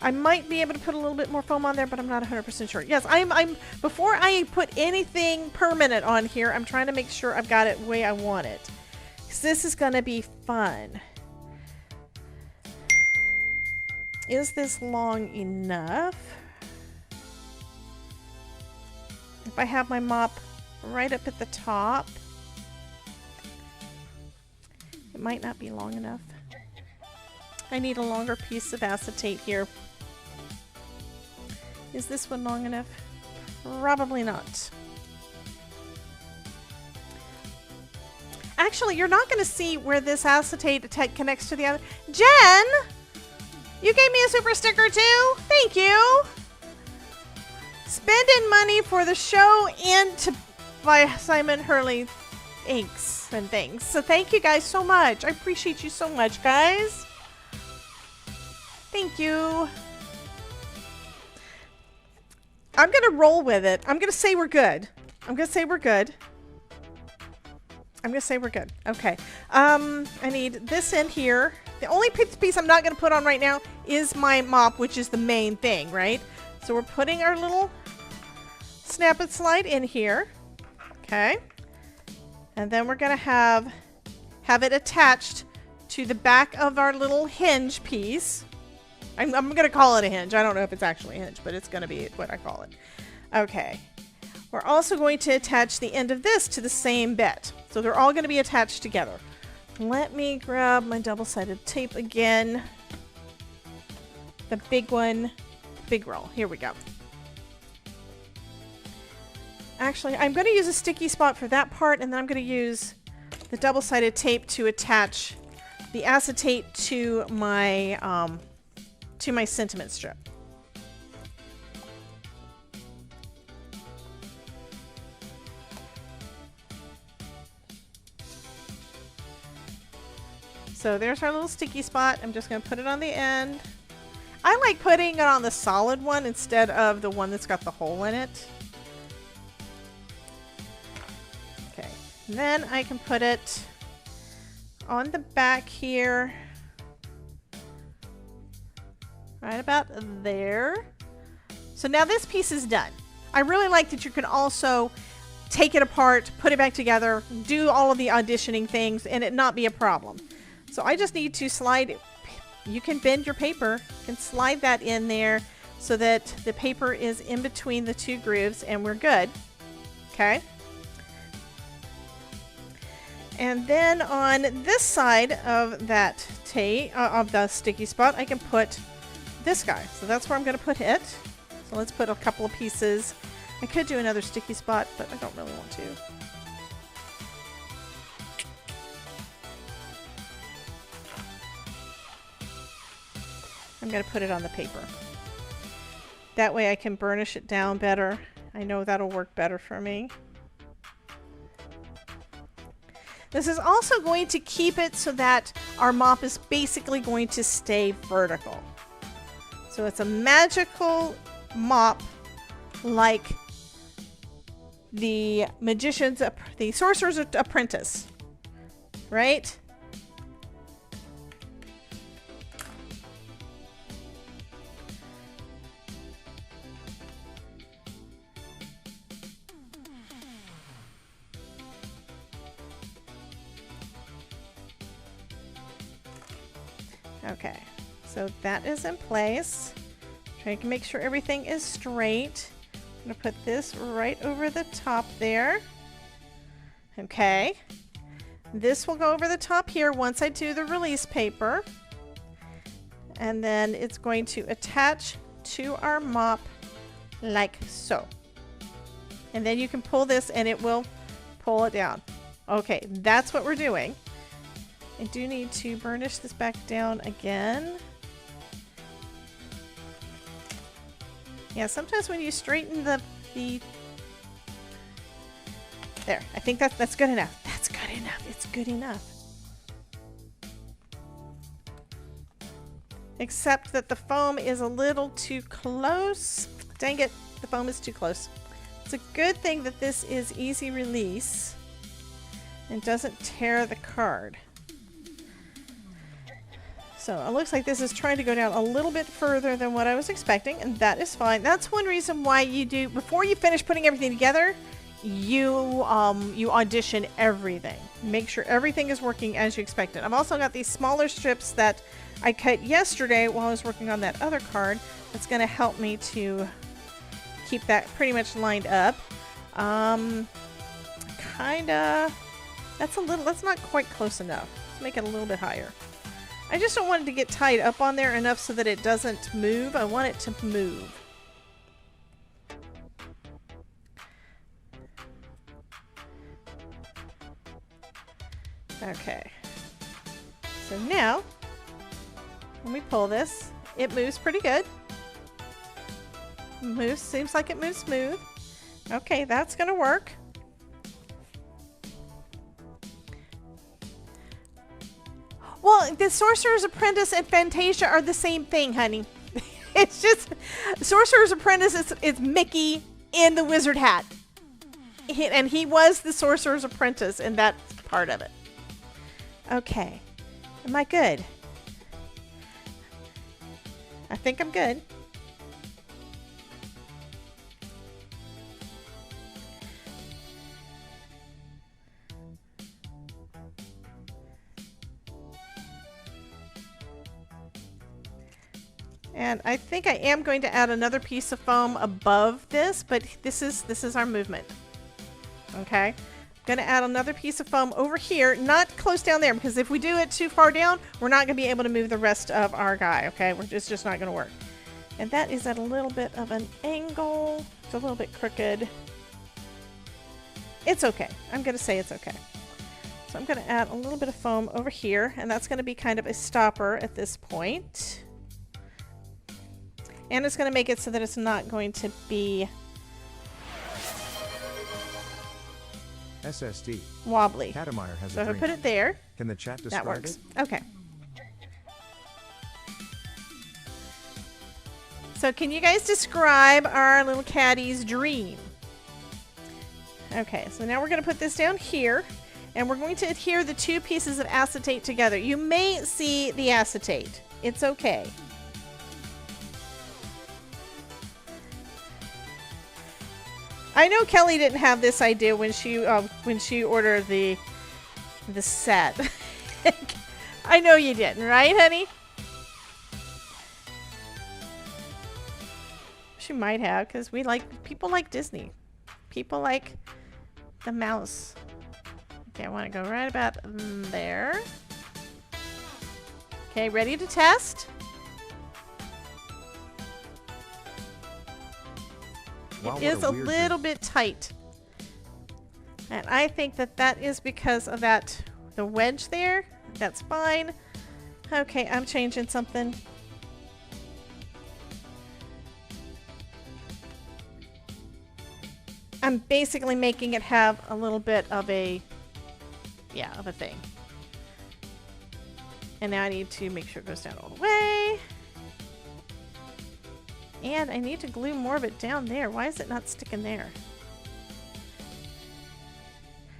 I might be able to put a little bit more foam on there, but I'm not 100% sure. Yes, I'm before I put anything permanent on here, I'm trying to make sure I've got it the way I want it. Because this is going to be fun. Is this long enough? If I have my mop right up at the top, it might not be long enough. I need a longer piece of acetate here. Is this one long enough? Probably not. Actually, you're not going to see where this acetate connects to the other. Jen! You gave me a super sticker too? Thank you! Spending money for the show and to buy Simon Hurley inks and things. So thank you guys so much. I appreciate you so much, guys. Thank you. I'm going to roll with it. I'm going to say we're good. Okay. I need this in here. The only piece I'm not going to put on right now is my mop, which is the main thing, right? So we're putting our little snap and slide in here. Okay. And then we're going to have it attached to the back of our little hinge piece. I'm going to call it a hinge. I don't know if it's actually a hinge, but it's going to be what I call it. Okay. We're also going to attach the end of this to the same bit. So they're all going to be attached together. Let me grab my double-sided tape again. The big one. Big roll. Here we go. Actually, I'm going to use a sticky spot for that part, and then I'm going to use the double-sided tape to attach the acetate to my sentiment strip. So there's our little sticky spot. I'm just going to put it on the end. I like putting it on the solid one instead of the one that's got the hole in it. Okay. And then I can put it on the back here. Right about there. So now this piece is done. I really like that you can also take it apart, put it back together, do all of the auditioning things, and it not be a problem. So I just need to slide it. You can bend your paper, you can slide that in there so that the paper is in between the two grooves and we're good. Okay. And then on this side of that tape, of the sticky spot, I can put this guy. So that's where I'm going to put it. So let's put a couple of pieces. I could do another sticky spot, but I don't really want to. I'm going to put it on the paper. That way I can burnish it down better. I know that'll work better for me. This is also going to keep it so that our mop is basically going to stay vertical. So it's a magical mop like the the Sorcerer's Apprentice, right? Okay, so that is in place. Trying to make sure everything is straight. I'm gonna put this right over the top there. Okay. This will go over the top here once I do the release paper. And then it's going to attach to our mop like so. And then you can pull this and it will pull it down. Okay, that's what we're doing. I do need to burnish this back down again. Yeah, sometimes when you straighten the there, I think that's good enough. That's good enough. It's good enough. Except that the foam is a little too close. Dang it, the foam is too close. It's a good thing that this is easy release and doesn't tear the card. So it looks like this is trying to go down a little bit further than what I was expecting, and that is fine. That's one reason why you do, before you finish putting everything together, you audition everything. Make sure everything is working as you expected. I've also got these smaller strips that I cut yesterday while I was working on that other card. That's going to help me to keep that pretty much lined up. Kinda. That's not quite close enough. Let's make it a little bit higher. I just don't want it to get tied up on there enough so that it doesn't move. I want it to move. Okay. So now, when we pull this, it moves pretty good. Moves, seems like it moves smooth. Okay, that's gonna work. Well, the Sorcerer's Apprentice and Fantasia are the same thing, honey. It's just Sorcerer's Apprentice is Mickey in the wizard hat. And he was the Sorcerer's Apprentice, and that's part of it. Okay. Am I good? I think I'm good. And I think I am going to add another piece of foam above this, but this is our movement. Okay? I'm going to add another piece of foam over here, not close down there, because if we do it too far down, we're not going to be able to move the rest of our guy, okay? It's just not going to work. And that is at a little bit of an angle. It's a little bit crooked. It's okay. I'm going to say it's okay. So I'm going to add a little bit of foam over here, and that's going to be kind of a stopper at this point. And it's going to make it so that it's not going to be
SSD.
Wobbly.
Catamayer has
so
a
if I
dream.
put it there,
Can the chat describe
that works.
it?
Okay. So can you guys describe our little caddy's dream? Okay, so now we're going to put this down here, and we're going to adhere the two pieces of acetate together. You may see the acetate. It's okay. I know Kelly didn't have this idea when she ordered the set. I know you didn't, right, honey? She might have, because people like Disney. People like the mouse. Okay, I want to go right about there. Okay, ready to test? It is a little bit tight. And I think that is because of the wedge there. That's fine. Okay, I'm changing something. I'm basically making it have a little bit of a thing. And now I need to make sure it goes down all the way. And I need to glue more of it down there. Why is it not sticking there?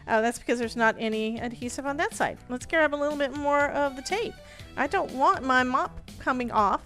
Oh, that's because there's not any adhesive on that side. Let's grab a little bit more of the tape. I don't want my mop coming off.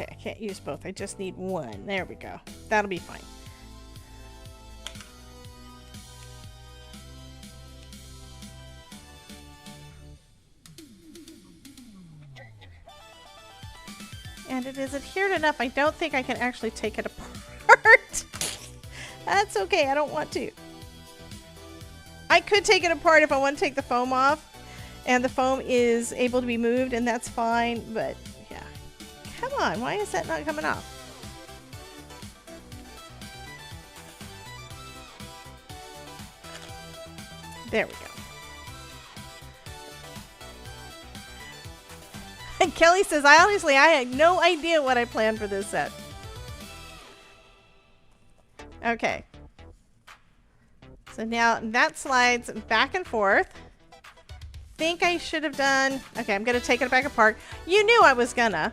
Okay, I can't use both. I just need one. There we go. That'll be fine. And it is adhered enough. I don't think I can actually take it apart. That's okay. I don't want to. I could take it apart if I want to take the foam off. And the foam is able to be moved, and that's fine. But, yeah. Come on. Why is that not coming off? There we go. And Kelly says, I had no idea what I planned for this set. Okay. So now that slides back and forth. Think I should have done... Okay, I'm going to take it back apart. You knew I was gonna.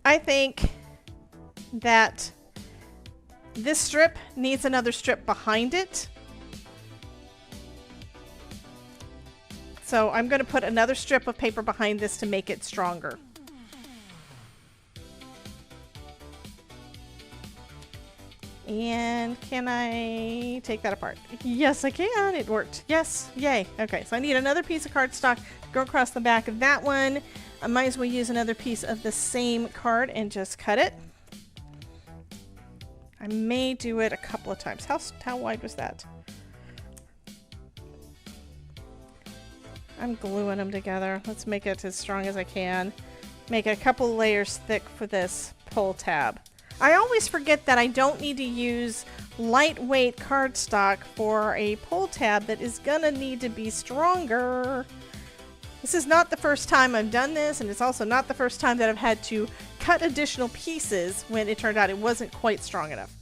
I think that this strip needs another strip behind it. So I'm going to put another strip of paper behind this to make it stronger. And can I take that apart? Yes, I can. It worked. Yes. Yay. Okay, so I need another piece of cardstock to go across the back of that one. I might as well use another piece of the same card and just cut it. I may do it a couple of times. How wide was that? I'm gluing them together. Let's make it as strong as I can. Make it a couple layers thick for this pull tab. I always forget that I don't need to use lightweight cardstock for a pull tab that is gonna need to be stronger. This is not the first time I've done this, and it's also not the first time that I've had to cut additional pieces when it turned out it wasn't quite strong enough.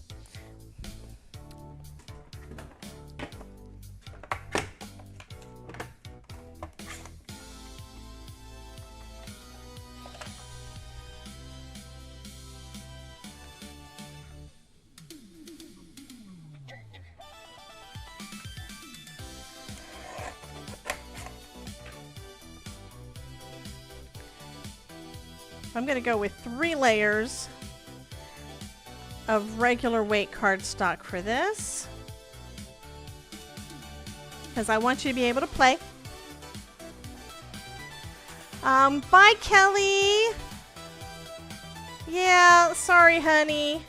I'm going to go with 3 layers of regular weight cardstock for this, because I want you to be able to play. Bye, Kelly. Yeah, sorry, honey.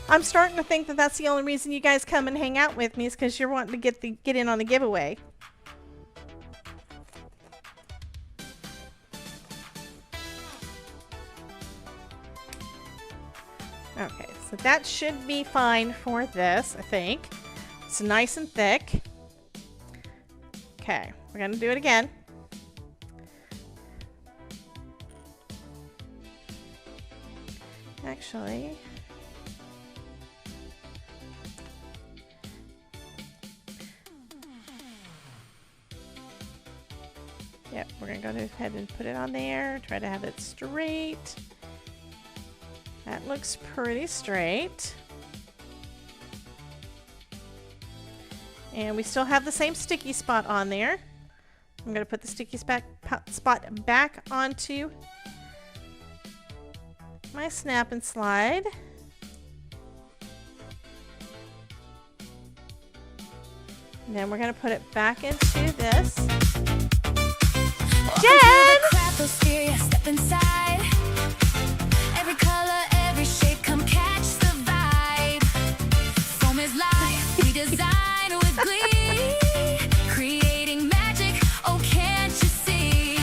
I'm starting to think that that's the only reason you guys come and hang out with me is because you're wanting to get in on the giveaway. Okay, so that should be fine for this, I think. It's nice and thick. Okay, we're gonna do it again. Actually... Yep, we're going to go ahead and put it on there. Try to have it straight. That looks pretty straight. And we still have the same sticky spot on there. I'm going to put the sticky spot back onto my snap and slide. And then we're going to put it back into this. Jen! Step inside. Every color, every shape, come catch the vibe. Foam is life, we design with glee. Creating magic, oh can't you see?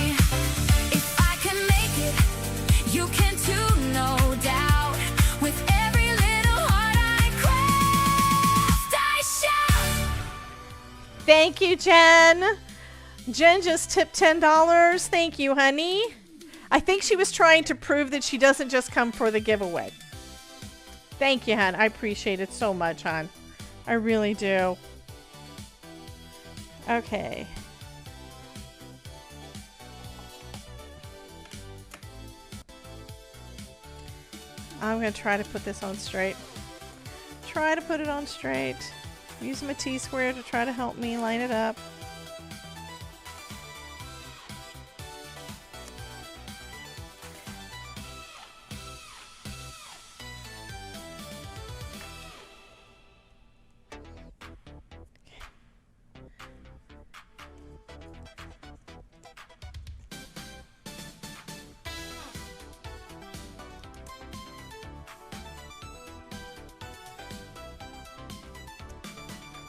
If I can make it, you can too, no doubt. With every little heart I craft, I shout. Thank you, Jen. Jen just tipped $10. Thank you, honey. I think she was trying to prove that she doesn't just come for the giveaway. Thank you, hon. I appreciate it so much, hon. I really do. Okay. I'm going to try to put this on straight. Try to put it on straight. Use my T-square to try to help me line it up.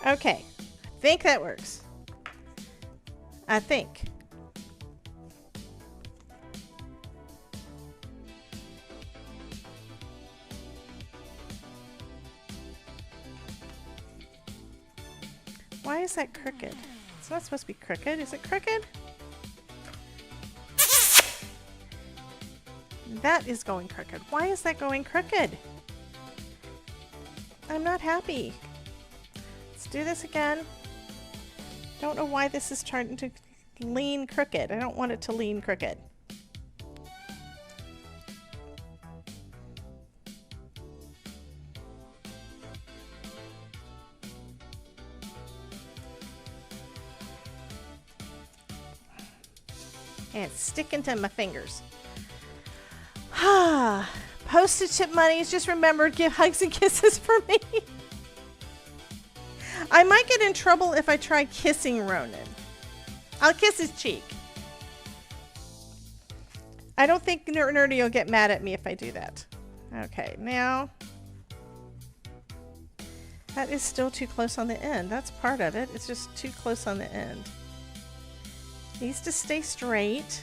Okay, I think that works. I think. Why is that crooked? It's not supposed to be crooked. Is it crooked? That is going crooked. Why is that going crooked? I'm not happy. Let's do this again. Don't know why this is starting to lean crooked. I don't want it to lean crooked. And it's sticking to my fingers. Postage tip monies. Just remember, give hugs and kisses for me. I might get in trouble if I try kissing Ronan. I'll kiss his cheek. I don't think Nerdy will get mad at me if I do that. Okay, now. That is still too close on the end. That's part of it. It's just too close on the end. Needs to stay straight.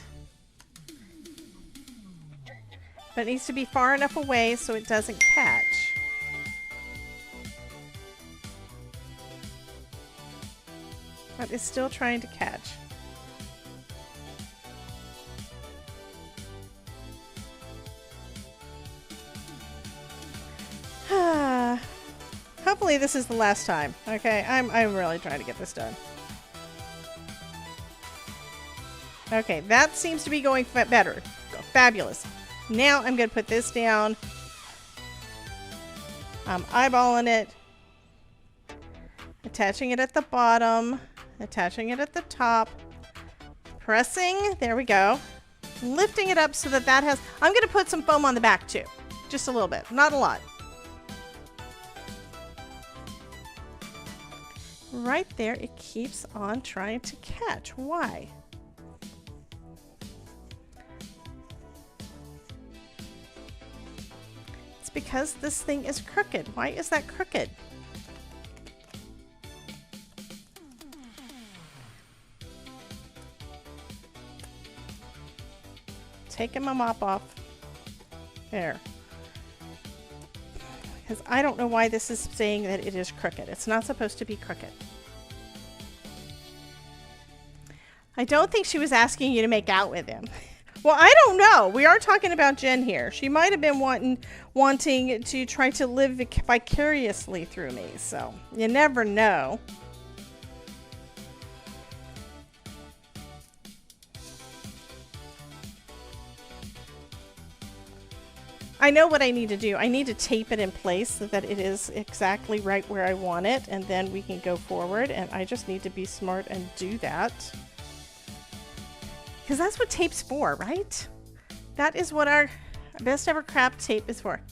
But it needs to be far enough away so it doesn't catch. But it's still trying to catch. Hopefully this is the last time. Okay, I'm really trying to get this done. Okay, that seems to be going better. Fabulous. Now I'm going to put this down. I'm eyeballing it. Attaching it at the bottom. Attaching it at the top. Pressing. There we go. Lifting it up so that that has... I'm going to put some foam on the back too. Just a little bit. Not a lot. Right there. It keeps on trying to catch. Why? Because this thing is crooked. Why is that crooked? Taking my mop off. There. Because I don't know why this is saying that it is crooked. It's not supposed to be crooked. I don't think she was asking you to make out with him. Well, I don't know. We are talking about Jen here. She might have been wanting to try to live vicariously through me. So, you never know. I know what I need to do. I need to tape it in place so that it is exactly right where I want it. And then we can go forward. And I just need to be smart and do that. Because that's what tape's for, right? That is what our best ever craft tape is for.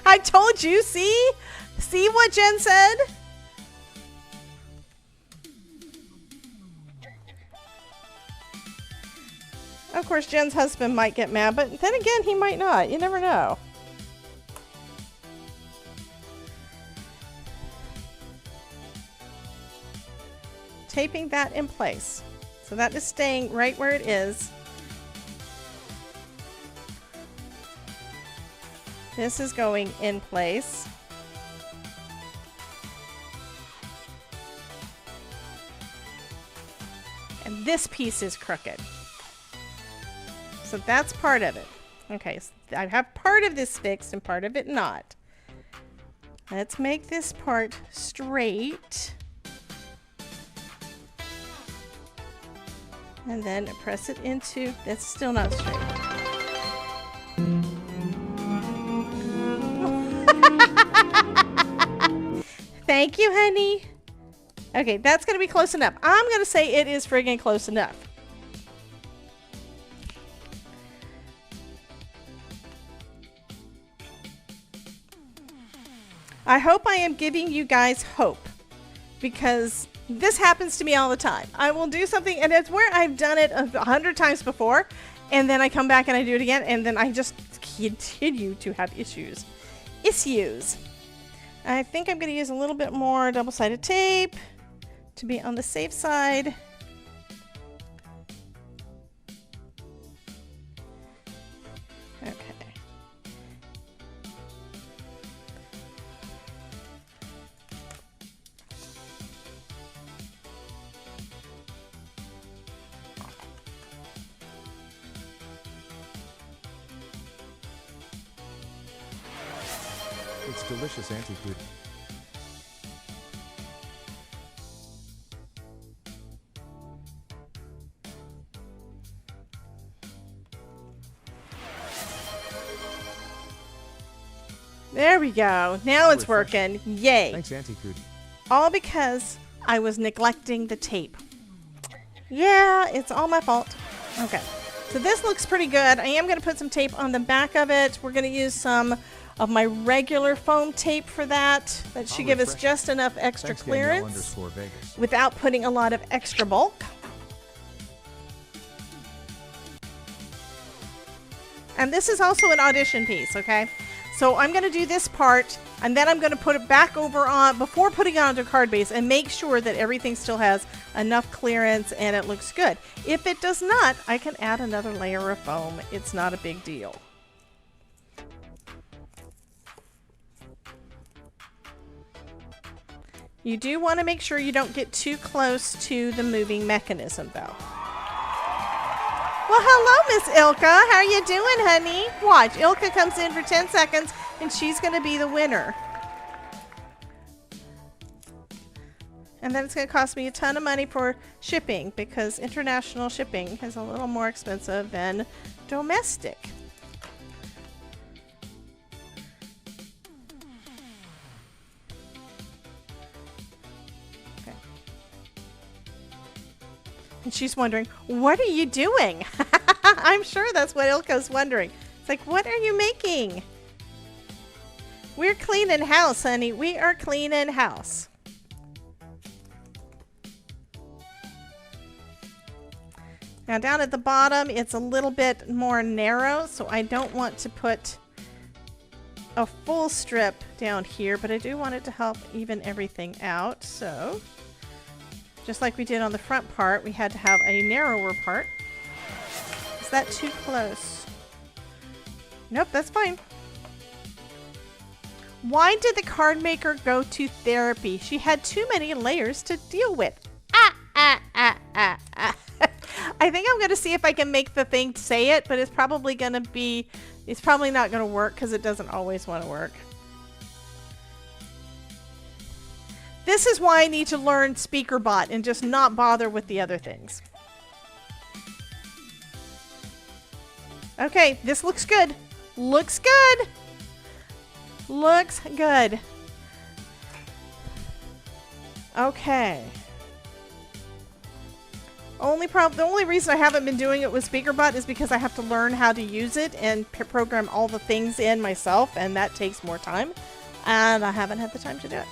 I told you, see? See what Jen said? Of course, Jen's husband might get mad, but then again, he might not. You never know. Taping that in place. So that is staying right where it is. This is going in place. And this piece is crooked. So that's part of it. Okay, so I have part of this fixed and part of it not. Let's make this part straight. And then press it into, that's still not straight. Thank you, honey. Okay, that's going to be close enough. I'm going to say it is friggin' close enough. I hope I am giving you guys hope, because this happens to me all the time. I will do something, and it's where I've done it 100 times before, and then I come back and I do it again, and then I just continue to have issues. I think I'm going to use a little bit more double-sided tape to be on the safe side. Okay.
It's delicious anti-food.
There we go. Now it's working. Yay.
Thanks, Anti-Food.
All because I was neglecting the tape. Yeah, it's all my fault. Okay. So this looks pretty good. I am going to put some tape on the back of it. We're going to use some of my regular foam tape for that. That should give us just enough extra clearance without putting a lot of extra bulk. And this is also an audition piece, okay? So I'm going to do this part, and then I'm going to put it back over on, before putting it onto card base, and make sure that everything still has enough clearance and it looks good. If it does not, I can add another layer of foam. It's not a big deal. You do want to make sure you don't get too close to the moving mechanism, though. Well, hello, Miss Ilka. How are you doing, honey? Watch, Ilka comes in for 10 seconds, and she's going to be the winner. And then it's going to cost me a ton of money for shipping, because international shipping is a little more expensive than domestic. And she's wondering, what are you doing? I'm sure that's what Ilka's wondering. It's like, what are you making? We're cleaning house, honey. We are cleaning house. Now down at the bottom, it's a little bit more narrow, so I don't want to put a full strip down here, but I do want it to help even everything out. So just like we did on the front part, we had to have a narrower part. Is that too close? Nope, that's fine. Why did the card maker go to therapy? She had too many layers to deal with. I think I'm going to see if I can make the thing say it, but it's probably not going to work because it doesn't always want to work. This is why I need to learn SpeakerBot and just not bother with the other things. Okay, this looks good. Looks good. Looks good. Okay. The only reason I haven't been doing it with SpeakerBot is because I have to learn how to use it and program all the things in myself, and that takes more time. And I haven't had the time to do it.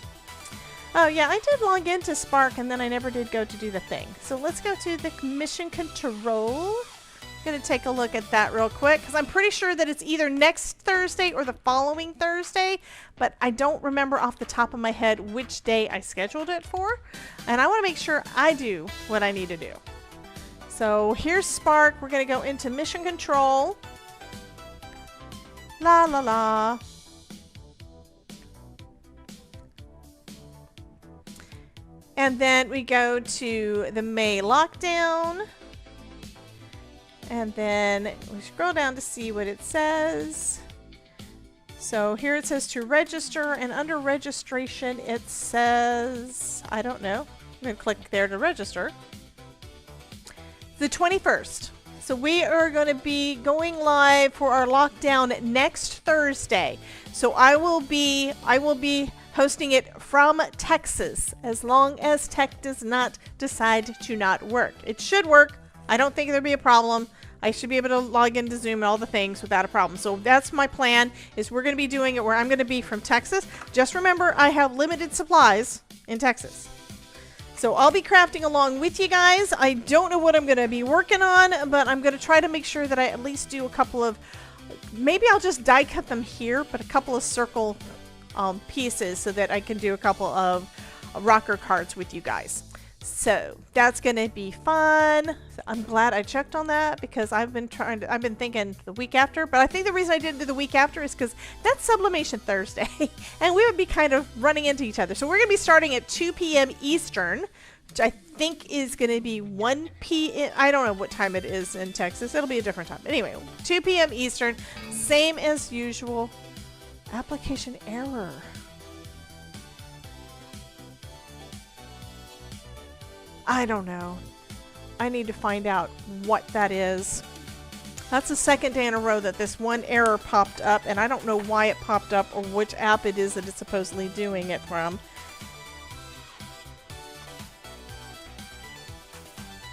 Oh yeah, I did log into Spark and then I never did go to do the thing. So let's go to the mission control. I'm going to take a look at that real quick because I'm pretty sure that it's either next Thursday or the following Thursday, but I don't remember off the top of my head which day I scheduled it for. And I want to make sure I do what I need to do. So here's Spark. We're going to go into mission control. La la la. And then we go to the May lockdown. And then we scroll down to see what it says. So here it says to register, and under registration it says, I don't know. I'm going to click there to register. The 21st. So we are going to be going live for our lockdown next Thursday. So I will be hosting it from Texas, as long as tech does not decide to not work. It should work. I don't think there'll be a problem. I should be able to log into Zoom and all the things without a problem. So that's my plan, is we're going to be doing it where I'm going to be from Texas. Just remember, I have limited supplies in Texas. So I'll be crafting along with you guys. I don't know what I'm going to be working on, but I'm going to try to make sure that I at least do a couple of, maybe I'll just die cut them here, but a couple of circle pieces so that I can do a couple of rocker cards with you guys. So that's going to be fun. I'm glad I checked on that because I've been thinking the week after, but I think the reason I didn't do the week after is because that's Sublimation Thursday and we would be kind of running into each other. So we're going to be starting at 2 p.m. Eastern, which I think is going to be 1 p.m. I don't know what time it is in Texas. It'll be a different time. Anyway, 2 p.m. Eastern, same as usual. Application error. I don't know. I need to find out what that is. That's the second day in a row that this one error popped up, and I don't know why it popped up or which app it is that it's supposedly doing it from.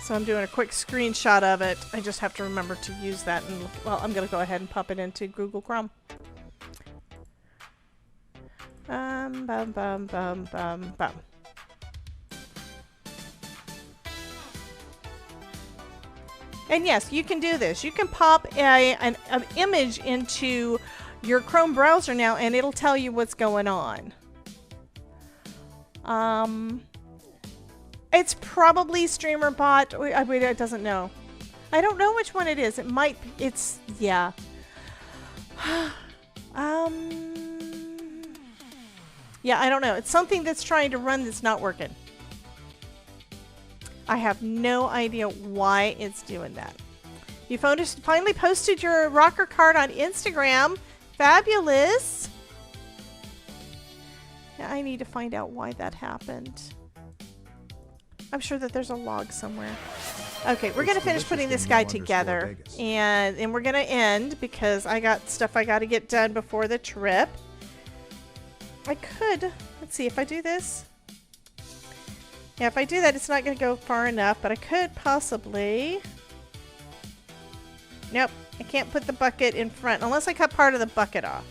So I'm doing a quick screenshot of it. I just have to remember to use that, and well, I'm going to go ahead and pop it into Google Chrome. Bum, bum, bum, bum, bum. And yes, you can do this. You can pop an image into your Chrome browser now, and it'll tell you what's going on. It's probably StreamerBot. Wait, it doesn't know. I don't know which one it is. It might. It's yeah. Yeah, I don't know. It's something that's trying to run that's not working. I have no idea why it's doing that. You finally posted your rocker card on Instagram. Fabulous. Yeah, I need to find out why that happened. I'm sure that there's a log somewhere. Okay, we're going to finish putting this guy together. And we're going to end because I got stuff I got to get done before the trip. I could. Let's see if I do this. Yeah, if I do that, it's not going to go far enough, but I could possibly... Nope, I can't put the bucket in front, unless I cut part of the bucket off.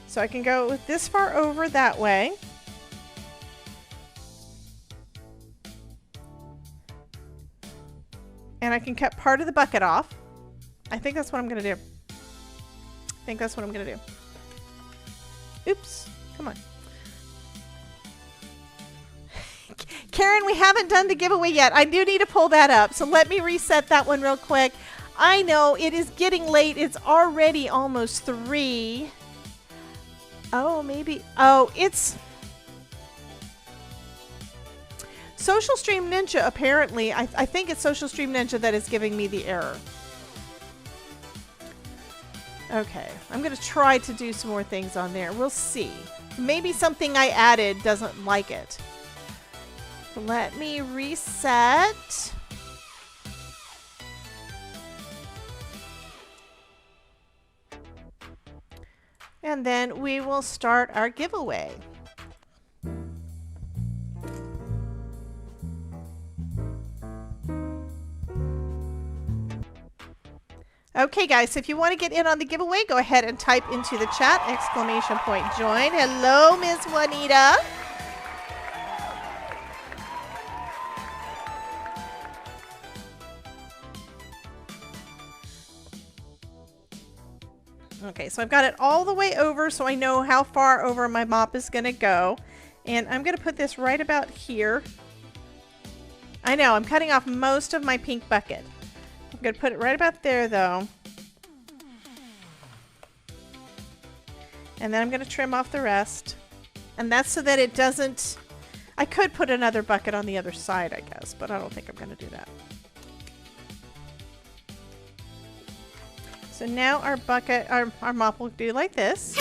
So I can go this far over that way. And I can cut part of the bucket off. I think that's what I'm going to do. I think that's what I'm going to do. Oops, come on. Karen, we haven't done the giveaway yet. I do need to pull that up, so let me reset that one real quick. I know it is getting late. It's already almost 3. Oh, maybe. Oh, it's Social Stream Ninja, apparently. I think it's Social Stream Ninja that is giving me the error. Okay, I'm going to try to do some more things on there. We'll see. Maybe something I added doesn't like it. Let me reset. And then we will start our giveaway. Okay guys, so if you want to get in on the giveaway, go ahead and type into the chat, ! Join. Hello, Ms. Juanita. Okay, so I've got it all the way over so I know how far over my mop is going to go. And I'm going to put this right about here. I know, I'm cutting off most of my pink bucket. I'm going to put it right about there though. And then I'm going to trim off the rest. And that's so that it doesn't... I could put another bucket on the other side, I guess, but I don't think I'm going to do that. So now our bucket, our mop will do like this.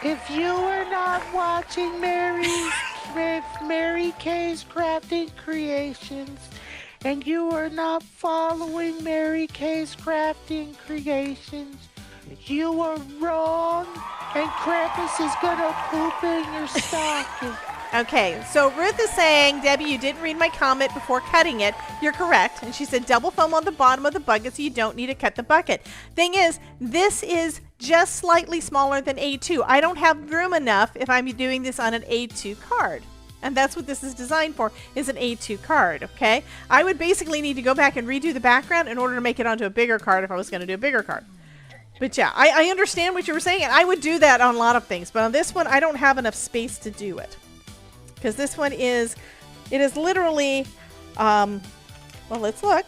If you are not watching Mary K's Crafting Creations, and you are not following Mary K's Crafting Creations, you are wrong, and Krampus is gonna poop in your stocking.
Okay, so Ruth is saying, Debbie, you didn't read my comment before cutting it. You're correct. And she said double foam on the bottom of the bucket so you don't need to cut the bucket. Thing is, this is just slightly smaller than A2. I don't have room enough if I'm doing this on an A2 card. And that's what this is designed for, is an A2 card, okay? I would basically need to go back and redo the background in order to make it onto a bigger card if I was going to do a bigger card. But yeah, I understand what you were saying, and I would do that on a lot of things. But on this one, I don't have enough space to do it. Because this one is, it is literally, well, let's look.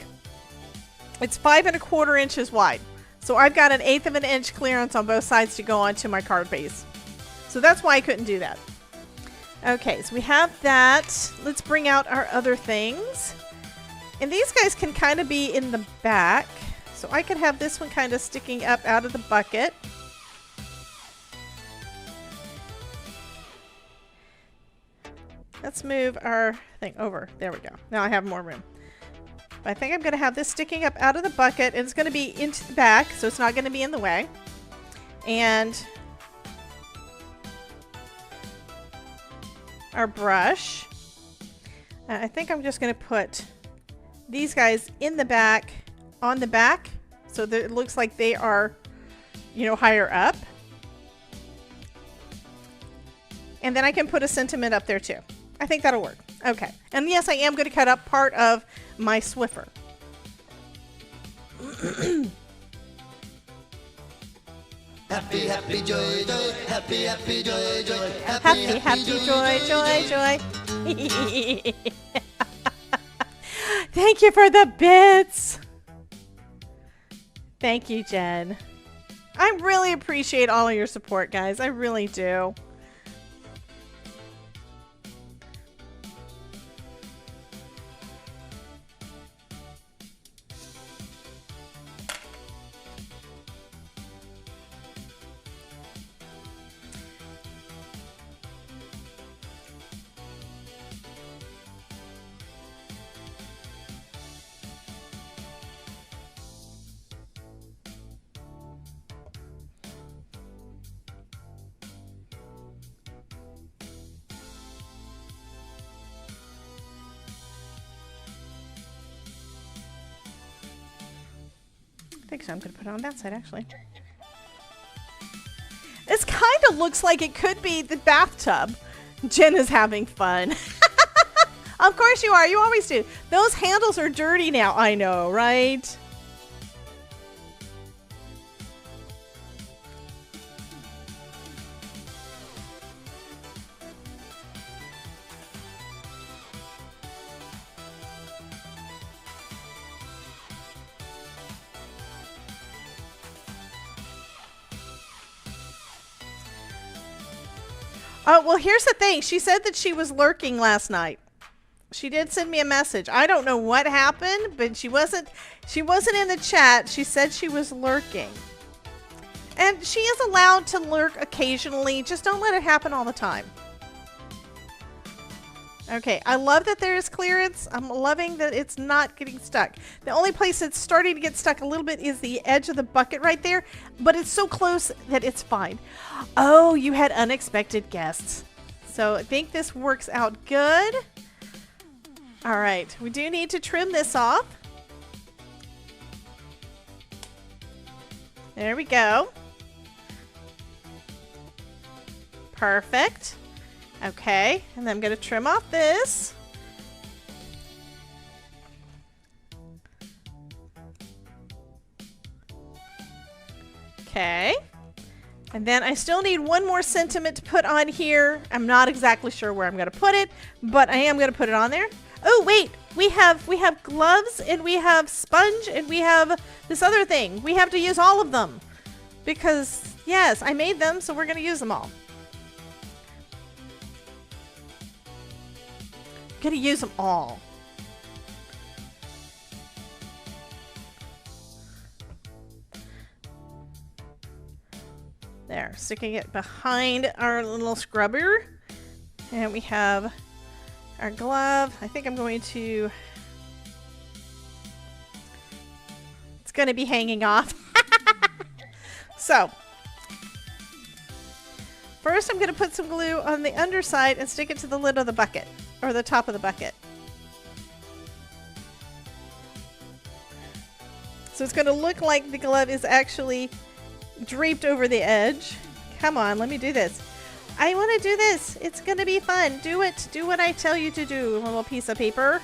It's 5 1/4 inches wide. So I've got 1/8 of an inch clearance on both sides to go onto my card base. So that's why I couldn't do that. Okay, so we have that. Let's bring out our other things. And these guys can kind of be in the back. So I could have this one kind of sticking up out of the bucket. Let's move our thing over. There we go. Now I have more room. But I think I'm going to have this sticking up out of the bucket. And it's going to be into the back, so it's not going to be in the way. And our brush. I think I'm just going to put these guys in the back, on the back, so that it looks like they are, you know, higher up. And then I can put a sentiment up there too. I think that'll work. Okay. And yes, I am going to cut up part of my Swiffer.
Happy, happy, joy, joy. Happy, happy, joy, joy.
Happy, happy, joy, joy, joy. Thank you for the bits. Thank you, Jen. I really appreciate all of your support, guys. I really do. I think so. I'm going to put it on that side, actually. This kind of looks like it could be the bathtub. Jen is having fun. Of course you are. You always do. Those handles are dirty now. I know, right? Oh, well, here's the thing. She said that she was lurking last night. She did send me a message. I don't know what happened, but she wasn't in the chat. She said she was lurking. And she is allowed to lurk occasionally. Just don't let it happen all the time. Okay, I love that there is clearance. I'm loving that it's not getting stuck. The only place that's starting to get stuck a little bit is the edge of the bucket right there, but it's so close that it's fine. Oh, you had unexpected guests. So I think this works out good. All right, we do need to trim this off. There we go. Perfect. Okay, and then I'm going to trim off this. Okay. And then I still need one more sentiment to put on here. I'm not exactly sure where I'm going to put it, but I am going to put it on there. Oh, wait. We have gloves, and we have sponge, and we have this other thing. We have to use all of them because, yes, I made them, so we're going to use them all. Gonna use them all. There, sticking it behind our little scrubber. And we have our glove. I think I'm going to... It's going to be hanging off. So, first I'm going to put some glue on the underside and stick it to the lid of the bucket, or the top of the bucket. So it's going to look like the glove is actually draped over the edge. Come on, let me do this. I want to do this. It's going to be fun. Do it. Do what I tell you to do. A little piece of paper.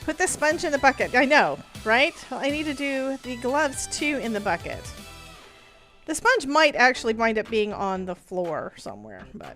Put the sponge in the bucket. I know, right? Well, I need to do the gloves too in the bucket. The sponge might actually wind up being on the floor somewhere, but...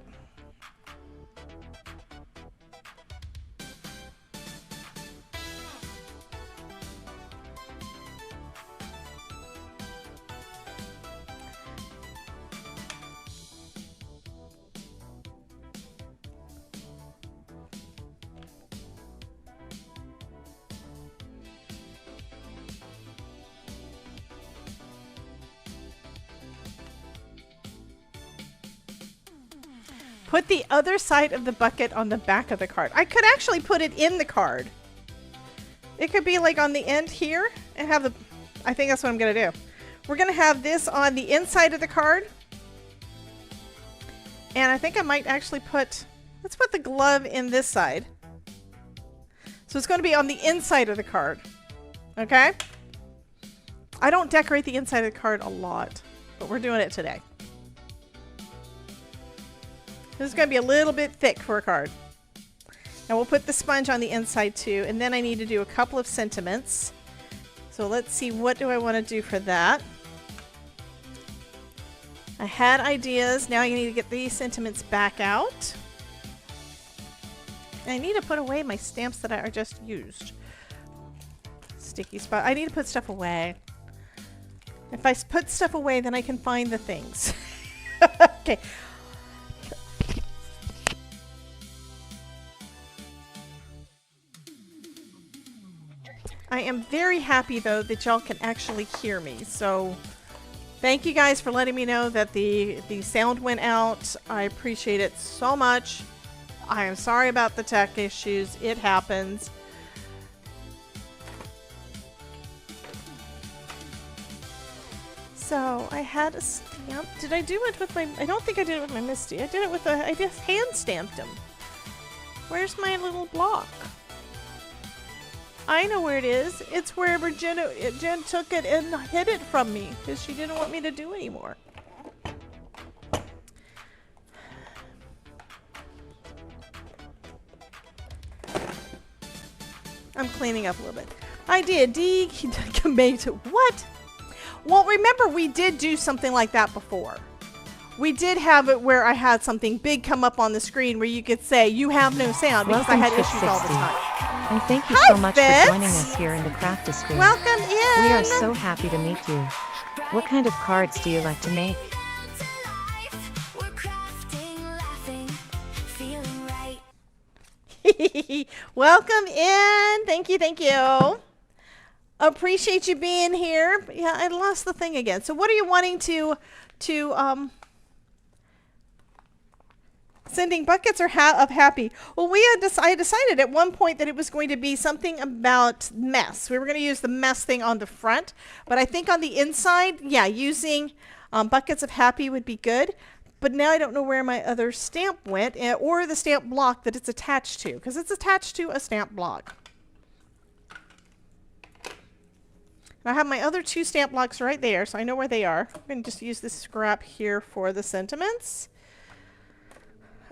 Put the other side of the bucket on the back of the card. I could actually put it in the card. It could be like on the end here and have the... I think that's what I'm going to do. We're going to have this on the inside of the card. And I think I might actually put... Let's put the glove in this side. So it's going to be on the inside of the card. Okay? I don't decorate the inside of the card a lot, but we're doing it today. This is going to be a little bit thick for a card. Now we'll put the sponge on the inside too, and then I need to do a couple of sentiments. So let's see, what do I want to do for that? I had ideas. Now I need to get these sentiments back out. And I need to put away my stamps that I just used. Sticky spot. I need to put stuff away. If I put stuff away, then I can find the things. Okay. I am very happy though that y'all can actually hear me. So thank you guys for letting me know that the sound went out. I appreciate it so much. I am sorry about the tech issues. It happens. So I had a stamp. Did I do it with my... I don't think I did it with my Misty. I did it with a... I just hand stamped him. Where's my little block? I know where it is. It's wherever Jen took it and hid it from me because she didn't want me to do anymore. I'm cleaning up a little bit. I did. What? Well, remember we did do something like that before. We did have it where I had something big come up on the screen where you could say, you have no sound, because I had issues all the time.
And thank you so much for joining us here in the Craftosphere.
Welcome in!
We are so happy to meet you. What kind of cards do you like to make?
Welcome in! Thank you, thank you. Appreciate you being here. Yeah, I lost the thing again. So what are you wanting to sending buckets or of happy? Well, I decided at one point that it was going to be something about mess. We were going to use the mess thing on the front, but I think on the inside, yeah, using buckets of happy would be good. But now I don't know where my other stamp went, or the stamp block that it's attached to, because it's attached to a stamp block. And I have my other two stamp blocks right there, so I know where they are. I'm going to just use this scrap here for the sentiments.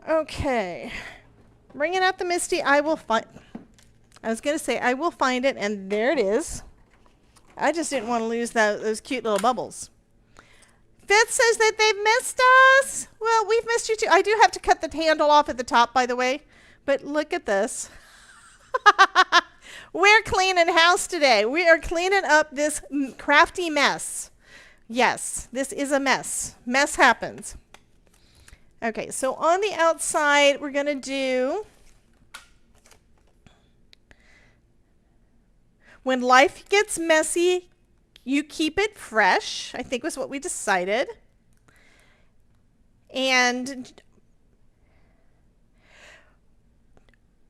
Okay, bringing out the Misty. I will find it, and there it is. I just didn't want to lose those cute little bubbles. Fitz says that they've missed us. Well, we've missed you too. I do have to cut the handle off at the top, by the way. But look at this. We're cleaning house today. We are cleaning up this crafty mess. Yes, this is a mess. Mess happens. Okay, so on the outside, we're going to do... When life gets messy, you keep it fresh, I think was what we decided. And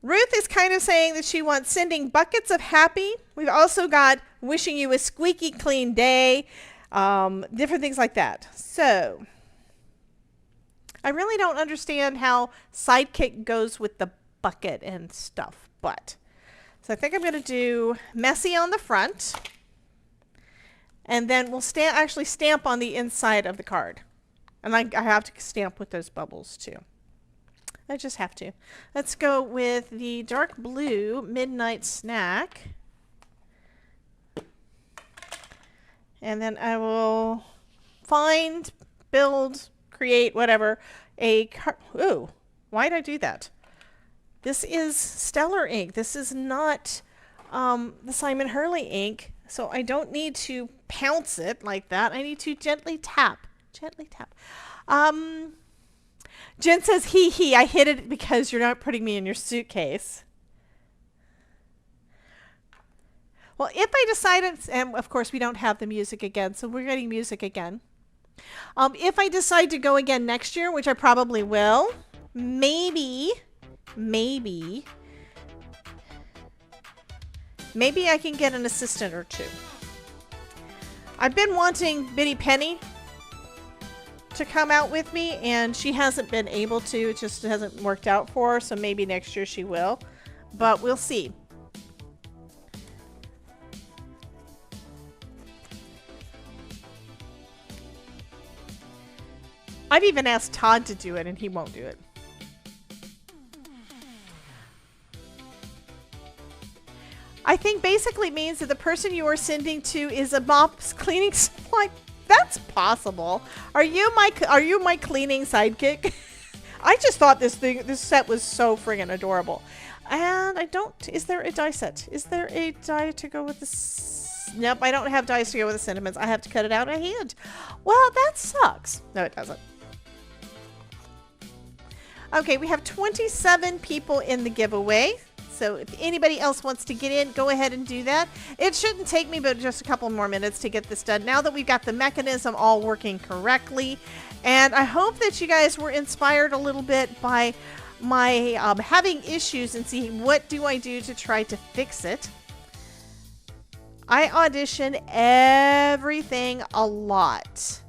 Ruth is kind of saying that she wants sending buckets of happy. We've also got wishing you a squeaky clean day, different things like that. So I really don't understand how sidekick goes with the bucket and stuff, but so I think I'm going to do messy on the front, and then we'll actually stamp on the inside of the card. And I have to stamp with those bubbles too. I just have to. Let's go with the dark blue midnight snack. And then I will find, build, create, whatever, a card. Ooh, why did I do that? This is Stellar ink. This is not the Simon Hurley ink. So I don't need to pounce it like that. I need to gently tap. Gently tap. Jen says, hee, I hid it because you're not putting me in your suitcase. Well, if I decided, and of course we don't have the music again, so we're getting music again. If I decide to go again next year, which I probably will, maybe I can get an assistant or two. I've been wanting Biddy Penny to come out with me, and she hasn't been able to. It just hasn't worked out for her, so maybe next year she will, but we'll see. I've even asked Todd to do it, and he won't do it. I think basically means that the person you are sending to is a mop cleaning supply. That's possible. Are you my cleaning sidekick? I just thought this set was so friggin' adorable. And I don't, is there a die set? Is there a die to go with this? Nope, I don't have dies to go with the sentiments. I have to cut it out by hand. Well, that sucks. No, it doesn't. Okay, we have 27 people in the giveaway. So if anybody else wants to get in, go ahead and do that. It shouldn't take me but just a couple more minutes to get this done now that we've got the mechanism all working correctly. And I hope that you guys were inspired a little bit by my having issues and seeing what do I do to try to fix it. I audition everything a lot.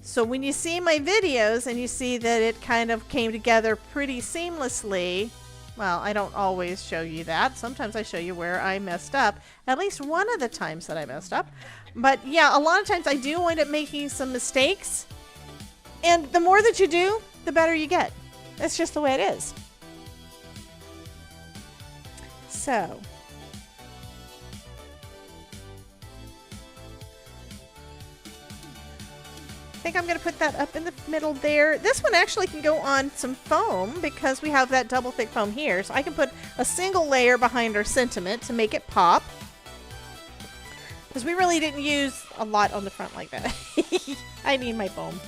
So when you see my videos and you see that it kind of came together pretty seamlessly, well, I don't always show you that. Sometimes I show you where I messed up. At least one of the times that I messed up. But yeah, a lot of times I do wind up making some mistakes. And the more that you do, the better you get. That's just the way it is. So. I think I'm going to put that up in the middle there. This one actually can go on some foam because we have that double thick foam here. So I can put a single layer behind our sentiment to make it pop. Because we really didn't use a lot on the front like that. I need my foam.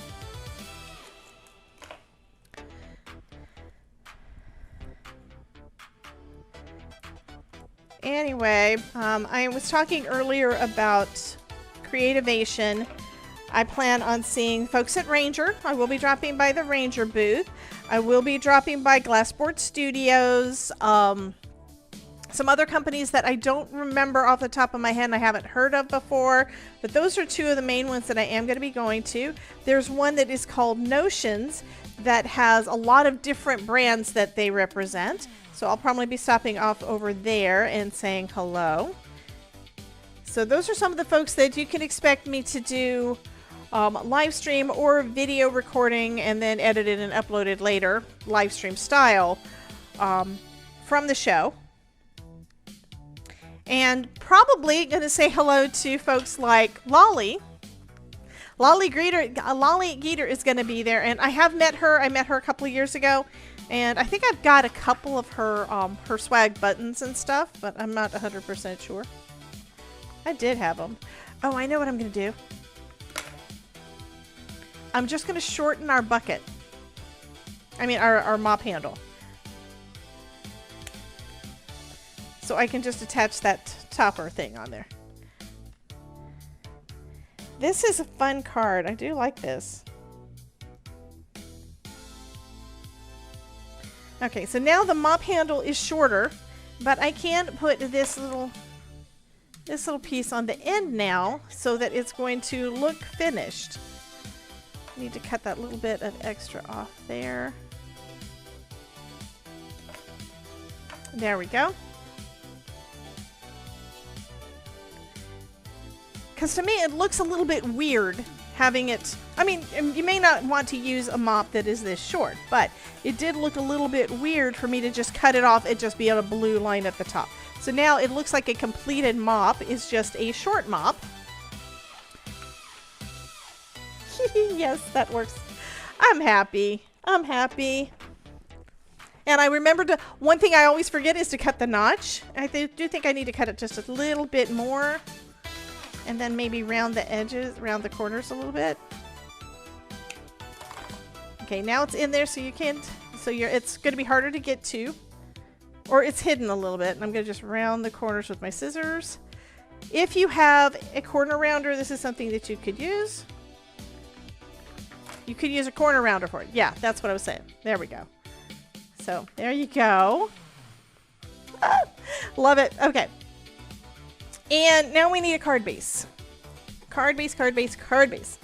Anyway, I was talking earlier about Creativation. I plan on seeing folks at Ranger. I will be dropping by the Ranger booth. I will be dropping by Glassboard Studios. Some other companies that I don't remember off the top of my head and I haven't heard of before. But those are two of the main ones that I am going to be going to. There's one that is called Notions that has a lot of different brands that they represent. So I'll probably be stopping off over there and saying hello. So those are some of the folks that you can expect me to do live stream or video recording and then edited and uploaded later, live stream style, from the show. And probably going to say hello to folks like Lolly. Lolly Geeter is going to be there, and I have met her. I met her a couple of years ago, and I think I've got a couple of her her swag buttons and stuff, but I'm not 100% sure. I did have them. Oh, I know what I'm going to do. I'm just going to shorten our bucket. I mean, our mop handle. so I can just attach that topper thing on there. This is a fun card. I do like this. Okay, so now the mop handle is shorter, but I can put this little piece on the end now so that it's going to look finished. I need to cut that little bit of extra off there. There we go. Because to me it looks a little bit weird having it, I mean, you may not want to use a mop that is this short, but it did look a little bit weird for me to just cut it off and just be on a blue line at the top. So now it looks like a completed mop is just a short mop. Yes, that works. I'm happy. I'm happy. And I remembered to, one thing I always forget is to cut the notch. I do think I need to cut it just a little bit more. And then maybe round the edges, round the corners a little bit. Okay, now it's in there so you can't, it's going to be harder to get to. Or it's hidden a little bit. And I'm going to just round the corners with my scissors. If you have a corner rounder, this is something that you could use. You could use a corner rounder for it. Yeah, that's what I was saying. There we go. So, there you go. Love it. Okay. And now we need a card base. Card base, card base, card base.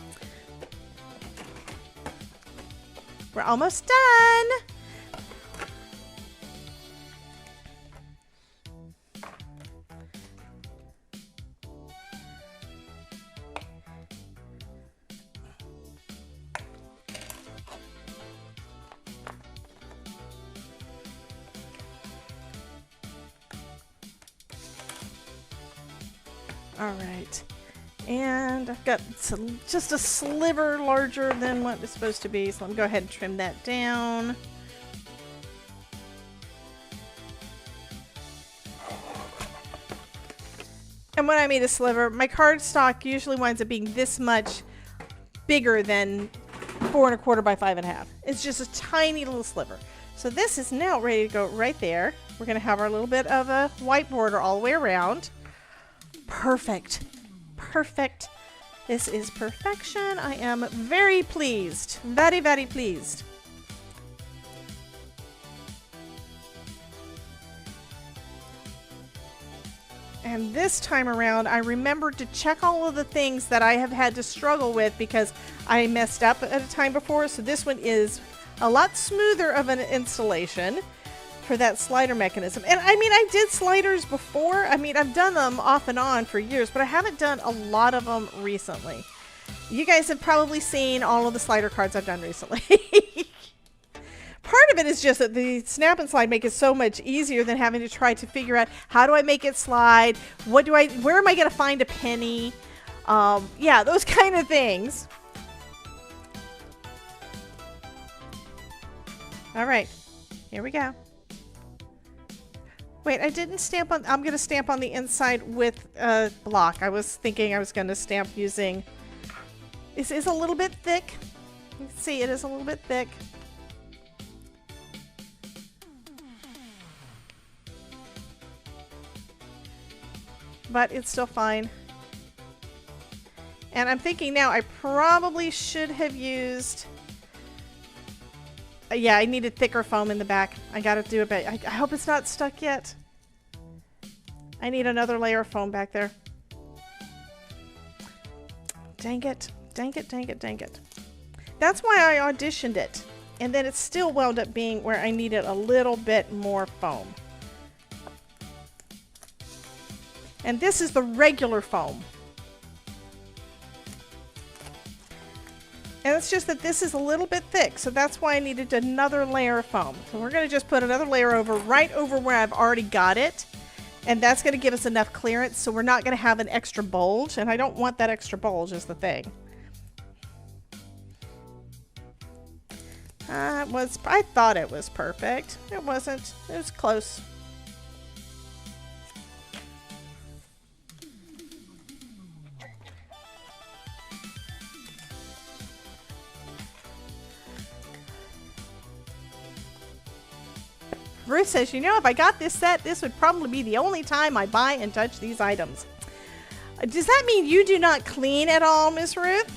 We're almost done. All right, and I've got just a sliver larger than what it's supposed to be, so let me go ahead and trim that down. And when I made a sliver, my cardstock usually winds up being this much bigger than 4 1/4 by 5 1/2. It's just a tiny little sliver. So this is now ready to go right there. We're going to have our little bit of a white border all the way around. Perfect. Perfect. This is perfection. I am very pleased. Very, very pleased. And this time around, I remembered to check all of the things that I have had to struggle with because I messed up at a time before. So this one is a lot smoother of an installation for that slider mechanism. And I mean, I did sliders before. I mean, I've done them off and on for years, but I haven't done a lot of them recently. You guys have probably seen all of the slider cards I've done recently. Part of it is just that the snap and slide make it so much easier than having to try to figure out how do I make it slide? Where am I going to find a penny? Yeah, those kind of things. All right, here we go. Wait, I didn't stamp on, I'm going to stamp on the inside with a block. I was thinking I was going to stamp using, this is a little bit thick. You can see it is a little bit thick. But it's still fine. And I'm thinking now I probably should have used, yeah, I needed thicker foam in the back. I gotta do it, but I hope it's not stuck yet. I need another layer of foam back there. Dang it, dang it, dang it, dang it. That's why I auditioned it. And then it still wound up being where I needed a little bit more foam. And this is the regular foam. And it's just that this is a little bit thick, so that's why I needed another layer of foam. So we're going to just put another layer over, right over where I've already got it. And that's going to give us enough clearance, so we're not going to have an extra bulge. And I don't want that extra bulge is the thing. I thought it was perfect. It wasn't. It was close. Ruth says, you know, if I got this set, this would probably be the only time I buy and touch these items. Does that mean you do not clean at all, Miss Ruth?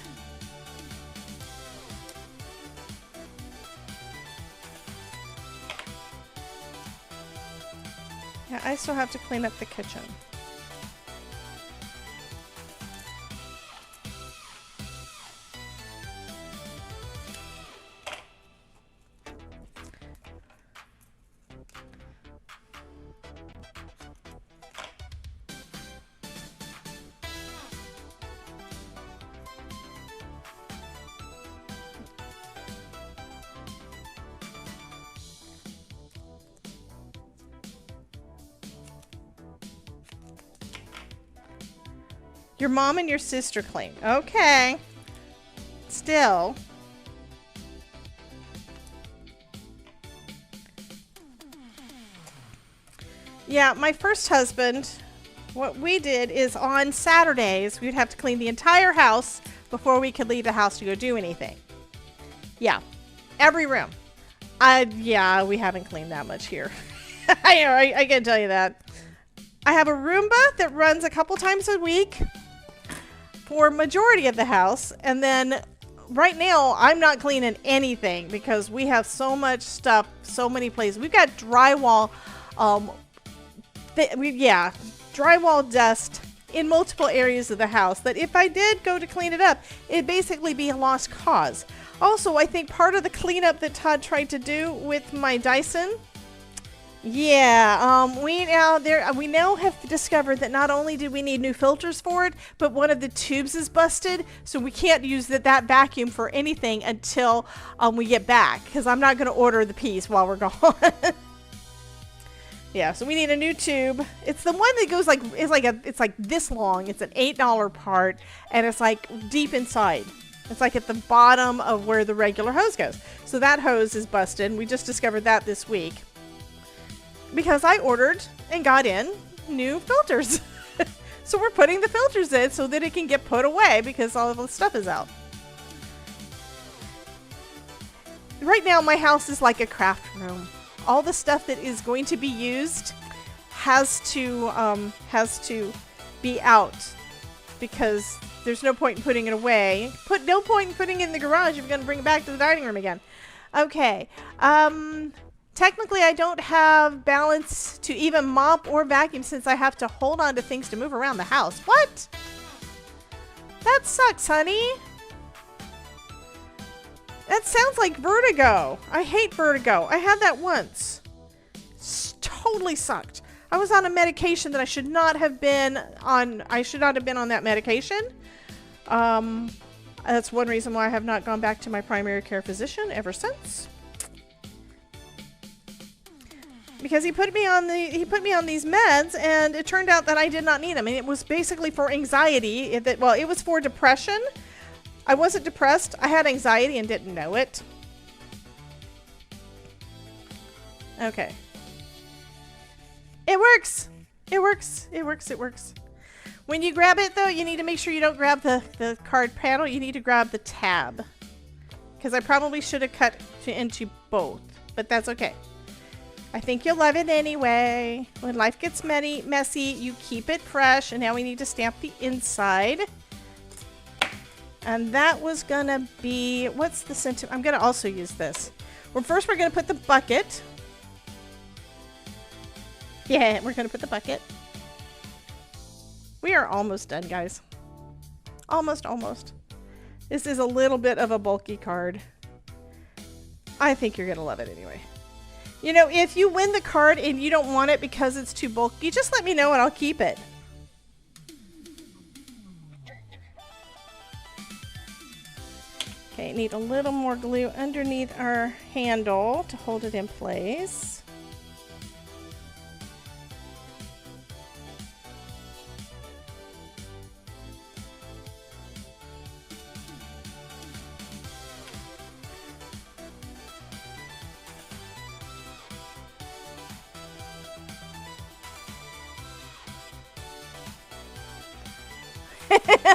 Yeah, I still have to clean up the kitchen. Your mom and your sister clean. Okay. Still. Yeah, my first husband, what we did is on Saturdays, we'd have to clean the entire house before we could leave the house to go do anything. Yeah. Every room. Yeah, we haven't cleaned that much here. I can tell you that. I have a Roomba that runs a couple times a week for majority of the house, and then right now I'm not cleaning anything because we have so much stuff, so many places. We've got drywall, drywall dust in multiple areas of the house that if I did go to clean it up, it'd basically be a lost cause. Also, I think part of the cleanup that Todd tried to do with my Dyson, yeah, we now have discovered that not only did we need new filters for it, but one of the tubes is busted, so we can't use that vacuum for anything until we get back, because I'm not going to order the piece while we're gone. Yeah, so we need a new tube. It's the one that goes like it's like this long. It's an $8 part, and it's like deep inside. It's like at the bottom of where the regular hose goes. So that hose is busted. We just discovered that this week. Because I ordered and got in new filters. So we're putting the filters in so that it can get put away because all of the stuff is out. Right now my house is like a craft room. All the stuff that is going to be used has to be out because there's no point in putting it away. No point in putting it in the garage if you're going to bring it back to the dining room again. Okay. Technically, I don't have balance to even mop or vacuum since I have to hold on to things to move around the house. What? That sucks, honey. That sounds like vertigo. I hate vertigo. I had that once. It totally sucked. I was on a medication that I should not have been on. I should not have been on that medication. That's one reason why I have not gone back to my primary care physician ever since. Because he put me on these meds, and it turned out that I did not need them. And it was basically for anxiety. It was for depression. I wasn't depressed. I had anxiety and didn't know it. Okay. It works. It works. It works. It works. When you grab it, though, you need to make sure you don't grab the card panel. You need to grab the tab. Because I probably should have cut into both. But that's okay. I think you'll love it anyway. When life gets messy, you keep it fresh. And now we need to stamp the inside. And that was gonna be, what's the sentiment? I'm gonna also use this. Well, first we're gonna put the bucket. Yeah, we're gonna put the bucket. We are almost done, guys. Almost. This is a little bit of a bulky card. I think you're gonna love it anyway. You know, if you win the card and you don't want it because it's too bulky, just let me know and I'll keep it. Okay, need a little more glue underneath our handle to hold it in place.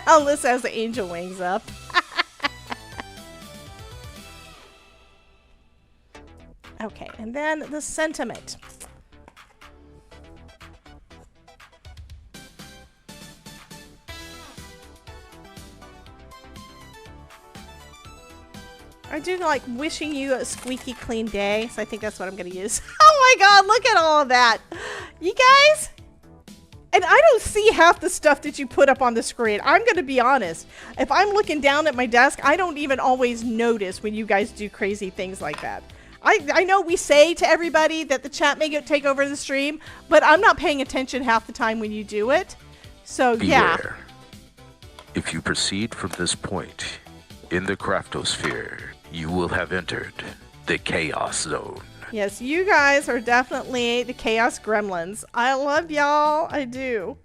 Alyssa has the angel wings up. Okay, and then the sentiment. I do like wishing you a squeaky clean day, so I think that's what I'm going to use. Oh my god, look at all of that. You guys, and I don't see half the stuff that you put up on the screen. I'm going to be honest. If I'm looking down at my desk, I don't even always notice when you guys do crazy things like that. I know we say to everybody that the chat may take over the stream, but I'm not paying attention half the time when you do it. So, yeah.
Beware. If you proceed from this point in the craftosphere, you will have entered the chaos zone.
Yes, you guys are definitely the chaos gremlins. I love y'all. I do.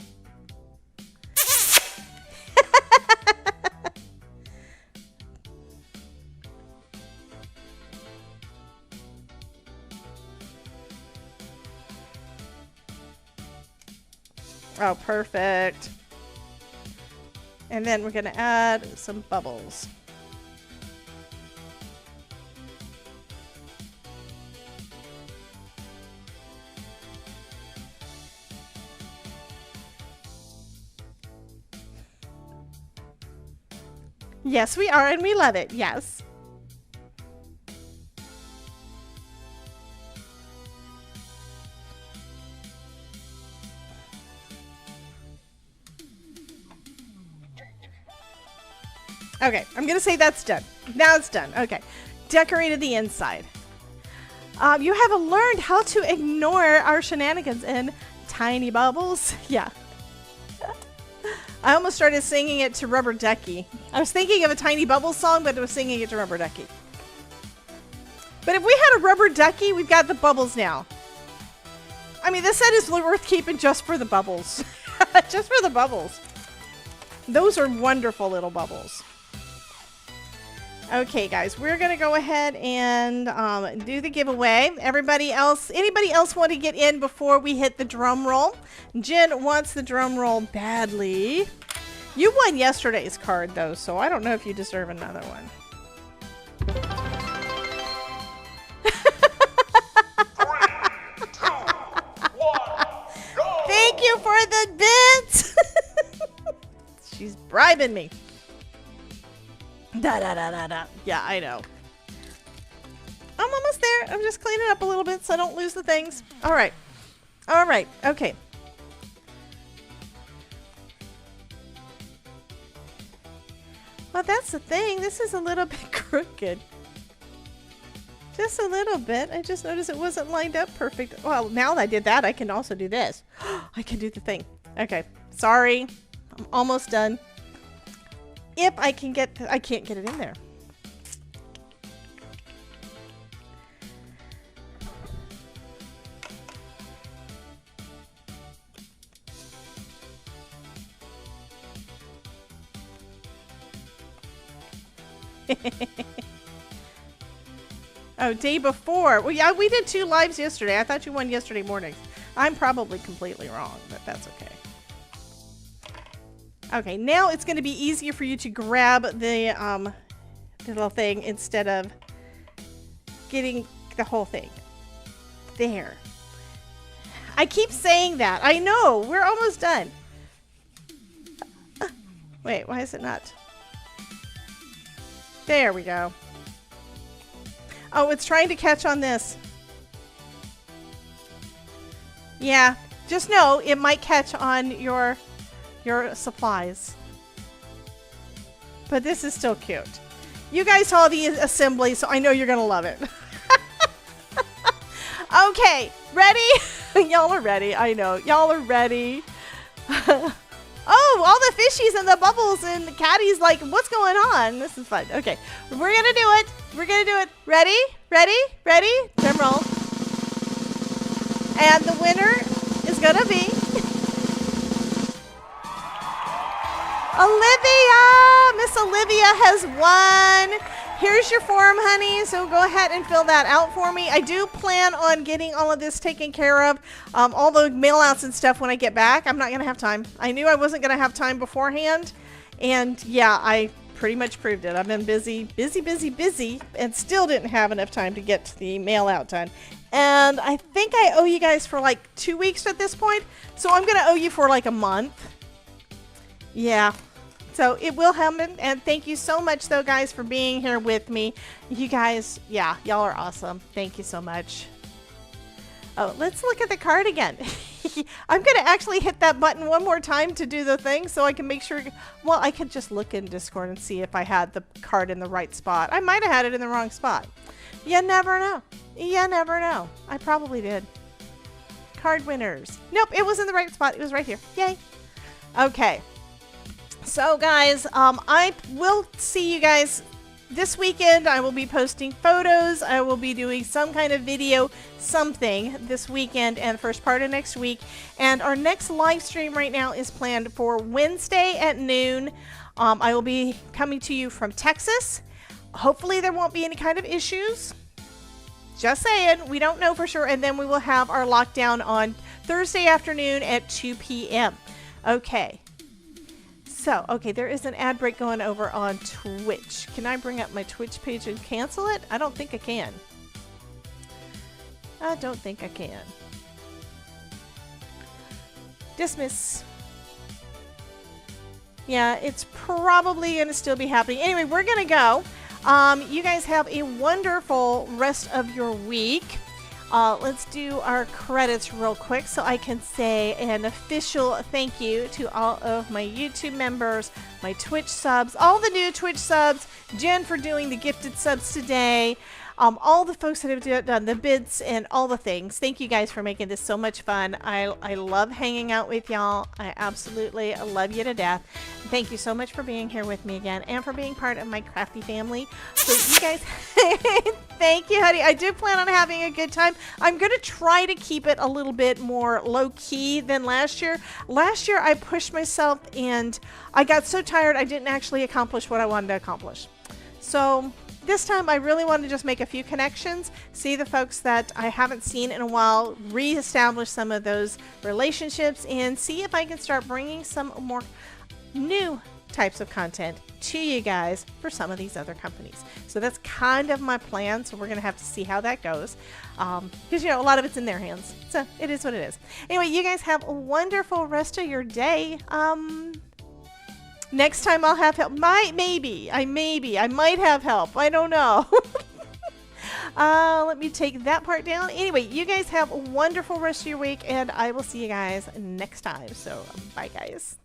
Oh, perfect. And then we're going to add some bubbles. Yes, we are, and we love it. Yes. Okay, I'm going to say that's done. Now it's done. Okay. Decorated the inside. You have learned how to ignore our shenanigans in tiny bubbles. Yeah. I almost started singing it to Rubber Ducky. I was thinking of a Tiny Bubbles song, but I was singing it to Rubber Ducky. But if we had a Rubber Ducky, we've got the bubbles now. I mean, this set is worth keeping just for the bubbles. Just for the bubbles. Those are wonderful little bubbles. Okay, guys, we're going to go ahead and do the giveaway. Anybody else want to get in before we hit the drum roll? Jen wants the drum roll badly. You won yesterday's card, though, so I don't know if you deserve another one.
3, 2, 1, go!
Thank you for the bits! She's bribing me. Da da da da da. Yeah, I know. I'm almost there. I'm just cleaning up a little bit so I don't lose the things. All right. All right. Okay. Well, that's the thing. This is a little bit crooked. Just a little bit. I just noticed it wasn't lined up perfect. Well, now that I did that, I can also do this. I can do the thing. Okay. Sorry. I'm almost done. If I can get... I can't get it in there. Oh, day before. Well, yeah, we did 2 lives yesterday. I thought you won yesterday morning. I'm probably completely wrong, but that's okay. Okay, now it's going to be easier for you to grab the little thing instead of getting the whole thing. There. I keep saying that. I know. We're almost done. Wait, why is it not? There we go. Oh, it's trying to catch on this. Yeah, just know it might catch on your supplies. But this is still cute. You guys saw the assembly, so I know you're gonna love it. Okay, ready? Y'all are ready. I know. Y'all are ready. Oh, all the fishies and the bubbles and the caddies, like, what's going on? This is fun. Okay, we're gonna do it. We're gonna do it. Ready? Ready? Ready? Drum roll. And the winner is gonna be Olivia! Miss Olivia has won. Here's your form, honey. So go ahead and fill that out for me. I do plan on getting all of this taken care of. All the mail outs and stuff when I get back. I'm not going to have time. I knew I wasn't going to have time beforehand. And yeah, I pretty much proved it. I've been busy, and still didn't have enough time to get the mail out done. And I think I owe you guys for like 2 weeks at this point. So I'm going to owe you for like a month. Yeah, So it will happen, and thank you so much, though, guys, for being here with me. You guys, yeah, y'all are awesome. Thank you so much. Oh, let's look at the card again. I'm going to actually hit that button one more time to do the thing so I can make sure. Well, I could just look in Discord and see if I had the card in the right spot. I might have had it in the wrong spot. You never know. You never know. I probably did. Card winners. Nope, it was in the right spot. It was right here. Yay. Okay. So, guys, I will see you guys this weekend. I will be posting photos. I will be doing some kind of video, something this weekend and the first part of next week. And our next live stream right now is planned for Wednesday at noon. I will be coming to you from Texas. Hopefully there won't be any kind of issues. Just saying, we don't know for sure. And then we will have our lockdown on Thursday afternoon at 2 p.m. Okay. So, okay, there is an ad break going over on Twitch. Can I bring up my Twitch page and cancel it? I don't think I can. I don't think I can. Dismiss. Yeah, it's probably going to still be happening. Anyway, we're going to go. You guys have a wonderful rest of your week. Let's do our credits real quick so I can say an official thank you to all of my YouTube members, my Twitch subs, all the new Twitch subs, Jen for doing the gifted subs today, all the folks that have done the bids and all the things. Thank you guys for making this so much fun. I love hanging out with y'all. I absolutely love you to death. Thank you so much for being here with me again and for being part of my crafty family. So you guys, thank you, honey. I do plan on having a good time. I'm going to try to keep it a little bit more low-key than last year. Last year, I pushed myself and I got so tired I didn't actually accomplish what I wanted to accomplish. So this time, I really want to just make a few connections, see the folks that I haven't seen in a while, reestablish some of those relationships, and see if I can start bringing some more new types of content to you guys for some of these other companies. So that's kind of my plan. So we're going to have to see how that goes. Because, you know, a lot of it's in their hands. So it is what it is. Anyway, you guys have a wonderful rest of your day. Next time I'll have help. I might have help. I don't know. Let me take that part down. Anyway, you guys have a wonderful rest of your week, and I will see you guys next time. So, bye, guys.